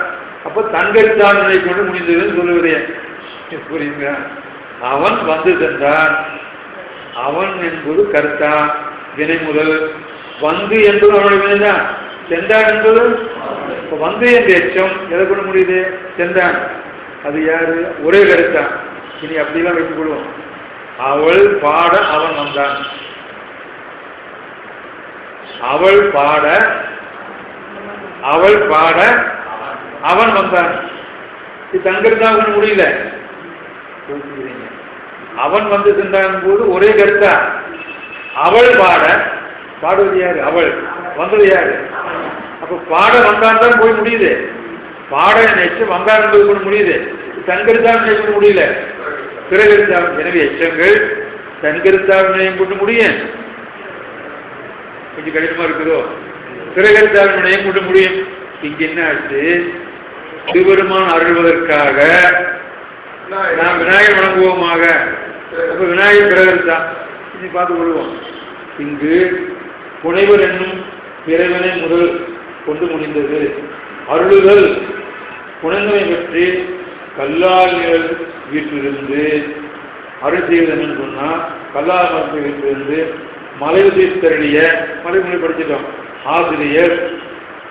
[SPEAKER 1] அப்ப தன்கருத்தாக வினை கொண்டு முடிந்ததுன்னு சொல்லுகிறேன். புரியுங்க? அவன் வந்து சென்றான். அவன் என்பது கர்த்தா வினை முதல். வந்து என்பது அவனுடைய வினைதான். சென்றான் என்பது வந்து என்ற எச்சம் எதை கொண்டு முடியுது? சென்றான். அது யாரு? ஒரே கருத்தான். இனி அப்படிலாம் வைத்துக் கொள்வோம். அவள் பாட அவன் வந்தான். அவள் பாட அவன் வந்தான். இது தங்கருத்தான் கொண்டு முடியல. அவன் வந்து சென்றான் போது ஒரே கருத்தா. அவள் பாடுவது யாரு? அவள் வந்தது யாரு? அப்ப பாட வந்தான் தான் போய் முடியுது. பாட நினைச்சு வந்தான் என்பது கொண்டு முடியுது. தன்கருத்தான் கொண்டு முடியல. பிறகருத்தான். எனவே எச்சங்கள் தன்கருத்தான் நினையம் கொண்டு முடியும். கொஞ்சம் கடினமா இருக்குதோ? பிறகருத்தான் நினையம் கொண்டு முடியும். இங்க என்ன ஆச்சு? சிவபெருமான் அருள்வதற்காக நாம் விநாயகர் வணங்குவோமாக. அப்ப விநாயகர் பிறகருத்தான். இனி பார்த்து கொள்வோம். இங்கு புனைவர் என்னும் பிறவினை முதல் கொண்டு முடிந்தது. அருளுதல் புனைந்தவை பற்றி கல்லால் நிழல் வீட்டிலிருந்து அருள் செய்வது என்னன்னு சொன்னா கல்லால் மரத்தை வீட்டிலிருந்து மலை தருளிய மலைமொழி படிச்சிட்டோம். ஆசிரியர்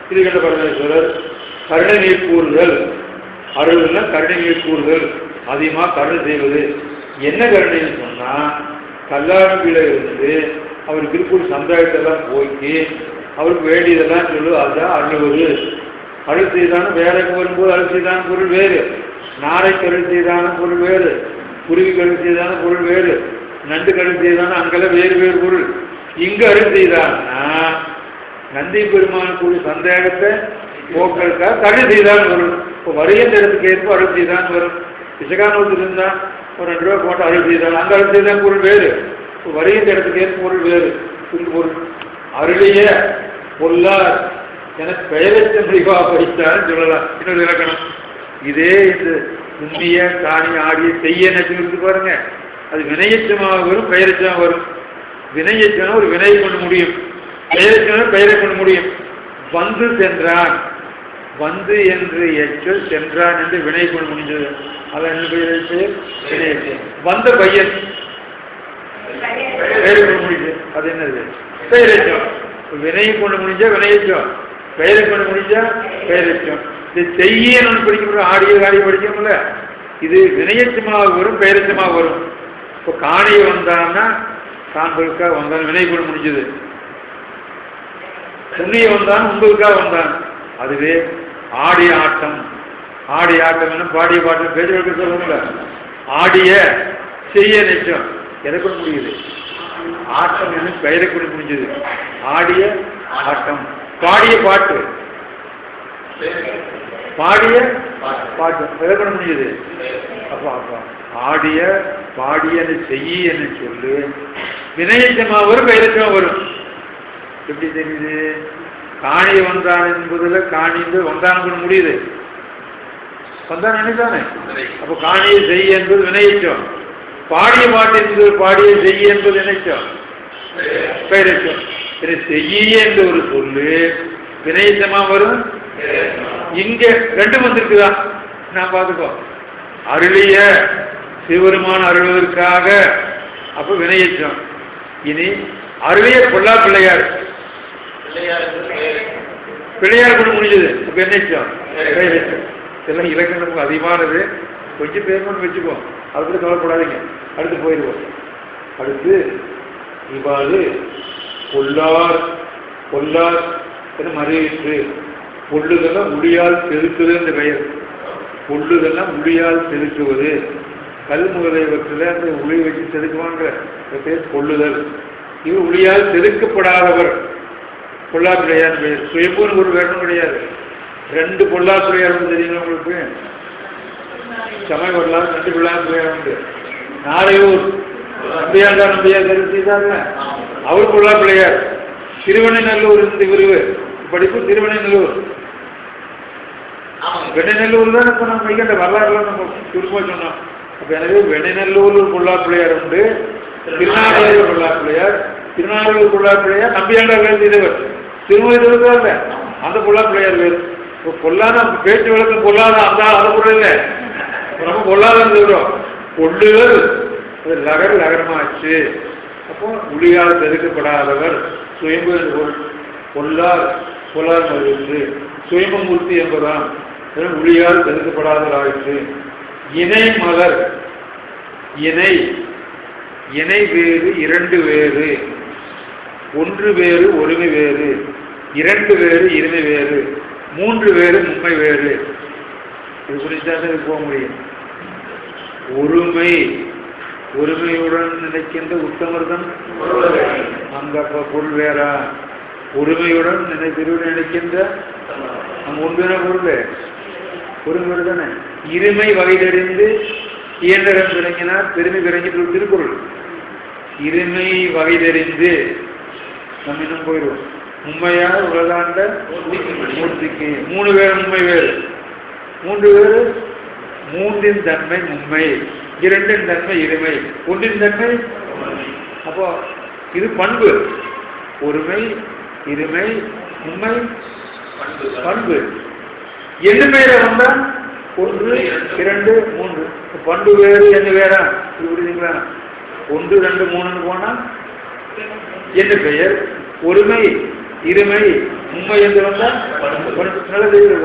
[SPEAKER 1] திருகண்ட பரமேஸ்வரர் கருணை நீர் கூறுதல். அருள்னா கருணை நீர் கூறுதல். அதிகமாக கருணை செய்வது. என்ன கருணைன்னு சொன்னா கல்லாரம்பில இருந்து அவர் திருப்பூர் சமுதாயத்தெல்லாம் போக்கி அவருக்கு வேண்டியதெல்லாம் சொல்லு, அதுதான் அருள்வது. அருள் செய்தான வேலைக்கு வரும்போது அருள் செய்தான பொருள் வேறு, நாரைக்கு அருள் செய்தான பொருள் வேறு, குருவிக்கு அருள் செய்தான பொருள் வேறு, நண்டு அருள் செய்தான அங்கெல்லாம் வேறு வேறு பொருள். இங்கு அருள் செய்தான்னா நந்தி பெருமானுக்குரிய சந்தேகத்தை போக்கிறதுக்காக தருள் செய்தான் வரும். இப்போ வருகின்ற இடத்துக்கு ஏற்ப அருள் செய்தான் வரும். விசகானூரத்தில் இருந்தால் ஒரு 2 ரூபா போட்டு அருள் செய்தான், அந்த அருள் செய்தான் பொருள் வேறு. இப்போ வருகின்ற இடத்துக்கு ஏற்ப பொருள் வேறு. இந்த பொருள் அருளிய பொருளார் எனக்கு பெயரச்ச முடிவா படித்தான்னு சொல்லலாம். இன்னொரு இலக்கணம் இதே இந்த உண்மைய காணி ஆடிய செய்ய நச்சு பாருங்க, அது வினையச்சமாக வரும், பெயரச்சமாக வரும். வினையச்சனா ஒரு வினையை கொண்டு முடியும், பெயரச்சனா பெயரை கொண்டு முடியும். வந்து சென்றான், வந்து என்று எச்சல் சென்றான் என்று வினை கொண்டு முடிஞ்சது. அதான் என்ன பெயர்? வந்த பையன் பெயரை கொண்டு முடிஞ்சு. அது என்னது? பெயரச்சம். வினையை கொண்டு முடிஞ்சா வினையச்சம், பெயரை கொண்டு முடிஞ்சா பெயரச்சம். இது செய்ய நான் படிக்க ஆடிய காடிய படிக்கணும்ல, இது வினையச்சமாக வரும், பெயரச்சமாக வரும். இப்போ காணிய வந்தான்னா காண்பதற்காக வந்தான், வினை கொண்டு முடிஞ்சது. புண்ணிய வந்தான், உங்களுக்காக வந்தான். அதுவே ஆடிய ஆட்டம். ஆடிய ஆட்டம் என்ன? பாடிய பாட்டம் பேச்சு சொல்லுவோம்ல. ஆடிய செய்ய நிச்சயம் எதை கொண்டு முடியுது? ஆட்டம் என்ன? பெயரை கொண்டு முடிஞ்சது. ஆடிய ஆட்டம். பாடிய பாட்டு, பாடிய பாட்டு எதை கொண்டு முடிஞ்சது? அப்பா அப்பா ஆடிய பாடியன்னு செய்யன்னு சொல்லு, வினையச்சமா வரும், பெயரச்சமா வரும். எப்படி தெரியுது? காணி வந்தான் என்பதுல காணிந்து வந்தான் கொண்டு முடியுது. வந்தான் நினைத்தானே. அப்போ காணியை செய்ய என்பது வினையச்சம், பாடிய பாட்டு என்பது பாடிய செய்ய என்பது நினைச்சோம், பெயரச்சம். செய்ய என்ற ஒரு சொல்லு வினையச்சமா வரும். இங்க 2 வந்திருக்குதான், நான் பார்த்துக்கோ. அருளிய சிவபெருமான் அருள்வதற்காக, அப்ப வினையச்சம். இனி அருளிய பொல்லா பிள்ளையார், பிள்ளையார் கொண்டு முடிஞ்சது. அப்ப என்னச்சம்? பெயரச்சம். இதெல்லாம் இலக்கணம் அதிகமானது, கொஞ்சம் பேர் கொண்டு வச்சுக்கோ, அது கூட கவலைப்படாதீங்க. அடுத்து போயிடுவோம். அடுத்து இவ்வாறு பொல்லார் பொல்லார் என மறையிற்று. பொல்லுதெல்லாம் முடியால் செலுக்குது என்ற பெயர். பொல்லுதெல்லாம் முடியால் செலுக்குவது. கல் முதலைவற்றில் அந்த உளி வச்சு செதுக்குவாங்க, பேர் பொல்லுதல். இவர் உளியால் செதுக்கப்படாதவர் பொல்லா பிள்ளையார் பெயர். சுயம்பூர் ஒரு வேணும் கிடையாது. 2 பொல்லா பிள்ளையார் தெரியுங்களா உங்களுக்கு? சமய வரலாறு 2 பொல்லா பிள்ளையார் உண்டு. நாரையூர் நம்பியாண்டார் நம்பியார் தெரிவித்தாங்க, அவர் பொல்லா பிள்ளையார். திருவண்ணநல்லூர் இந்த விரிவு படிப்பு திருவண்ணநல்லூர். வெண்ணநல்லூர் தான் இப்போ நம்ம வைக்கின்ற வரலாறுலாம் நம்ம சுருக்கமாக சொன்னோம். அப்போ எனவே வெண்ணநல்லூர் பொல்லா பிள்ளையார் உண்டு, திருநாளையூர் பொல்லா பிள்ளையார், திருநாளையூர் பொல்லா பிள்ளையார் நம்பியாண்டார் செய்தவர். திருமணத்தில் அந்த பொல்லா பிள்ளையார் வேறு. இப்போ பொல்லாத பேச்சு வழக்கு பொல்லாத அந்த அதை பொருள் இல்லை, ரொம்ப பொல்லாதான் சொல்கிறோம். பொல்லுதல் லகர் லகரமாச்சு. அப்போ உளியால் செதுக்கப்படாதவர் சுயம்பு பொருள். பொல்லார் பொல்லார் மறுத்து சுயம்பமூர்த்தி என்பதாம் உளியால் செதுக்கப்படாதவர் ஆயிற்று. இணை மலர், இணை இணை வேறு 2 வேறு, 1 வேறு ஒருமை வேறு, 2 வேறு இருமை வேறு, 3 வேறு மும்மை வேறு. இது குறித்தான் போக முடியும். ஒருமை, ஒருமையுடன் நினைக்கின்ற உத்தமர்தன் அங்க பொருள் வேறா. ஒருமையுடன் நினைக்கின்ற அங்க ஒன்றுன பொருள் ஒருமையோடு தானே. இருமை வகைதறிந்து இயந்திரம் விளங்கினார் பெருமை விளங்கிட்டு திருக்குறள். இருமை வகைதறிந்து நம்ம இன்னும் போயிடுவோம். உண்மையான உலகாண்ட மூர்த்திக்கு 3 வேறு உண்மை வேறு, 3 வேறு. 3இன் தன்மை உண்மை, 2இன் தன்மை இருமை, 1இன் தன்மை. அப்போ இது பண்பு. ஒருமை இருமை உண்மை பண்பு. எண்ணுமையில வந்தா 1 2 3 பண்பு வேறு என்ன வேறா? புரியுதுங்களா? 1 2 3 போனா என்ன பெயர்? ஒருமை இருமை உண்மை என்று வந்தால்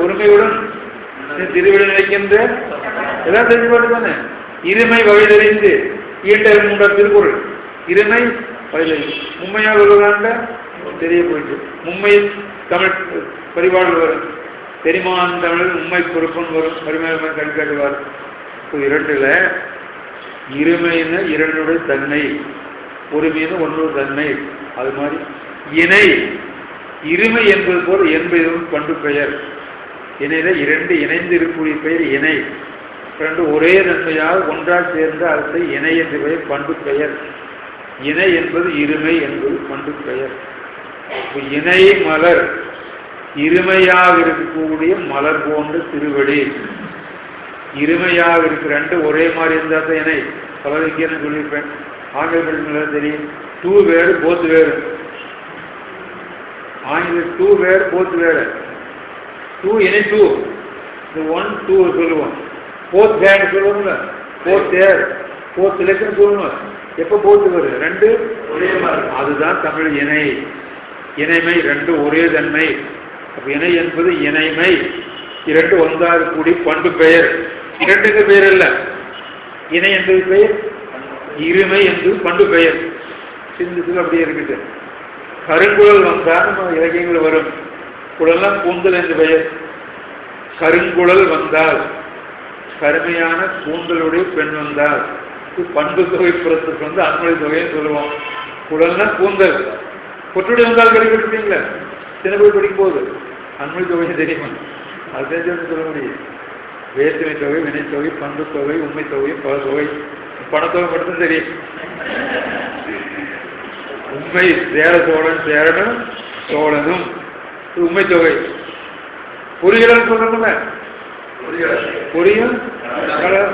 [SPEAKER 1] ஒருமையுடன் திருவிழா நினைக்கின்ற எல்லாம் தெரிஞ்சு தானே. இருமை வகைதறிந்து ஈட்ட 3 திருக்குறள் இருமை பதிலை மும்மையால் உருவாண்ட தெரிய போயிட்டு மும்மை தமிழ் பரிபாடல் வரும். தெரிமான் தமிழில் உண்மை பொறுப்புன்னு வரும். பரிமாணமாக கண்காட்டுவார். இப்போ இரண்டுல இருமைன்னு இரண்டுடைய தன்மை, ஒருமைன்னு ஒன்றொரு தன்மை. அது மாதிரி இணை இருமை என்பது போல் என்பதும் பண்பு பெயர். இணையில இரண்டு இணைந்து இருக்கக்கூடிய பெயர் இணை. இரண்டு ஒரே நன்மையாக ஒன்றாக சேர்ந்த அர்த்தத்தை இணை என்று பெயர் பண்பு பெயர். இணை என்பது இருமை என்பது பண்பு பெயர். இணை மலர் இருமையாக இருக்கக்கூடிய மலர் போன்ற திருவடி. இருமையாக இருக்கிற ரெண்டு ஒரே மாதிரி இருந்தால் தான் இணை. பலவிக்கியன்னு சொல்லியிருப்பேன். ஆங்கில படிப்புல தெரியும். டூ வேறு போத்து வேறு. ஆங்கில டூ வேறு போத்து வேறு. டூ இணை டூ. இந்த ஒன் டூ சொல்லுவோம். போத் ஹேண்ட் சொல்லுவோம்ல. போத் ஏர் போத் இலக்குன்னு சொல்லுவோம். எப்போ போத்து வரும்? ரெண்டு ஒரே மாதிரி. அதுதான் தமிழ் இணை. இணைமை ரெண்டு ஒரே தன்மை. அப்போ இணை என்பது இணைமை. இரண்டு ஒன்றாக கூடி பண்பு பெயர். இரண்டுக்கு பெயர் அல்ல. இணை என்பது பெயர், இருமை என்பது பண்பு பெயர். சிந்தத்தில் அப்படியே இருக்குது. கருங்குழல் வந்தால் நம்ம இலக்கியங்கள் வரும். குழலாம் கூந்தல் என்று பெயர். கருங்குழல் வந்தால் கருமையான கூந்தலுடைய பெண் வந்தால் பண்பு தொகை புறத்துக்கு வந்து அன்மொழி தொகைன்னு சொல்லுவோம். குழல்னா கூந்தல். கொற்றுடைய வந்தால் கேள்விப்பட்டிருக்கீங்களா? சின்ன போய் படிக்கும் போது அன்மொழி தொகை தெரியுமா? அது தெரிஞ்சு சொல்ல முடியும். வேற்றுமை தொகை, வினைத்தொகை, பண்பு தொகை, உண்மை தொகை, பல தொகை, பணத்தொகை மட்டும் தெரியும். உண்மை சேர சோழன் சேரனும் சோழனும் உண்மை தொகை. பொறியியல் சொல்றோம்ல, பொறியியல்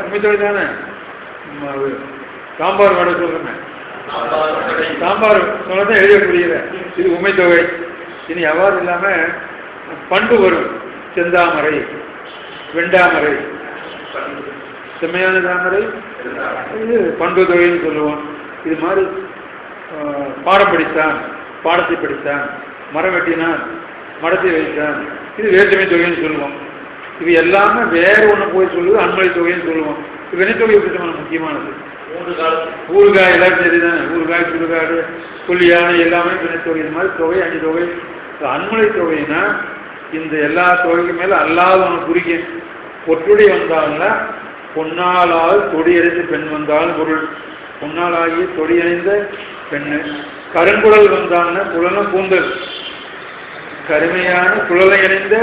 [SPEAKER 1] உண்மை தொகை தானே. சாம்பார் வடை சொல்றேன். சாம்பார் சொல்லதான் எழுத புரியல. இது உண்மை தொகை. இனி எவ்வாறு இல்லாம பண்பு வரும். செந்தாமரை, வெண்டாமரை, செம்மையான தாமரை, இது பண்பு தொகைன்னு சொல்லுவோம். இது மாதிரி பாடம் படித்தான், பாடத்தை படித்தான், மரம் வெட்டினான், மரத்தை வைத்தான், இது வேற்றுமை தொகைன்னு சொல்லுவோம். இது எல்லாமே வேற ஒன்று போய் சொல்லுவது அன்மொழி தொகைன்னு சொல்லுவோம். வினைத்தொகை எப்படி முக்கியமானது. ஊறுகாய் எல்லாரும் சரிதானே. ஊறுகாய், சுடுகாடு, புள்ளியான எல்லாமே வினைத்தொகை. இது மாதிரி தொகை அஞ்சு தொகை. அன்மொழி தொகைன்னா இந்த எல்லா தொகைக்கு மேல அல்லாத ஒன்று குறிக்கும். ஒற்றுடி வந்தால்னா பொன்னாலால் தொடியடைந்த பெண் வந்தாலும் பொருள். பொன்னாலாகிய தொடியடைந்த பெண்ணு. கருங்குழல் வந்தாங்கன்னா குழலும் கூந்தல். கருமையான குழலை அடைந்த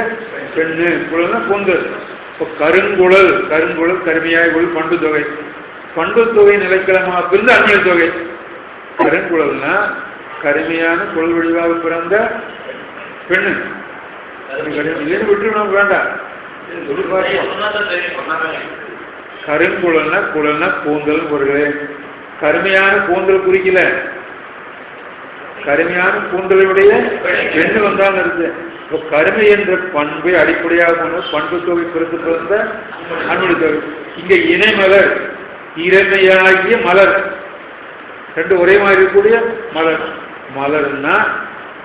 [SPEAKER 1] பெண்ணு. குழல்னா கூந்தல். இப்போ கருங்குழல், கருங்குழல் கருமையாய் குழல் பண்பு தொகை. பண்பு தொகை நிலைக்கிழமாக பிறந்த அந்நிய தொகை. கருங்குழல்னா கருமையான குழல் வடிவாக பிறந்த பெண்ணு. இல்லைன்னு விட்டு நமக்கு வேண்டாம். கருங்குழல்னா குழல்னா கூந்தல் பொருளே. கருமையான கூந்தல் குறிக்கல, கருமையான கூந்தலுடைய பெண்ணு வந்தாலும் இருக்கு. இப்போ கருமை என்ற பண்பை அடிப்படையாக கொண்ட பண்பு தொகை பிறந்து பிறந்த அன்மொழி தொகை. இங்க இணை மலர், இறைமையாகிய மலர். ரெண்டு ஒரே மாதிரி இருக்கக்கூடிய மலர். மலர்னா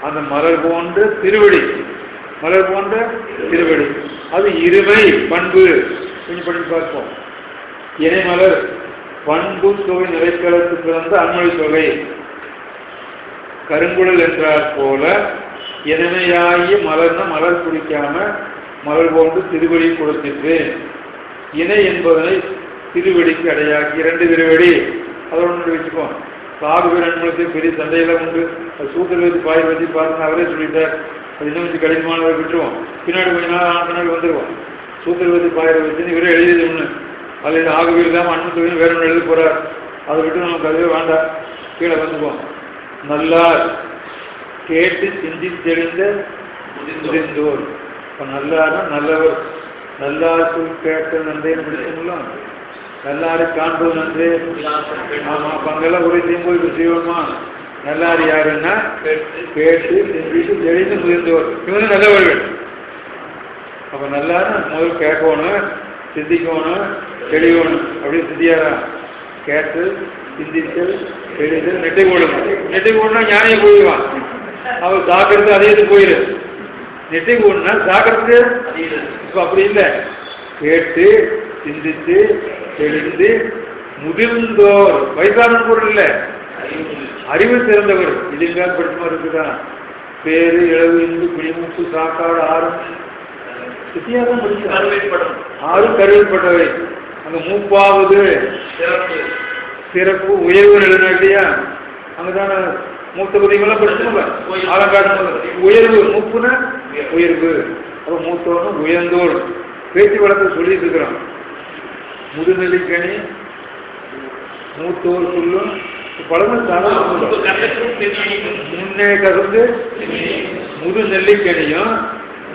[SPEAKER 1] அந்த மலர் போன்ற திருவடி. மலர் போன்ற திருவடி. அது இருமை பண்பு. கொஞ்சம் பண்ணி பார்ப்போம். இணை மலர் பண்பு தொகை நிலைக்களத்து பிறந்த அன்மொழி தொகை. கருங்குழல் என்றார் போல இணைமையாகிய மலர்னா மலர் குடிக்காம மலர் போன்று திருவடி கொடுத்திட்டு. இணை என்பதனை திருவடிக்கு அடையாக்கி. இரண்டு திருவடி அதோட ஒன்று வச்சுக்கோம். சாகுபீர் அன்பளத்தை பெரிய சண்டையெல்லாம் உண்டு. அது சூத்திர வச்சு பாய் வச்சு பாருங்க, அவரே சொல்லிட்டார். அது இன்னும் கொஞ்சம் கடினமானதை விட்டுருவோம். பின்னாடி கொஞ்ச நாள் பின்னாடி வந்துடுவோம். சூத்திர வச்சு பாயிர வச்சுன்னு இவரே எழுதியது ஒன்று. அதில் ஆகுபீர் இல்லாமல் அன்பு தொகைன்னு வேற ஒன்று எழுத போகிறார். அதை விட்டு நமக்கு அதுவே வேண்டாம், கீழே வந்துக்குவோம். நல்லார் கேட்டு சிந்தி தெளிந்த முதிர்ந்தோர். இப்போ நல்லார்னா நல்லவர். நல்லாருக்கு கேட்ட நன்றேன்னு முடிச்சுங்களா? நல்லாரை காண்பது நன்றே. ஆமாம், அப்போ அங்கெல்லாம் உரை செய்யும் போது செய்வோமா? நல்லார் யாருன்னா கேட்டு சிந்திட்டு தெளிந்து முதிர்ந்தோர். இவங்க நல்லவர்கள். அப்போ நல்லாருன்னு முதல் கேட்கணும், சிந்திக்கணும், தெளிவணும். அப்படின்னு சிந்தியாரா? கேட்டு சிந்தித்தல் தெளிதல் நெட்டை போடணும். நெட்டை போடனா ஞானியை போயிடுவான். அவர் சாக்கிறது அதே இது போயிடு. நெட்டை போடனா சாக்கிறது இப்போ அப்படி இல்லை. கேட்டு சிந்தித்து தெளிந்து முதிர்ந்தோர். வயசான பொருள் இல்லை, அறிவு சிறந்தவர். இது எங்காவது படிச்சுமா இருக்குதா? பேரு, இளவு, இந்து, குடிமூப்பு, சாக்காடு, ஆறும் வித்தியாசம் படிச்சு 6 கருவிப்பட்டவை. அங்க மூப்பாவது சிறப்பு உயர்வு எழுதினா இல்லையா? அங்கதான மூத்த பதிவுலாம் படிச்சுங்க. ஆலங்காட்டு உயர்வு, மூப்புனா உயர்வு. அப்ப மூத்தோரும் உயர்ந்தோர் பேச்சு வழக்கை சொல்லிட்டு இருக்கிறோம். முதுநெல்லிக்கனி மூத்தோர் சொல்லும் முன்னே கலந்து முது நெல்லிக்கனியும்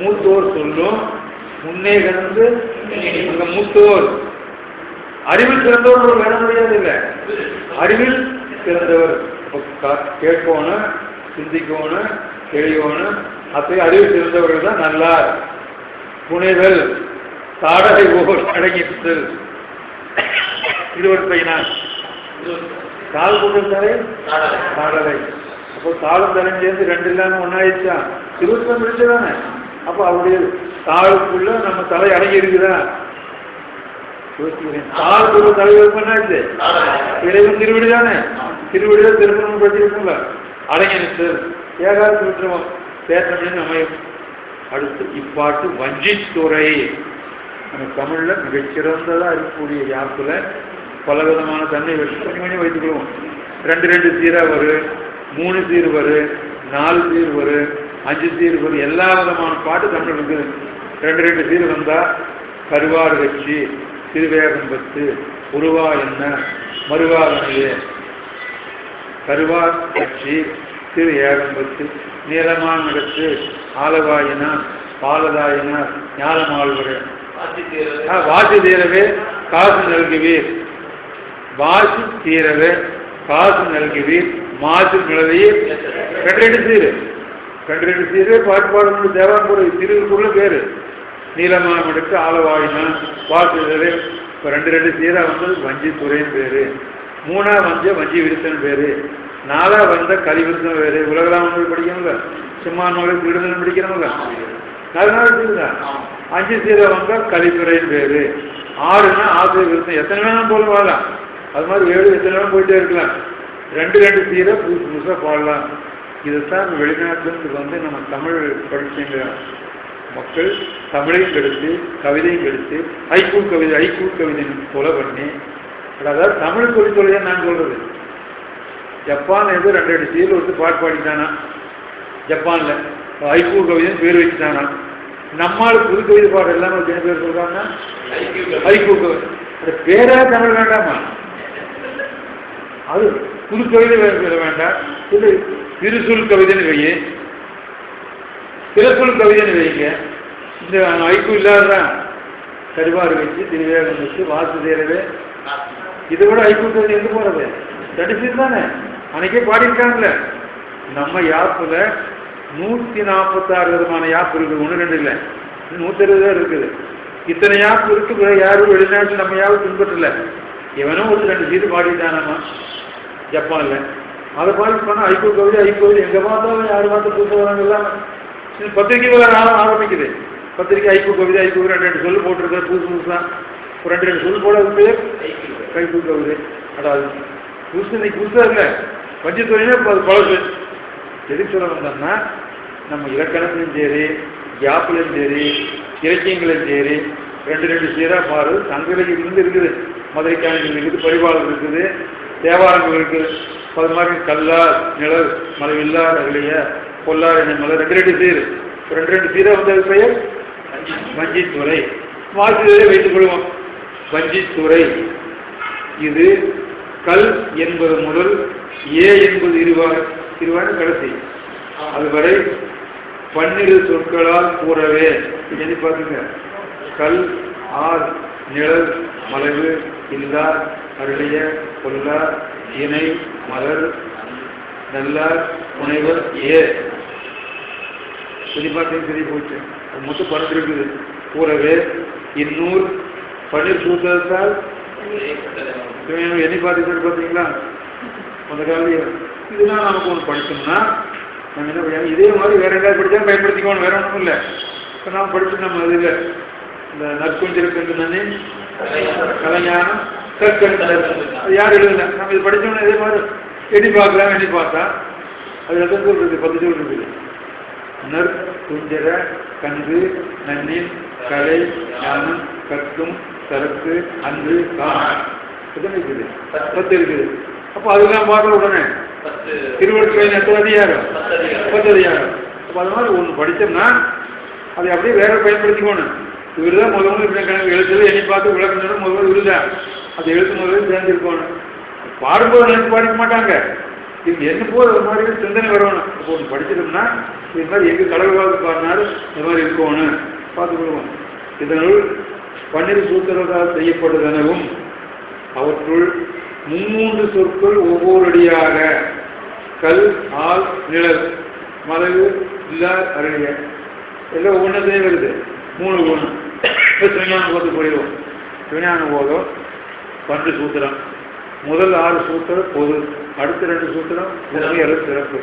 [SPEAKER 1] மூத்தோர் சொல்லும் முன்னே கலந்து அங்க மூத்தோர். அறிவில் சிறந்தவர் ஒரு வேற முடியாது இல்லை. அறிவில் சிறந்தவர் கேட்கணும், சிந்திக்கணும், தெளிவணும். அப்படி அறிவில் சிறந்தவர்கள் தான் நல்லார். புனைதல் தாடகை ஓர் அடங்கிட்டல். இது ஒரு பையனா கால் கூட்டம் தலை தாடலை. அப்போ தாளும் தலையும் சேர்ந்து 2 இல்லாம ஒன்னாயிடுச்சா? 20 முடிச்சதானே? அப்போ அவருடைய தாளுக்குள்ள நம்ம தலை அடங்கி இருக்குதா? தாளுக்குள்ள தலைவர் பண்ணாச்சு. இறைவன் திருவிடி தானே? திருவிடிதான் திருப்பணம் பற்றிருக்கும்ல. அடங்கி நிற்று ஏகாது விட்டுருவோம் தேற்றம்னு அமையும். அடுத்து இப்பாட்டு வஞ்சித்துறை. நம்ம தமிழ்ல மிகச்சிறந்ததா இருக்கக்கூடிய யாப்புல பலவிதமான தன்மை வச்சு கொஞ்சம் கொஞ்சம் வைத்துக்கொள்வோம். 2 சீரா வரும், 3 சீர் வரும், 4 சீர் வரும், 5 சீர் வரும். எல்லா விதமான பாட்டு தமிழ் இருக்குது. 2 சீர் வந்தா கருவாடு வச்சு, திருவேகம் பத்து, உருவா என்ன, மறுவாதனையே, கருவா கட்சி, திரு ஏகம்பத்து, நீளமான நடத்து, ஆலவாயினா, பாலதாயினா, ஞானமாழ்வர வாசி தீரவே காசு நல்குவீர். வாசி தீரவே காசு நல்குவீர். மாசு நிலவையே 2 சீரு. 2 சீரு பாட்டு பாடணும். தேவாம்பூர் திருக்குறள் பேரு நீளமான எடுத்து ஆலவாயினா வாசி தீரவே. இப்போ 2 சீரா வந்தது வஞ்சித்துறைன்னு பேரு. 3ஆ வந்த வஞ்சி விருத்தன் பேரு. 4ஆ வந்த கலிவிருத்தம் பேரு. உலகராமன் படிக்கணுங்க, சும்மா நூலுக்கு விடுதல் படிக்கணுங்க. 4 நாள் சீருதான். 5 சீரை வந்தால் கலித்துறைன்னு பேரு. 6னா ஆசிரியர் விருத்தம். எத்தனை வேணாலும் போல வாழலாம். அது மாதிரி 7 எத்தனை வேணும் போயிட்டே இருக்கலாம். 2 சீரை புதுசாக பாடலாம். இதைத்தான் வெளிநாட்டிலிருந்து வந்து நம்ம தமிழ் படிச்சுங்க மக்கள் தமிழையும் கெடுத்து கவிதையும் கெடுத்து ஐக்கூ கவிதை கொல பண்ணி, அதாவது தமிழ் தொழில்துறையா நான் சொல்றது. ஜப்பான் ஏதோ 2 சீரில் வந்து பாட்டு பாடிட்டானா ஜப்பான்ல ஐக்கூ கவிதைன்னு பேர் வச்சுட்டானா. நம்மால் புது கவிதை பாடம் எல்லாமே என்ன பேர் சொல்றாங்க? ஐக்கூ கவிதை. அந்த பேரா தமிழ் வேண்டாமா? அது புது கவிதை வேண்டாம். இது திருசொல் கவிதைன்னு வைய, திருசொல் கவிதைன்னு வைங்க. இந்த ஐக்கூ இல்லாதான் கருவாறு வச்சு, திருவேகம் வச்சு, வாசு தேரவே. இதை விட ஐக்கூ கவிதை எங்க போறது? 2 சீர் தானே அன்னைக்கே பாடியிருக்காங்கல்ல. நம்ம யாப்புல 146 விதமான யாப்பு இருக்குது. 1 2 இல்லை, 120 இருக்குது. இத்தனை யாப்பு இருக்கு. யாரும் வெளிநாட்டு நம்ம யாரும் பின்பற்றல. இவனும் ஒரு 2 சீர் பாடிட்டானாமா ஜப்பான்ல. அதை பாடி பண்ணா ஐக்கூ கவிதை எங்க பார்த்தாலும் யாரு பார்த்து புதுசு வராங்க. எல்லாம் பத்திரிகை ஆரம்பிக்குது. பத்திரிகை ஐக்கூ கவிதை 2 சொல்லு போட்டிருக்க புதுசா. ஒரு 2 சொல்லு போட பேர் ஐக்கூ கவிதை. அதாவது புதுசு இன்னைக்கு புதுசா இல்லை. வஞ்சித்துறையிலே அது பழசு. எதுக்கு சொல்ல வந்தோம்னா, நம்ம இலக்கணத்திலும் சரி, யாப்புலையும் சரி, இலக்கியங்களையும் சரி 2 சீரா பாரு. சங்கலிலிருந்து இருக்குது, மதுரைக்காணிகள் இருக்குது, பரிபாளர் இருக்குது, தேவாரங்கள் இருக்குது. அது மாதிரி கல்லார் நிழல் மலைவில்லார் அகலிய பொல்லார் என மலர் 2 சீர். 2 சீரா வந்தது பெயர் வஞ்சித்துறை. வாசிலே வைத்துக் கொள்வோம். வஞ்சித்துறை இது கல் என்பது முதல் ஏ என்பது இருவாறு கடைசி அதுவரை 12 சொற்களால் கூறவே. எண்ணி பார்த்துங்க. கல், ஆர், நிழல், மலைவு, இல்லார், அருளிய, பொல்லார், இணை, மலர், நல்லார், புனைவர், ஏ. சொல்லி பார்த்தீங்க, சரி போச்சு. அது மொத்தம் 12 இருக்குது. கூறவே இன்னூர் 12 சூத்திரத்தால் எண்ணி பார்த்து பார்த்தீங்களா? அந்த காலையில் இதெல்லாம் நமக்கு ஒன்று படித்தோம்னா நம்ம என்ன படிக்கணும்? இதே மாதிரி வேற எங்கேயாவது படித்தா பயன்படுத்திக்கணும். வேற ஒன்றும் இல்லை. இப்போ நாம் படிச்சு நம்ம இதில் இந்த நற்குஞ்சிருக்கு தானே கலைஞானம் கற்கண்டு அது யார் எழுதல. நம்ம இது படித்தோம்னா இதே மாதிரி எண்ணி பார்க்கலாம். எண்ணி பார்த்தா அது எத்தனை சொல் இருக்குது? 10 சொல் இருக்குது. நற் துஞ்சர கன்று நன்னின் கலை ஞானம் கற்கும் சரக்கு அன்று காண் எத்தனை இருக்குது? 10 இருக்குது. அப்போ அதெல்லாம் பார்க்குற உடனே திருவள்ளுவர் எத்தனை அதிகாரம்? 10 அதிகாரம். அப்போ அது மாதிரி ஒன்று படித்தோம்னா அதை அப்படியே வேற பயன்படுத்திக்கணும். இவர் தான் முதல்ல இப்படி கணக்கு எழுத்துல எண்ணி பார்த்து விளக்கணும். முதல்ல இவர் தான் அது எழுத்து முதல்ல சேர்ந்துருக்கணும். பாடும்போது நினைச்சு பாடிக்க மாட்டாங்க. இது என்ன போது அது மாதிரி சிந்தனை வரணும். இப்போ ஒன்று படிச்சிட்டோம்னா இது மாதிரி எங்கள் கடவுளாக பாடினாரு இந்த மாதிரி இருக்கணும் பார்த்துக்கொள்வோம். இதனுள் 12 சூத்திரத்தால் செய்யப்படுதனவும் அவற்றுள் 3 சொற்கள் ஒவ்வொரு அடியாக கல் ஆள் நிழல் மதகு இல்லார் அருளிய எல்லாம் ஒவ்வொன்றத்தையும் வருது. 3 ஒன்று. இப்போ சிவஞான போது போயிடுவோம். சிவஞான போதும் 12 சூத்திரம். முதல் 6 சூத்திரம் பொது, அடுத்த 2 சூத்திரம் உண்மையல் சிறப்பு.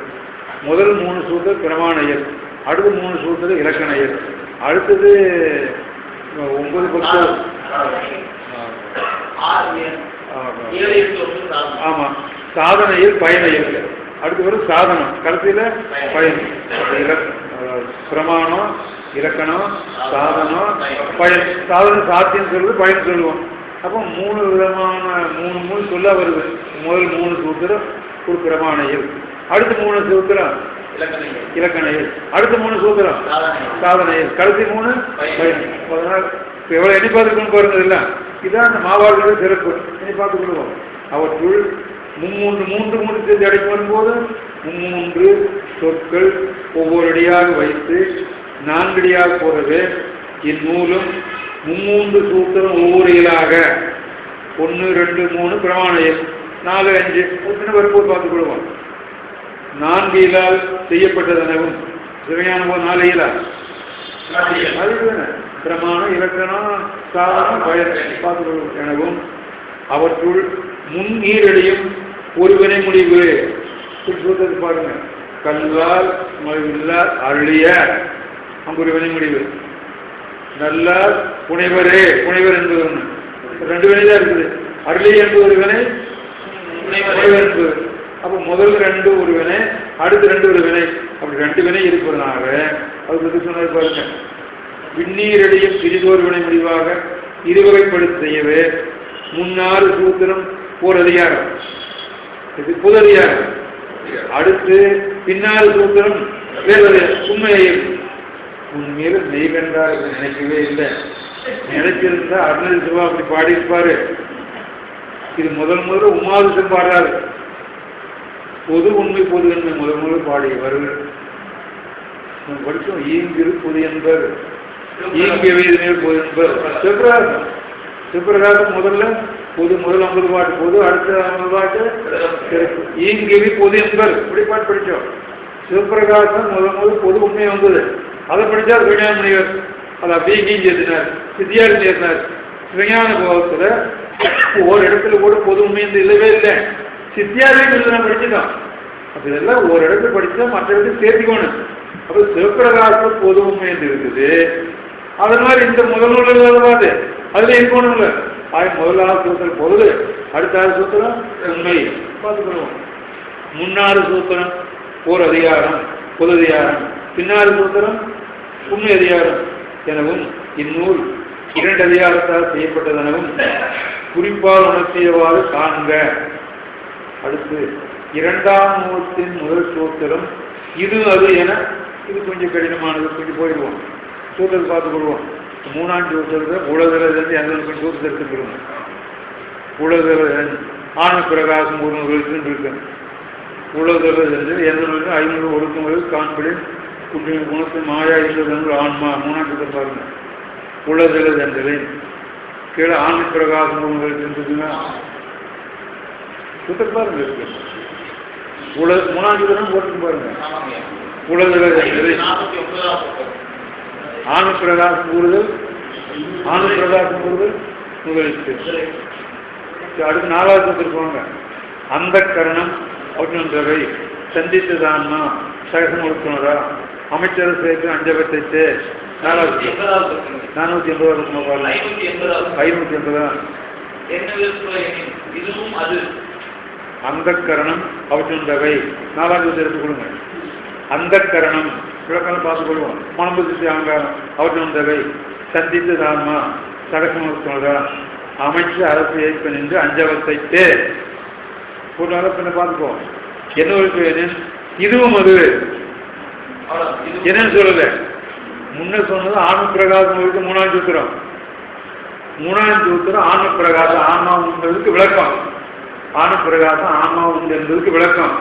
[SPEAKER 1] முதல் 3 சூத்திரம் பிரமாணையல், அடுத்த 3 சூத்திரம் இலக்கணையல், அடுத்தது 9 10 ஆமா சாதனையில் பயனையல், அடுத்து வரும் சாதனம், கடைசியில பயன். பிரமாணம் இலக்கணம் சாதனம் பயன். சாதனம் சாத்தியம் சொல்லுவது பயன் சொல்லுவோம். அப்போ 3 விதமான 3 சொல்ல வருது. முதல் 3 சூத்திரம் ஒரு பிரமாணையில், அடுத்த 3 சூத்திரம் இலக்கணையில், அடுத்த 3 சூத்திரம் சாதனையில், கடைசி 3 பயன். அதனால் எவ்வளோ எண்ணி பார்த்துக்கணும் பாருங்க. இல்லை இதுதான் அந்த மாவாடுகளோட சிறப்பு. எண்ணி பார்த்து கொள்வோம். அவற்றுள் 3 சேர்த்து அடைக்கு வரும்போது 3 சொற்கள் ஒவ்வொரு அடியாக வைத்து 4 அடியாக போறது. இந்நூலும் 3 சூத்திரம் ஒவ்வொரு இயலாக 1 2 3 பிரமாணையில் 4 5 வரும்போது பார்த்துக் கொள்வோம். 4 இயலால் செய்யப்பட்டதெனவும் சிவஞான போது 4 இயலா அது பிரமாணம் இலக்கணம் சாதனம் பயன் பார்த்துக் கொள்வோம் எனவும் அவற்றுள் முன்னீரடியும் ஒருவினை முடிவு சூத்திரத்தை பாருங்க. கல்லால் மொழிவில்லார் அருளிய அங்கு ஒரு வினை முடிவு. நல்லார் புனைவரே, புனைவர் என்பது ஒன்று. 2 வினை தான் இருக்குது. அருளிய என்பது ஒரு வினை, புனைவர் என்பது. அப்போ முதல் 2 ஒரு வினை, அடுத்த 2 ஒரு வினை. அப்படி 2 வினை இருப்பதனால அது சொன்னது பாருங்க. விண்ணீரடியும் பிரிதோர் வினை முடிவாக இருவகைப்படுத்தி செய்யவே 3 சூத்திரம் போர் அதிகாரம், இது பொது அதிகாரம். அடுத்து பின்னாறு சூத்திரம் உண்மையில் உண்மையில மெய் கண்டார் நினைக்கவே இல்லை. நினைச்சிருந்தா அருணல் சிவா அப்படி பாடியிருப்பாரு. இது முதல்ல உமாதிசன் பாடுறாரு. பொது உண்மை பொது என்பதை முதல் பாடியவர் படித்தோம். ஈங்கிரு பொது என்பர் ஈங்கிய வேதனையில் பொது என்பர் சிவபிரகாசம். சிவபிரகாசம் முதல்ல பொது, முதல் 50 பாட்டு பொது, அடுத்த 50 பாட்டு சிறப்பு. ஈங்கிவி பொது என்பர் இப்படி பாட்டு படித்தோம். சிவபிரகாசம் முதல் பொது உண்மை வந்தது. அதை படித்தார் சிவஞான முனிவர். அதை அப்படியே இங்கேயும் சேர்த்தினார், சித்தியார் சேர்த்தினார். சிவஞான போகத்தில் ஒரு இடத்துல கூட பொது உண்மை இல்லவே இல்லை. சித்தியாரையும் இல்லை படிச்சுட்டோம். அப்போ இதெல்லாம் ஒரு இடத்துல படித்தா மற்ற இடத்துல சேர்த்திக்கணும். அப்போ சிவபிரகாசம் பொது உண்மை இருக்குது. அது மாதிரி இந்த முதல் நூல் அதுல இருக்கணும்ல. முதல் 6 சூத்திரம் பொது, அடுத்த 6 சூத்திரம் உண்மை பார்த்துக்கணும். 3 சூத்திரம் போர் அதிகாரம் பொது அதிகாரம், பின்னாறு சூத்திரம் உண்மை அதிகாரம் எனவும் இந்நூல் 2 அதிகாரத்தால் செய்யப்பட்டதெனவும் குறிப்பால் உணர்த்தியவாறு காண்க. அடுத்து 2ஆம் நூலத்தின் முதல் சூத்திரம் இது அது என, இது கொஞ்சம் கடினமானது, கொஞ்சம் போயிடுவோம். சூத்திரத்தை பார்த்துக்கொள்வோம். 3ஆம் சூத்திரத்தை உலகிலிருந்து எந்த கொஞ்சம் சூத்திரத்தை எடுத்துக்கிறோம். உலகில் ஆன பிரகாசம் ஒரு நூலுக்கு இருக்கு. உலகில் எந்த நூலுக்கு 500 ஒடுக்குமுறை காண்பிடின் குணத்து மாயா இருந்தது ஆன்மா. 3ஆம் சூத்திரம் பாருங்க. உலகில் என்றது கீழே ஆண் பிரகாசம் இருக்குன்னா சூத்திரம் பாருங்க இருக்கு. 3ஆம் சூத்திரம் போட்டு பாருங்க. உலகில் என்றது ஆணு பிரகாசம் கூறுதல், ஆணு பிரகாசம் கூறுதல் முதலிட்டு. அடுத்து 4ஆவது சூத்திரம் போங்க. அந்த கரணம் ஒன்றவை சந்தித்ததான்னா சகசம் கொடுக்கணுறா அமைச்சர் சேர்த்து அஞ்சபத்தை 480 580 அந்த கரணம் அவற்றுண்டவை. 4ஆம் சூத்திரம் எடுத்துக்கொள்ளுங்க. அந்த கரணம் விளக்கம் பார்த்துக் கொள்வோம். மனம்புத்தி அகங்காரம் அவற்றுண்டவை. சந்தித்து தான்மா சடக்கமாக அமைச்சு அரசு ஏற்ப நின்று அஞ்சவத்தைட்டு ஒரு பின்ன பார்த்துக்குவோம். என்ன வேணும்? இதுவும் அது என்னன்னு சொல்லல. முன்ன சொன்னது ஆன்ம பிரகாசம் 3ஆம் சூத்திரம். 3ஆம் சூத்திரம் ஆன்ம பிரகாசம் ஆன்மா உண்டதுக்கு விளக்கம். ஆன்ம பிரகாசம் ஆன்மா உண்டு என்பதற்கு விளக்கம்.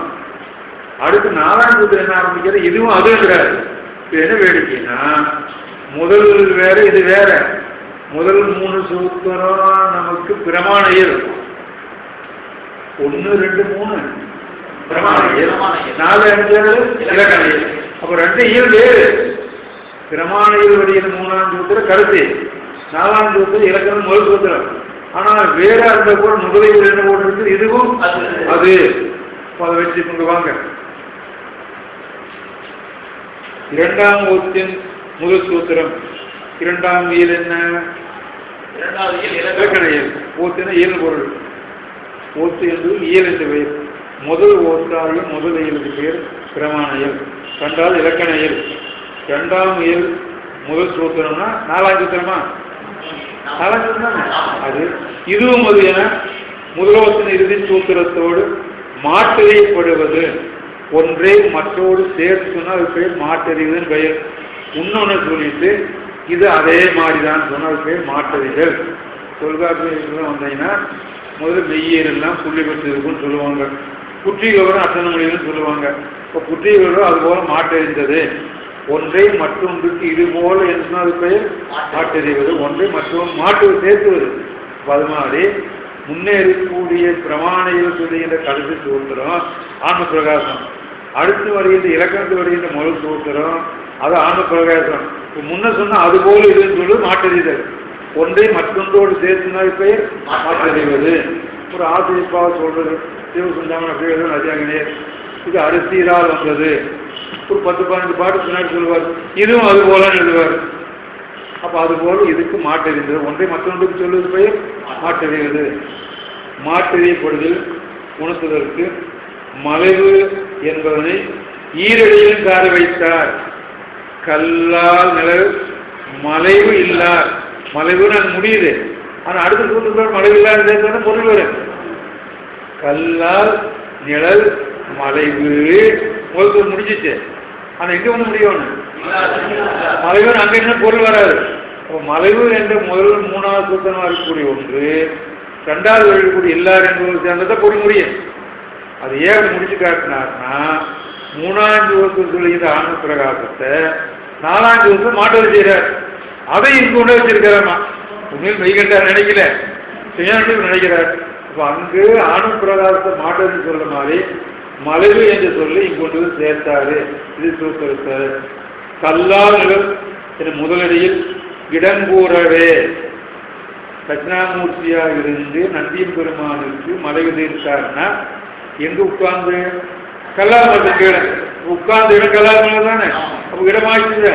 [SPEAKER 1] அடுத்து 4ஆம் சூத்திரம் என்ன ஆரம்பிக்கிறது? இதுவும் அதுங்கிறாரு. இது என்ன வேடிக்கைன்னா, முதல் வேற இது வேற. முதல் 3 சூத்திரம் நமக்கு பிரமாண இயல் 1, 2, 3 பிரமாண இயல், 4, 5 இலக்கண இயல். அப்ப 2 இயல் வேறு. பிரமாண இயல் வழியில் 3ஆம் சூத்திரம் கருத்து, 4ஆம் சூத்திரம் இலக்கணம் முதல் சூத்திரம். ஆனால் வேற அந்த கூட முதலில் என்ன போட்டு இருக்கு? இதுவும் அது. அதை வச்சு கொண்டு வாங்க. 2ஆம் வகுப்பின் முதல் சூத்திரம் 2ஆம் இயல் என்ன? இலக்கண இயல். ஓத்தின இயல் பொருள். ஓத்து என்பது இயல் என்று பெயர். முதல் ஓத்தாகிய முதல் இயலுக்கு பெயர் பிரமாண இயல். 2வது இலக்கண இயல். 2ஆம் இயல் முதல் சூத்திரம்னா 4ஆம் சூத்திரமா? 4ஆம் சூத்திரம் அது. இதுவும் அது என முதலோத்தின இறுதி சூத்திரத்தோடு மாற்றறியப்படுவது. ஒன்றே மற்றோடு சேர்த்து சொன்னால் அது பெயர் மாற்றறிவுன்னு பெயர். இன்னொன்று சொல்லிட்டு இது அதே மாதிரிதான் சொன்னால் பேர் மாற்றறிதல். தொல்காப்பியம் வந்தீங்கன்னா முதல்ல மெய்யெல்லாம் புள்ளி பெற்று இருக்குன்னு சொல்லுவாங்க. குற்றிகவரும் அத்தனை மொழிகள்னு சொல்லுவாங்க. இப்போ குற்றிகவரும் அதுபோல மாற்றறிந்தது. ஒன்றை மற்றொன்றுக்கு இது போல என்று அது பெயர் மாற்றறிவது. ஒன்றை மற்றொன்று மாற்றுவது சேர்த்துவது. அது மாதிரி முன்னேறக்கூடிய பிரமாணிகள் சொல்லுகின்ற கருத்து சூத்திரம் ஆன்ம பிரகாசம். அடுத்து வருகின்ற இலக்கணத்து வருகின்ற முதல் சூத்திரம் அது ஆன்ம பிரகாசம். முன்ன சொன்னா அது போல இதுன்னு சொல்லி மாற்றறிதல். ஒன்றை மற்றொன்றோடு சேர்த்துனால் பெயர் மாற்றறிவது. ஒரு ஆசிரியப்பாக சொல்றது சிவசுந்தாமன் அப்படி நதியாகினே இது அரிசியால் வந்தது. ஒரு 10-15 பாட்டு பின்னாடி சொல்லுவார். இதுவும் அது போல எழுதுவார். அப்ப அது போல இதுக்கு மாற்றறிந்தது. ஒன்றை மற்றொன்றுக்கு சொல்வது பெயர் மாற்றறிவது. மாற்றறியப்படுதல் உணர்த்துவதற்கு மலைவு என்பதனை ஈரடியில் கார வைத்தார். கல்லால் நிலவு மலைவு இல்லார். மலைவுன்னு அது முடியுது. ஆனா அடுத்த சூத்திரத்தோடு மலைவு இல்லாத பொருள் வரும். கல்லால் நிழல் மலைவு முதல் முடிஞ்சிச்சு. ஆனா எங்க வந்து முடியும்? மலைவு அங்க என்ன பொருள் வராது. மலைவு என்ற முதல் 3ஆவது சூத்திரமா இருக்கக்கூடிய ஒன்று 2வது எழுதக்கூடிய எல்லார் என்பது சேர்ந்ததான் பொருள் முடியும். அது ஏன் முடிச்சு காட்டினார்னா 3ஆம் சூத்திரம் சொல்லுகிற ஆன்ம பிரகாசத்தை 4ஆம் சூத்திரம் மாற்றம் செய்கிறார். அதை இங்கு கொண்டு வச்சிருக்கிறாமா. உண்மையில் மெய்கண்டார் நினைக்கல, சுயாண்டில் நினைக்கிறார். அப்ப அங்கு ஆன்ம பிரகாசத்தை மாற்றம் சொல்ற மாதிரி மலைவு என்று சொல்லி இங்கு கொண்டு வந்து சேர்த்தாரு. இது சூத்திரத்தை கல்லால் நிலம் என முதலடியில் இடங்கூறவே தட்சிணாமூர்த்தியாக இருந்து நந்தியம் பெருமானுக்கு மலைவு தீர்த்தார்னா எங்க உட்கார்ந்து? கல்லால் மரத்துக்கு கீழே உட்கார்ந்து இடம் கல்லால் மரம் தானே. அப்ப இடமாச்சு.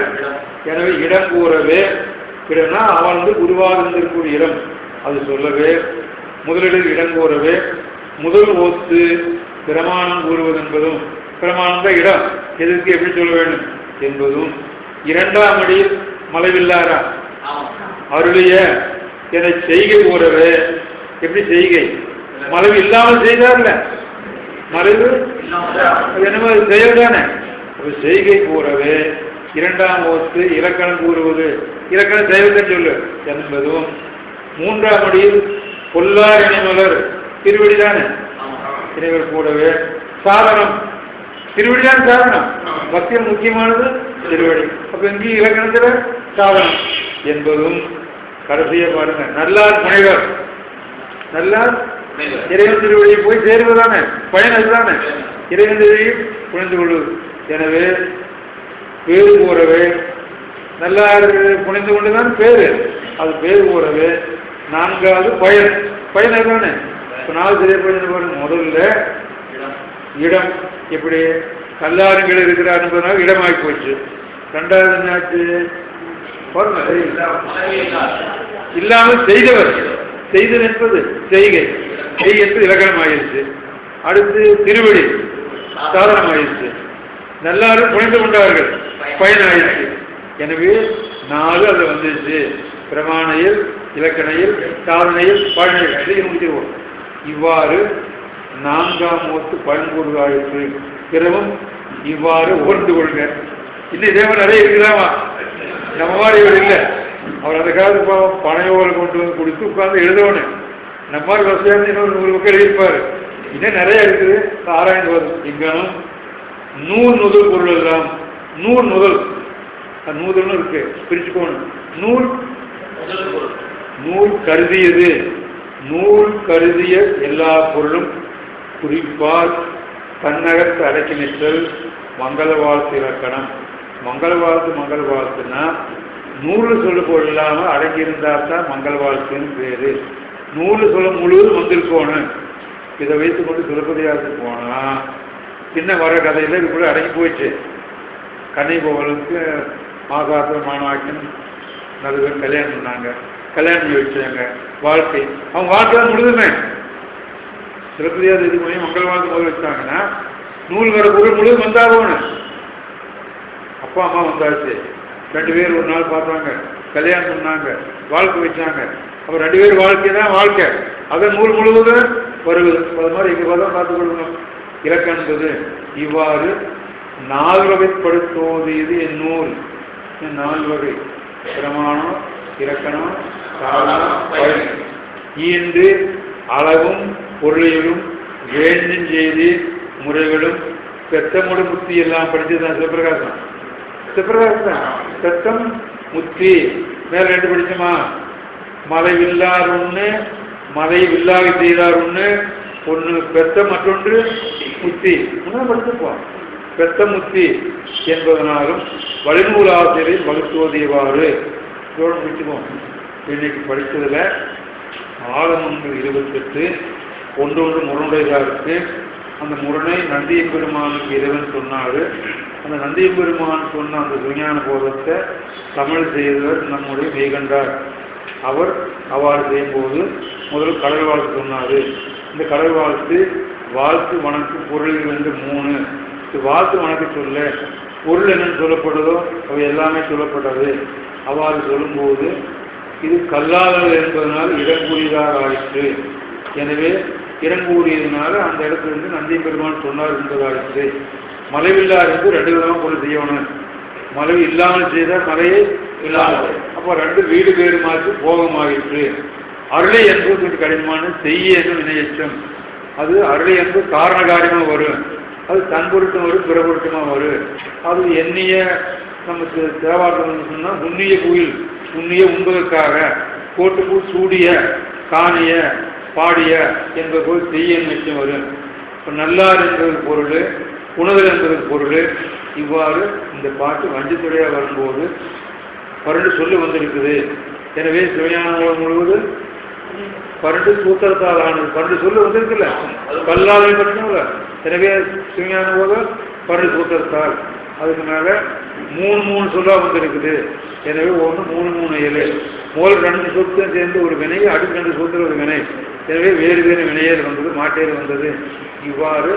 [SPEAKER 1] எனவே இடம் கூறவே இடம்னா அவன் வந்து குருவாக இருந்திருக்கூடிய இடம் அது சொல்லவே. முதலில் இடம் கூறவே முதல் ஓத்து பிரமாணம் கூறுவது என்பதும் பிரமாணம் தான் இடம் எதற்கு எப்படி சொல்ல வேண்டும் என்பதும் 2ஆம் அடியில் மலைவில்லாரா அருளிய என செய்கை கூறவே. எப்படி செய்கை? மலைவு இல்லாமல் செய்தார்ல, மலைவு என்னமோ செயல் தானே. செய்கை கூறவே 2ஆம் ஓத்து இலக்கணம் கூறுவது இலக்கண செயல்கள் சொல்லு என்பதும் 3ஆம் அடியில் பொல்லார் இணைமலர் திருவடிதானே. இணைவர் கூடவே சாதனம் திருவடிதான் சாதனம். பக்தியம் முக்கியமானது திருவடி. அப்ப இங்கே இலக்கணத்துல சாதனம் என்பதும் கடைசியா பாருங்க நல்லார் முனைவர். நல்லார் இறைவன் திருவடியை போய் சேருவதானே பயன். அதுதானே இறைவன் திருவடியை புரிந்து கொள்வது. எனவே பேரு கூறவே நல்லார் புனிந்து கொண்டுதான் பேரு. அது பேரு கூறவே 4வது பயன். பயன் அதுதானே. இப்ப 4 தெரியப்படுது. முதல்ல இடம். எப்படி கல்லாறுகள் இருக்கிறார் என்பதனால இடமாகி போச்சு. 2வது என்னாச்சு? இல்லாமல் செய்தவர். செய்தல் என்பது செய்கை. செய்கை என்பது இலக்கணம் ஆகிடுச்சு. அடுத்து திருவடி சாதனம் ஆயிடுச்சு, நல்லாரும் புரிந்து கொண்டார்கள், பயன் ஆயிடுச்சு. எனவே 4 அது வந்துச்சு. பிரமாணையில், இலக்கணையில், சாதனையில், பயனையில் இதை முடிச்சிருவோம். இவ்வாறு 4ஆம் மூத்து பயன்பொருள் ஆயிற்று. பிறவும் இவ்வாறு உணர்ந்து கொள்க. இன்னும் இதே மாதிரி நிறைய இருக்குதாமா, நம்ம மாதிரி இவர் இல்லை. அவர் அந்த காலத்து பனையோலை கொண்டு வந்து கொடுத்து உட்கார்ந்து எழுதணும். நம்ம மாதிரி வசதியாக இன்னொரு 100 பக்கம் எழுதியிருப்பார். இன்னும் நிறைய இருக்குது, ஆராய்ந்து வரும். இங்கனும் 100 நுதல் பொருள் எல்லாம் 100 நுதல், நூதல்னு இருக்கு, பிரிச்சுக்கோணும். நூல் கருதியது, நூல் கருதிய எல்லா பொருளும் குறிப்பால் தன்னகத்து அடக்கி நிற்றல் மங்கள வாழ்த்து இலக்கணம். மங்கள வாழ்த்துனா 100 சொல்லு பொருள் இல்லாமல் அடங்கியிருந்தா தான் மங்கள வாழ்த்துன்னு பேரு. 100 சொல்ல முழுவதும் வந்திருக்கோணும். இதை வைத்து கொண்டு சிலப்பதிகாரத்துக்கு போனா சின்ன வர கதையில இது கூட அடங்கி போயிடுச்சு. கண்ணை போவலுக்கு மாகாச மாணவாக்கன் நல்ல பேர் கல்யாணம் பண்ணாங்க, கல்யாணம் பண்ணி வச்சாங்க. வாழ்க்கை அவங்க வாழ்க்கை தான் முழுதுமே. சிலப்பதிகாரத்து இது மூலியம் மங்கள வாழ்த்து முதல் வச்சாங்கன்னா நூல் வர பொருள் முழுவதும் வந்தாகணும். அப்பா அம்மா வந்தாச்சு, 2 பேர் ஒரு நாள் பார்த்தாங்க, கல்யாணம் பண்ணாங்க, வாழ்க்கை வச்சாங்க. அப்போ 2 பேர் வாழ்க்கை தான் வாழ்க்கை, அதை நூல் முழுவதும் வருவது. அது மாதிரி இங்கே தான் பார்த்துக் கொள்ளணும். இலக்கணம் இவ்வாறு 4 வகைப்படுத்துவது இது என் நூல். 4 வகை: பிரமாணம், இலக்கணம், சாதனம், பயன். ஈண்டு அளவும் பொருளையும் வேண்டும் செய்தி முறைகளும் பெத்தமுடு முத்தி எல்லாம் படிச்சதுதான் சிவபிரகாசம். சிவபிரகாசம் பெத்தம் முத்தி மேல 2 படிச்சோமா? மலை வில்லார் ஒன்று, மலை வில்லாக செய்தார் ஒன்று, பெத்த மற்றொன்று முத்தி. படிச்சிருப்போம். பெத்த முத்தி என்பதனாலும் வழிநூல் ஆசிரியரை வகுத்துவதேவாறு முடிச்சுப்போம். இன்னைக்கு படித்ததுல ஆழமொன்று 28 ஒன்றொன்று முரணுடையதாக இருக்கு. அந்த முரணை நந்தியம் பெருமானுக்கு இறைவன் சொன்னாரு. அந்த நந்தியம் பெருமான் சொன்ன அந்த விஞ்ஞான போதத்தை தமிழ் செய்தவர் நம்முடைய மெய்கண்டார். அவர் அவ்வாறு செய்யும்போது முதல் கடல் வாழ்த்து சொன்னார். இந்த கடல் வாழ்த்து வாழ்த்து வணக்கு பொருள்கள் என்று 3. வாழ்த்து வணக்க சொல்ல பொருள் என்னன்னு சொல்லப்படுதோ அவை எல்லாமே சொல்லப்பட்டது. அவ்வாறு சொல்லும்போது இது கல்லாதல் என்பதனால் இடங்கூறியதாக ஆயிற்று. எனவே இறங்கூறியதுனால அந்த இடத்திலிருந்து நந்தி பெருமான் சொன்னார் என்பதாயிற்று. மலைவில்லார் என்று 2 விதமாக பொருள் செய்யணும். மலை இல்லாமல் செய்தால் மலையே இல்லாமல், அப்போ 2 வீடு வேறு மாற்றி போகமாயிற்று. அருளை என்பது கடினமான செய்ய என்று வினையச்சம். அது அருளை என்பது காரண காரியமாக வரும். அது தன் பொருட்டம் வரும், பிற பொருட்டமாக வரும். அது எண்ணிய நமக்கு தேவாரம் சொன்னால் உண்ணிய குயில், உண்ணிய உண்பதற்காக கோட்டுக்கு சூடிய காணிய பாடிய என்பது போல் செய்ய நிச்சயம் வரும். இப்போ நல்லார் என்பது பொருள், உணதல் என்பது பொருள். இவ்வாறு இந்த பாட்டு வஞ்சித்துறையாக வரும்போது 12 சொல்லு வந்திருக்குது. எனவே சிவஞான முழுவதும் 12 சூத்திரத்தால் ஆனது. 12 சொல்லு வந்திருக்குல்ல, கல்லாதல் படிக்கணும்ல. எனவே சிவஞான போது 12 சூத்திரத்தால். அதுக்கு மேல 3 சொல்லா வந்திருக்குது. எனவே 1 3 7. முதல் 2 சொற்களும் சேர்ந்து ஒரு வினை, அடுத்த 2 சொற்கள் ஒரு வினை. எனவே வேறு வேறு வினையேறு வந்தது, மாட்டேறு வந்தது. இவ்வாறு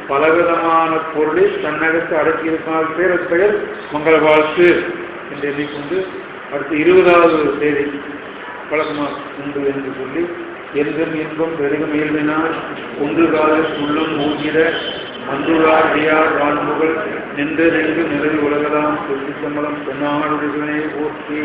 [SPEAKER 1] பலவிதமான பொருளை தன்னகத்து அடக்கியிருக்கால் பேர் பெயர் மங்கள வாழ்த்து என்று எண்ணிக்கொண்டு அடுத்து 20வது தேதி பழக்கமாக உண்டு என்று சொல்லி எந்தம் இன்பம் பெருகும் இயல்பினால் ஒன்று கால உள்ளம் மூகிற அன்றுளார் அடியார் வாழ்முகள் நின்று நின்று நிலவி உலகலாம் சொல்லி சம்பளம் பெண்ணாடுடைய போற்றி